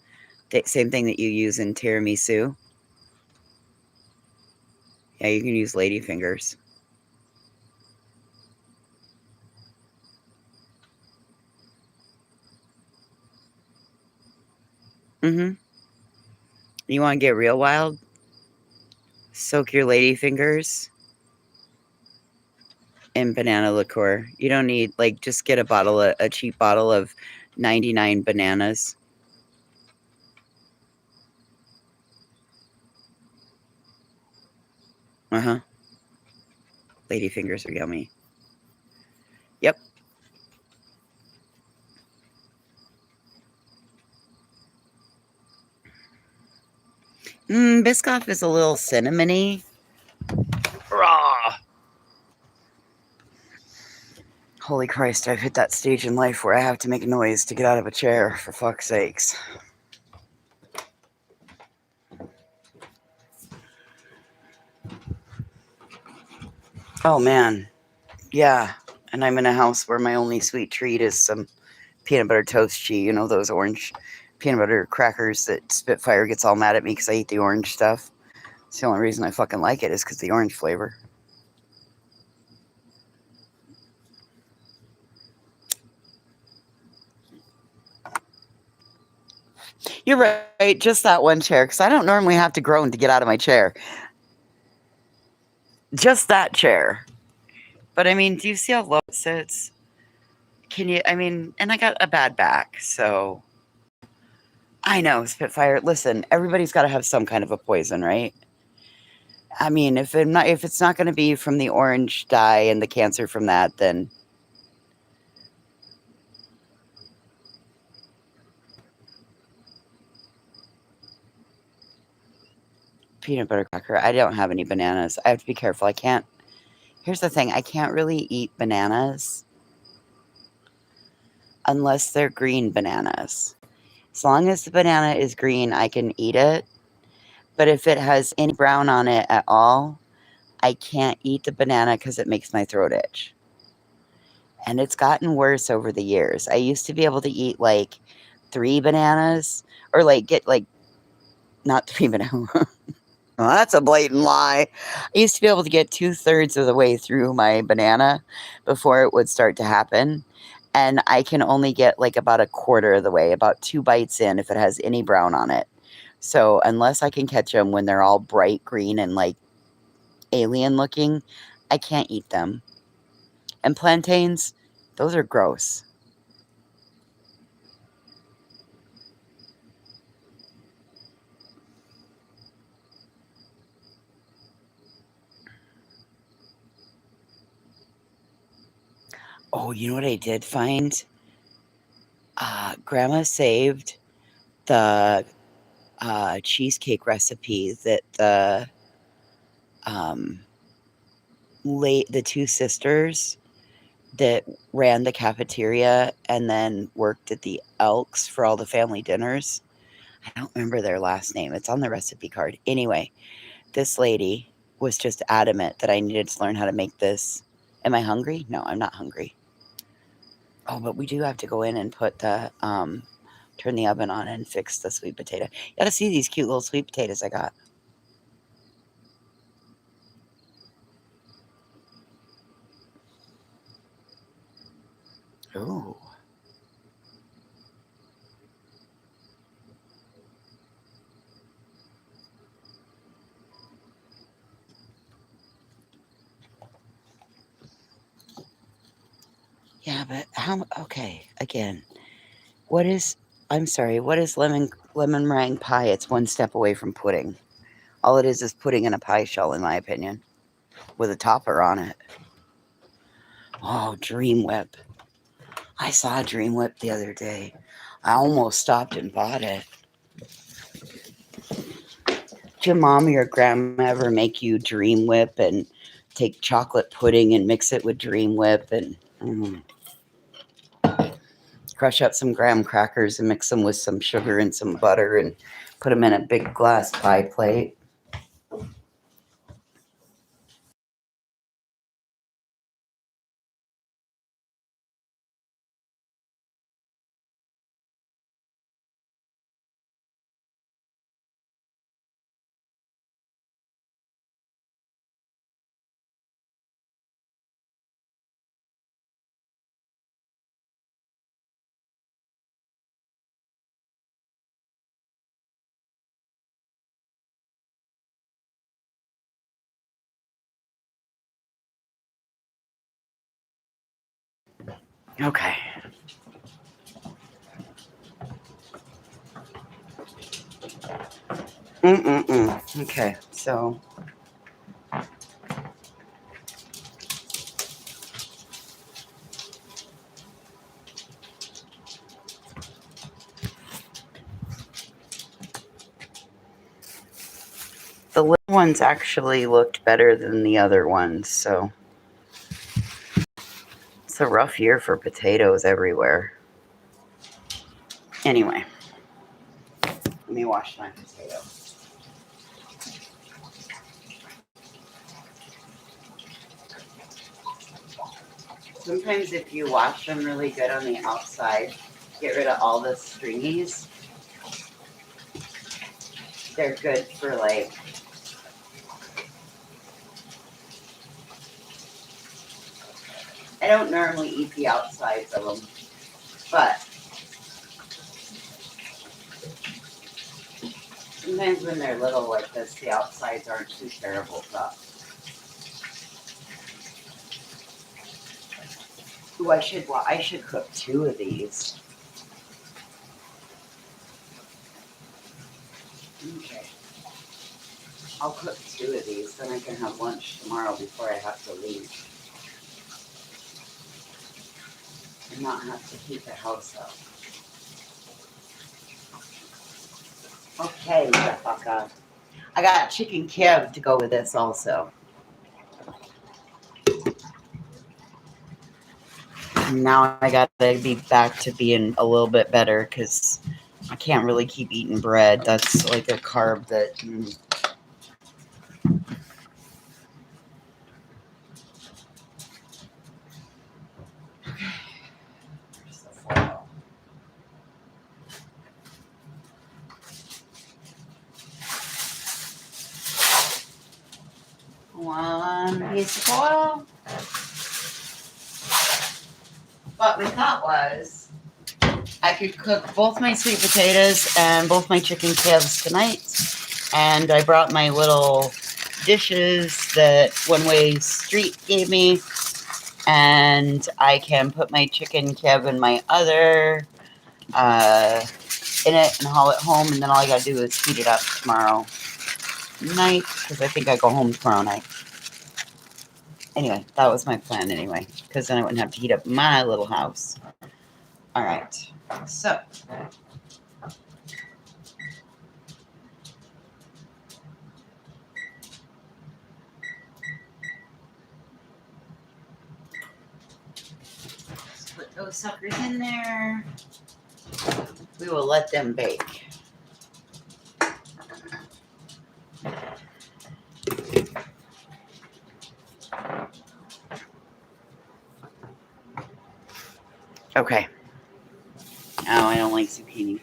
The same thing that you use in tiramisu. Yeah, you can use lady fingers. Mm-hmm. You want to get real wild? Soak your lady fingers in banana liqueur. You don't need, like, just get a cheap bottle of 99 bananas. Uh-huh. Lady fingers are yummy. Yep. Biscoff is a little cinnamony. Raw. Holy Christ, I've hit that stage in life where I have to make a noise to get out of a chair, for fuck's sakes. Oh man, yeah. And I'm in a house where my only sweet treat is some peanut butter toast cheese. You know, those orange peanut butter crackers that Spitfire gets all mad at me because I eat the orange stuff. It's the only reason I fucking like it is because the orange flavor. You're right, just that one chair, because I don't normally have to groan to get out of my chair. Just that chair. But I mean, do you see how low it sits? Can you, I mean, and I got a bad back, so. I know, Spitfire. Listen, everybody's got to have some kind of a poison, right? I mean, if it's not going to be from the orange dye and the cancer from that, then peanut butter cracker. I don't have any bananas. I have to be careful. I can't. Here's the thing. I can't really eat bananas unless they're green bananas. As long as the banana is green, I can eat it. But if it has any brown on it at all, I can't eat the banana because it makes my throat itch. And it's gotten worse over the years. I used to be able to eat like 3 bananas or like get like not 3 bananas. Well, that's a blatant lie. I used to be able to get 2/3 of the way through my banana before it would start to happen. And I can only get like about a quarter of the way, about 2 bites in if it has any brown on it. So unless I can catch them when they're all bright green and like alien looking, I can't eat them. And plantains, those are gross. Oh, you know what I did find? Grandma saved the cheesecake recipe that um, the 2 sisters that ran the cafeteria and then worked at the Elks for all the family dinners. I don't remember their last name. It's on the recipe card. Anyway, this lady was just adamant that I needed to learn how to make this. Am I hungry? No, I'm not hungry. Oh, but we do have to go in and put the turn the oven on and fix the sweet potato. You gotta see these cute little sweet potatoes I got. Ooh. Yeah, but how? Okay, again, what is? I'm sorry. What is lemon meringue pie? It's one step away from pudding. All it is pudding in a pie shell, in my opinion, with a topper on it. Oh, Dream Whip. I saw Dream Whip the other day. I almost stopped and bought it. Did your mom or your grandma ever make you Dream Whip and take chocolate pudding and mix it with Dream Whip and crush up some graham crackers and mix them with some sugar and some butter and put them in a big glass pie plate? Okay. Okay, so the little ones actually looked better than the other ones, so a rough year for potatoes everywhere. Anyway, let me wash my potato. Sometimes if you wash them really good on the outside, get rid of all the stringies, they're good for like, I don't normally eat the outsides of them, but sometimes when they're little like this, the outsides aren't too terrible tough. Ooh, I should cook 2 of these. Okay. I'll cook 2 of these, then I can have lunch tomorrow before I have to leave. And not have to heat the house up. Okay, motherfucker. I got chicken Kiev to go with this also. Now I gotta be back to being a little bit better because I can't really keep eating bread. That's like a carb that. Where's the foil? One piece of foil. What we thought was I could cook both my sweet potatoes and both my chicken calves tonight. And I brought my little dishes that One Way Street gave me. And I can put my chicken calf in my other in it and haul it home. And then all I got to do is heat it up tomorrow night because I think I go home tomorrow night. Anyway, that was my plan anyway, because then I wouldn't have to heat up my little house. All right, so let's put those suckers in there. We will let them bake. Okay. Oh, I don't like zucchini.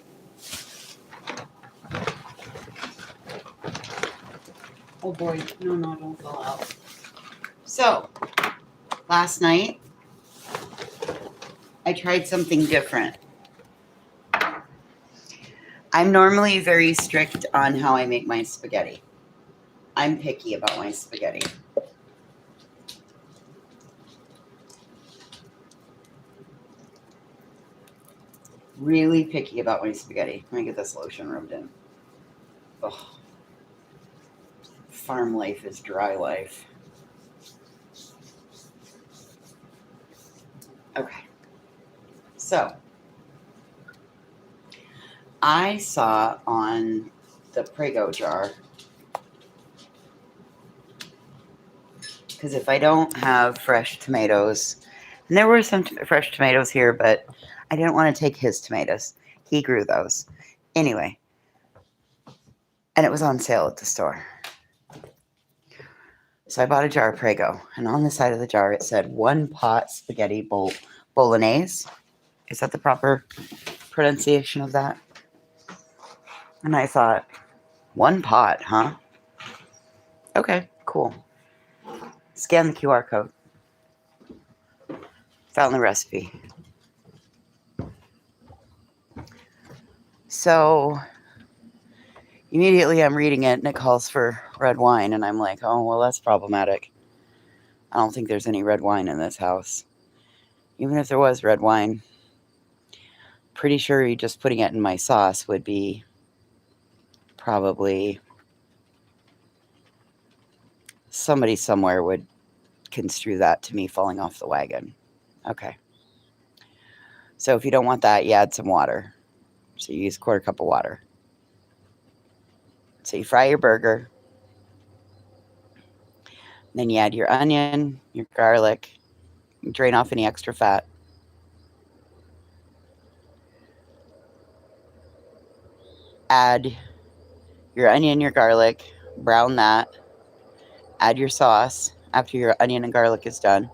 Oh boy, no, don't fall out. So, last night, I tried something different. I'm normally very strict on how I make my spaghetti. I'm picky about my spaghetti. Really picky about my spaghetti. Let me get this lotion rubbed in. Ugh. Farm life is dry life. Okay. So, I saw on the Prego jar, because if I don't have fresh tomatoes, and there were some fresh tomatoes here, but I didn't want to take his tomatoes. He grew those. Anyway, and it was on sale at the store. So I bought a jar of Prego, and on the side of the jar it said 1 pot spaghetti bolognese. Is that the proper pronunciation of that? And I thought, 1 pot, huh? Okay, cool. Scan the QR code. Found the recipe. So immediately I'm reading it and it calls for red wine, and I'm like, oh, well, that's problematic. I don't think there's any red wine in this house. Even if there was red wine, pretty sure just putting it in my sauce would be probably somebody somewhere would construe that to me falling off the wagon. Okay. So if you don't want that, you add some water. So you use a 1/4 cup of water. So you fry your burger. Then you add your onion, your garlic, drain off any extra fat. Add your onion, your garlic, brown that. Add your sauce after your onion and garlic is done.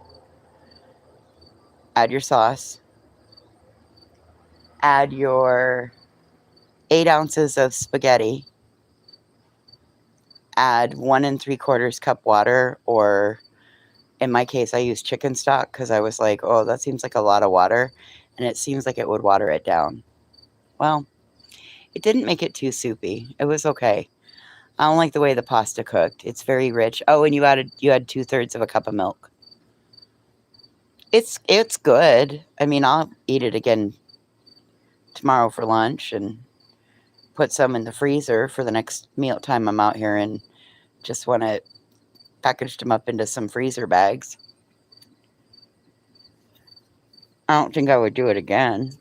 Add your sauce. Add your 8 ounces of spaghetti. Add 1 3/4 cup water, or in my case, I use chicken stock because I was like, oh, that seems like a lot of water. And it seems like it would water it down. Well, it didn't make it too soupy. It was okay. I don't like the way the pasta cooked. It's very rich. Oh, and you had 2/3 of a cup of milk. It's good. I mean, I'll eat it again tomorrow for lunch and put some in the freezer for the next meal time I'm out here, and just want to package them up into some freezer bags. I don't think I would do it again.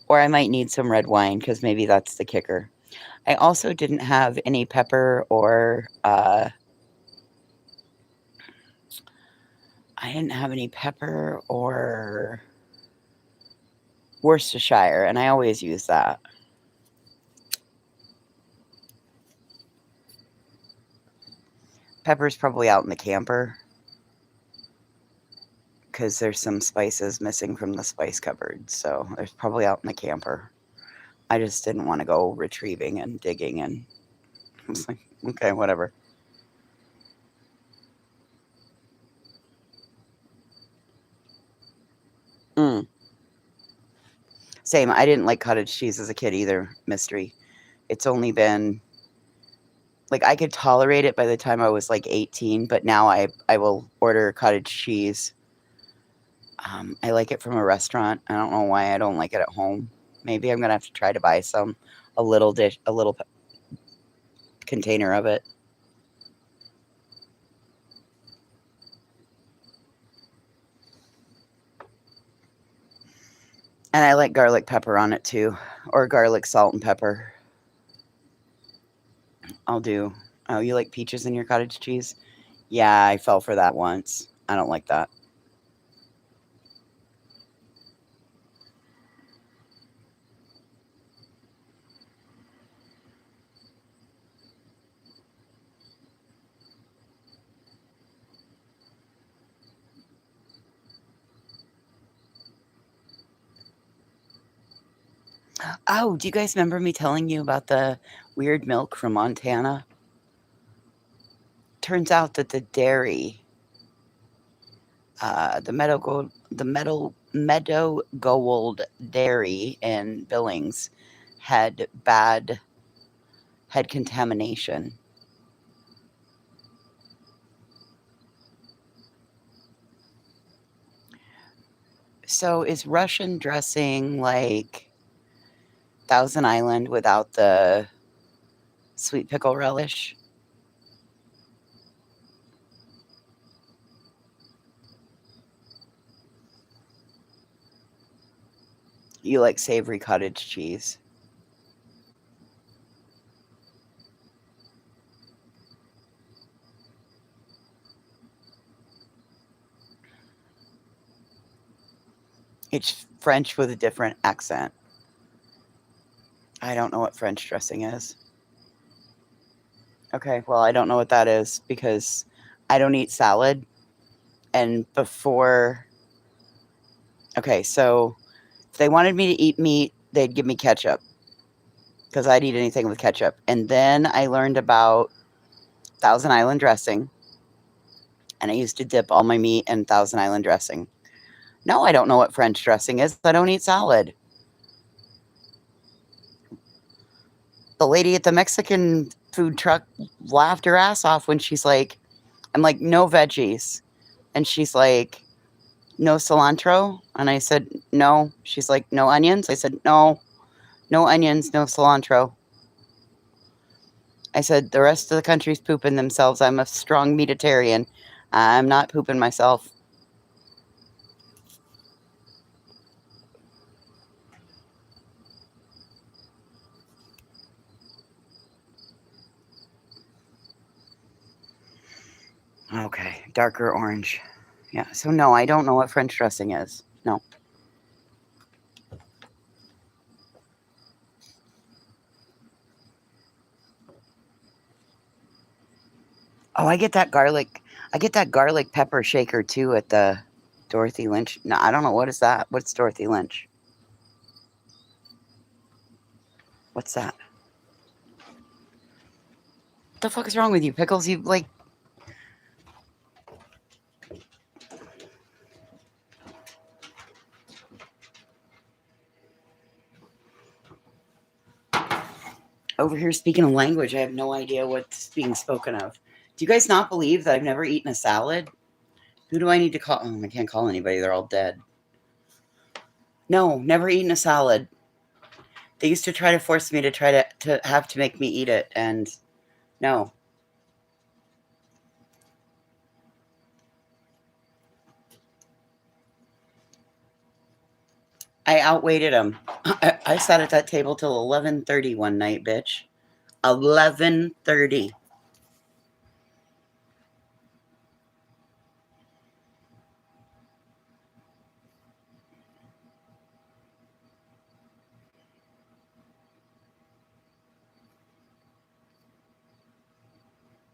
Or I might need some red wine because maybe that's the kicker. I also didn't have any pepper or Worcestershire, and I always use that. Pepper's probably out in the camper because there's some spices missing from the spice cupboard, so there's probably out in the camper. I just didn't want to go retrieving and digging, and I was like, okay, whatever. Mm. Same. I didn't like cottage cheese as a kid either, Mystery. It's only been like I could tolerate it by the time I was like 18, but now I will order cottage cheese. I like it from a restaurant. I don't know why I don't like it at home. Maybe I'm gonna have to try to buy some, a little container of it. And I like garlic pepper on it too, or garlic salt and pepper. I'll do. Oh, you like peaches in your cottage cheese? Yeah, I fell for that once. I don't like that. Oh, do you guys remember me telling you about the weird milk from Montana? Turns out that the dairy, the Meadow Gold Dairy in Billings, had had contamination. So is Russian dressing like Thousand Island without the sweet pickle relish? You like savory cottage cheese. It's French with a different accent. I don't know what French dressing is. Okay, well, I don't know what that is because I don't eat salad. And before, okay, so if they wanted me to eat meat, they'd give me ketchup because I'd eat anything with ketchup. And then I learned about Thousand Island dressing, and I used to dip all my meat in Thousand Island dressing. No, I don't know what French dressing is. I don't eat salad. The lady at the Mexican food truck laughed her ass off when she's like, I'm like, no veggies. And she's like, no cilantro? And I said, no. She's like, no onions? I said, no. No onions, no cilantro. I said, the rest of the country's pooping themselves. I'm a strong meatitarian. I'm not pooping myself. Okay, darker orange. Yeah, so no, I don't know what French dressing is. No. Oh, I get that garlic. I get that garlic pepper shaker too at the Dorothy Lynch. No, I don't know. What is that? What's Dorothy Lynch? What's that? What the fuck is wrong with you, Pickles? You like. Over here speaking a language, I have no idea what's being spoken of. Do you guys not believe that I've never eaten a salad? Who do I need to call? Oh, I can't call anybody. They're all dead. No, never eaten a salad. They used to try to force me to have to make me eat it, and no. I outweighted them. I sat at that table till 11:30 one night, bitch. 11:30.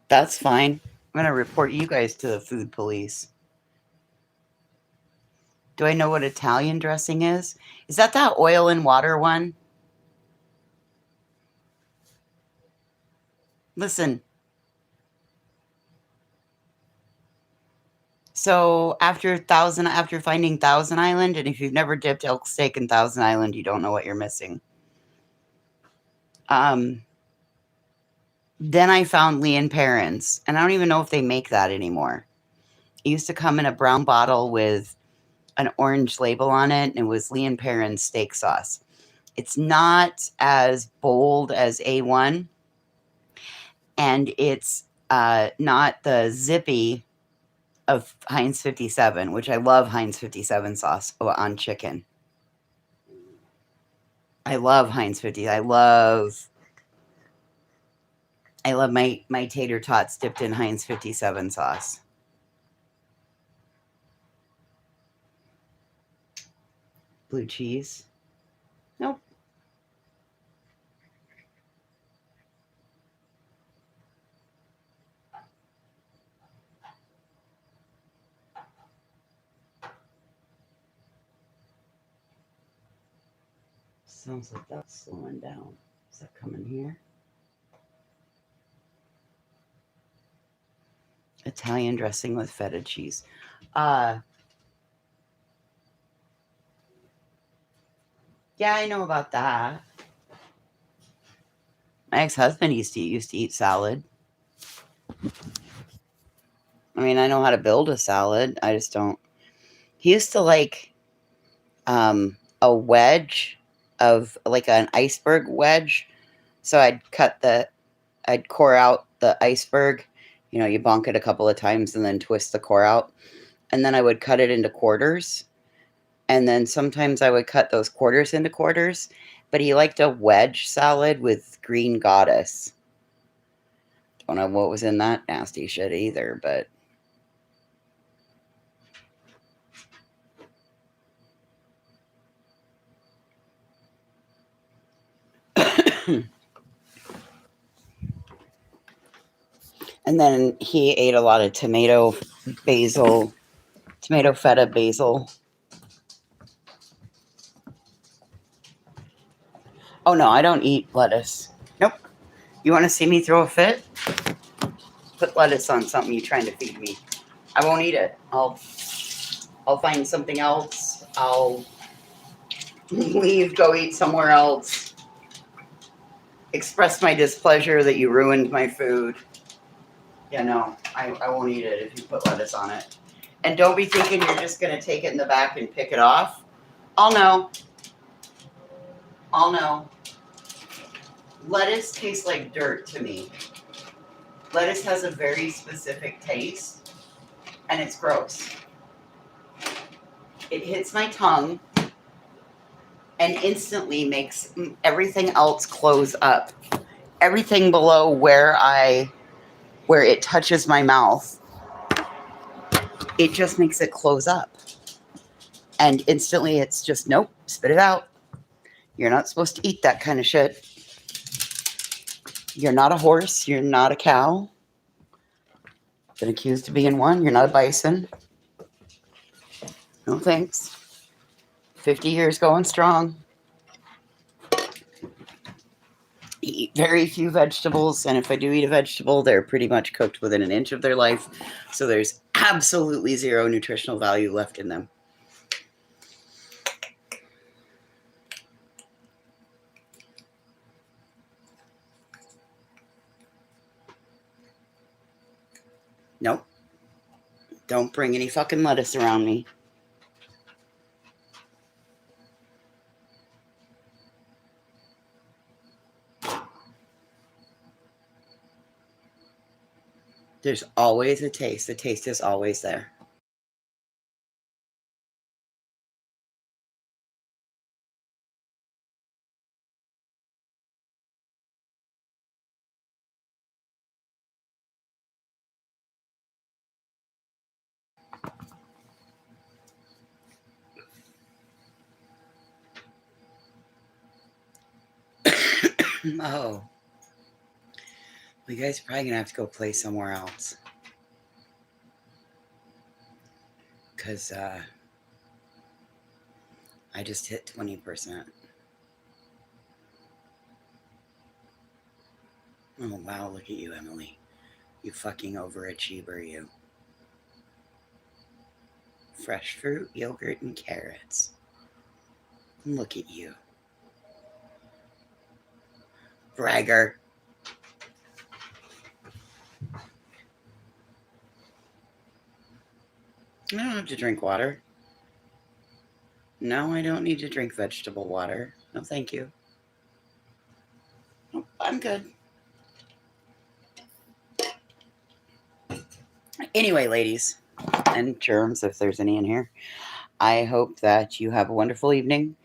That's fine. I'm gonna report you guys to the food police. Do I know what Italian dressing is? Is that oil and water one? Listen. So after finding Thousand Island, and if you've never dipped elk steak in Thousand Island, you don't know what you're missing. Then I found Lee and Perrins, and I don't even know if they make that anymore. It used to come in a brown bottle with an orange label on it, and it was Lee and Perrins steak sauce. It's not as bold as A1, and it's not the zippy of Heinz 57, which I love Heinz 57 sauce on chicken. I love Heinz 50. I love my tater tots dipped in Heinz 57 sauce. Blue cheese. Nope. Sounds like that's slowing down. Is that coming here? Italian dressing with feta cheese. Yeah, I know about that. My ex-husband used to eat salad. I mean, I know how to build a salad. I just don't. He used to like a wedge of like an iceberg wedge. So I'd core out the iceberg. You know, you bonk it a couple of times and then twist the core out. And then I would cut it into quarters. And then sometimes I would cut those quarters into quarters. But he liked a wedge salad with green goddess. Don't know what was in that nasty shit either, but and then he ate a lot of tomato feta basil. Oh no, I don't eat lettuce. Nope. You want to see me throw a fit? Put lettuce on something you're trying to feed me. I won't eat it. I'll find something else. I'll leave, go eat somewhere else. Express my displeasure that you ruined my food. Yeah, no, I won't eat it if you put lettuce on it. And don't be thinking you're just going to take it in the back and pick it off. I'll know. Lettuce tastes like dirt to me. Lettuce has a very specific taste, and it's gross. It hits my tongue and instantly makes everything else close up. Everything below where it touches my mouth it just makes it close up. And instantly it's just, nope, spit it out. You're not supposed to eat that kind of shit. You're not a horse. You're not a cow. Been accused of being one. You're not a bison. No thanks. 50 years going strong. Eat very few vegetables, and if I do eat a vegetable, they're pretty much cooked within an inch of their life. So there's absolutely zero nutritional value left in them. Nope. Don't bring any fucking lettuce around me. There's always a taste. The taste is always there. Oh. Well, you guys are probably going to have to go play somewhere else. Because I just hit 20%. Oh, wow. Look at you, Emily. You fucking overachiever, you. Fresh fruit, yogurt, and carrots. Look at you. Bragger. I don't have to drink water. No, I don't need to drink vegetable water. No, thank you. Nope, I'm good. Anyway, ladies and germs, if there's any in here, I hope that you have a wonderful evening.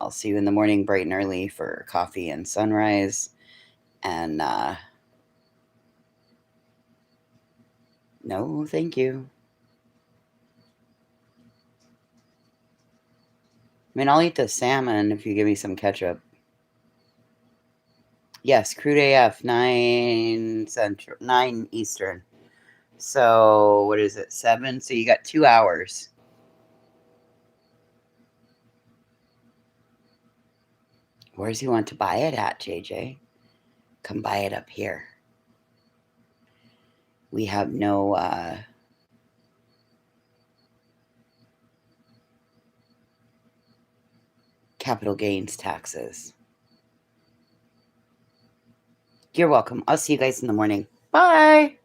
I'll see you in the morning bright and early for coffee and sunrise. And no, thank you. I mean, I'll eat the salmon if you give me some ketchup. Yes, crude AF, 9 Central, 9 Eastern. So, what is it, 7? So you got 2 hours. Where does he want to buy it at, JJ? Come buy it up here. We have no capital gains taxes. You're welcome. I'll see you guys in the morning. Bye.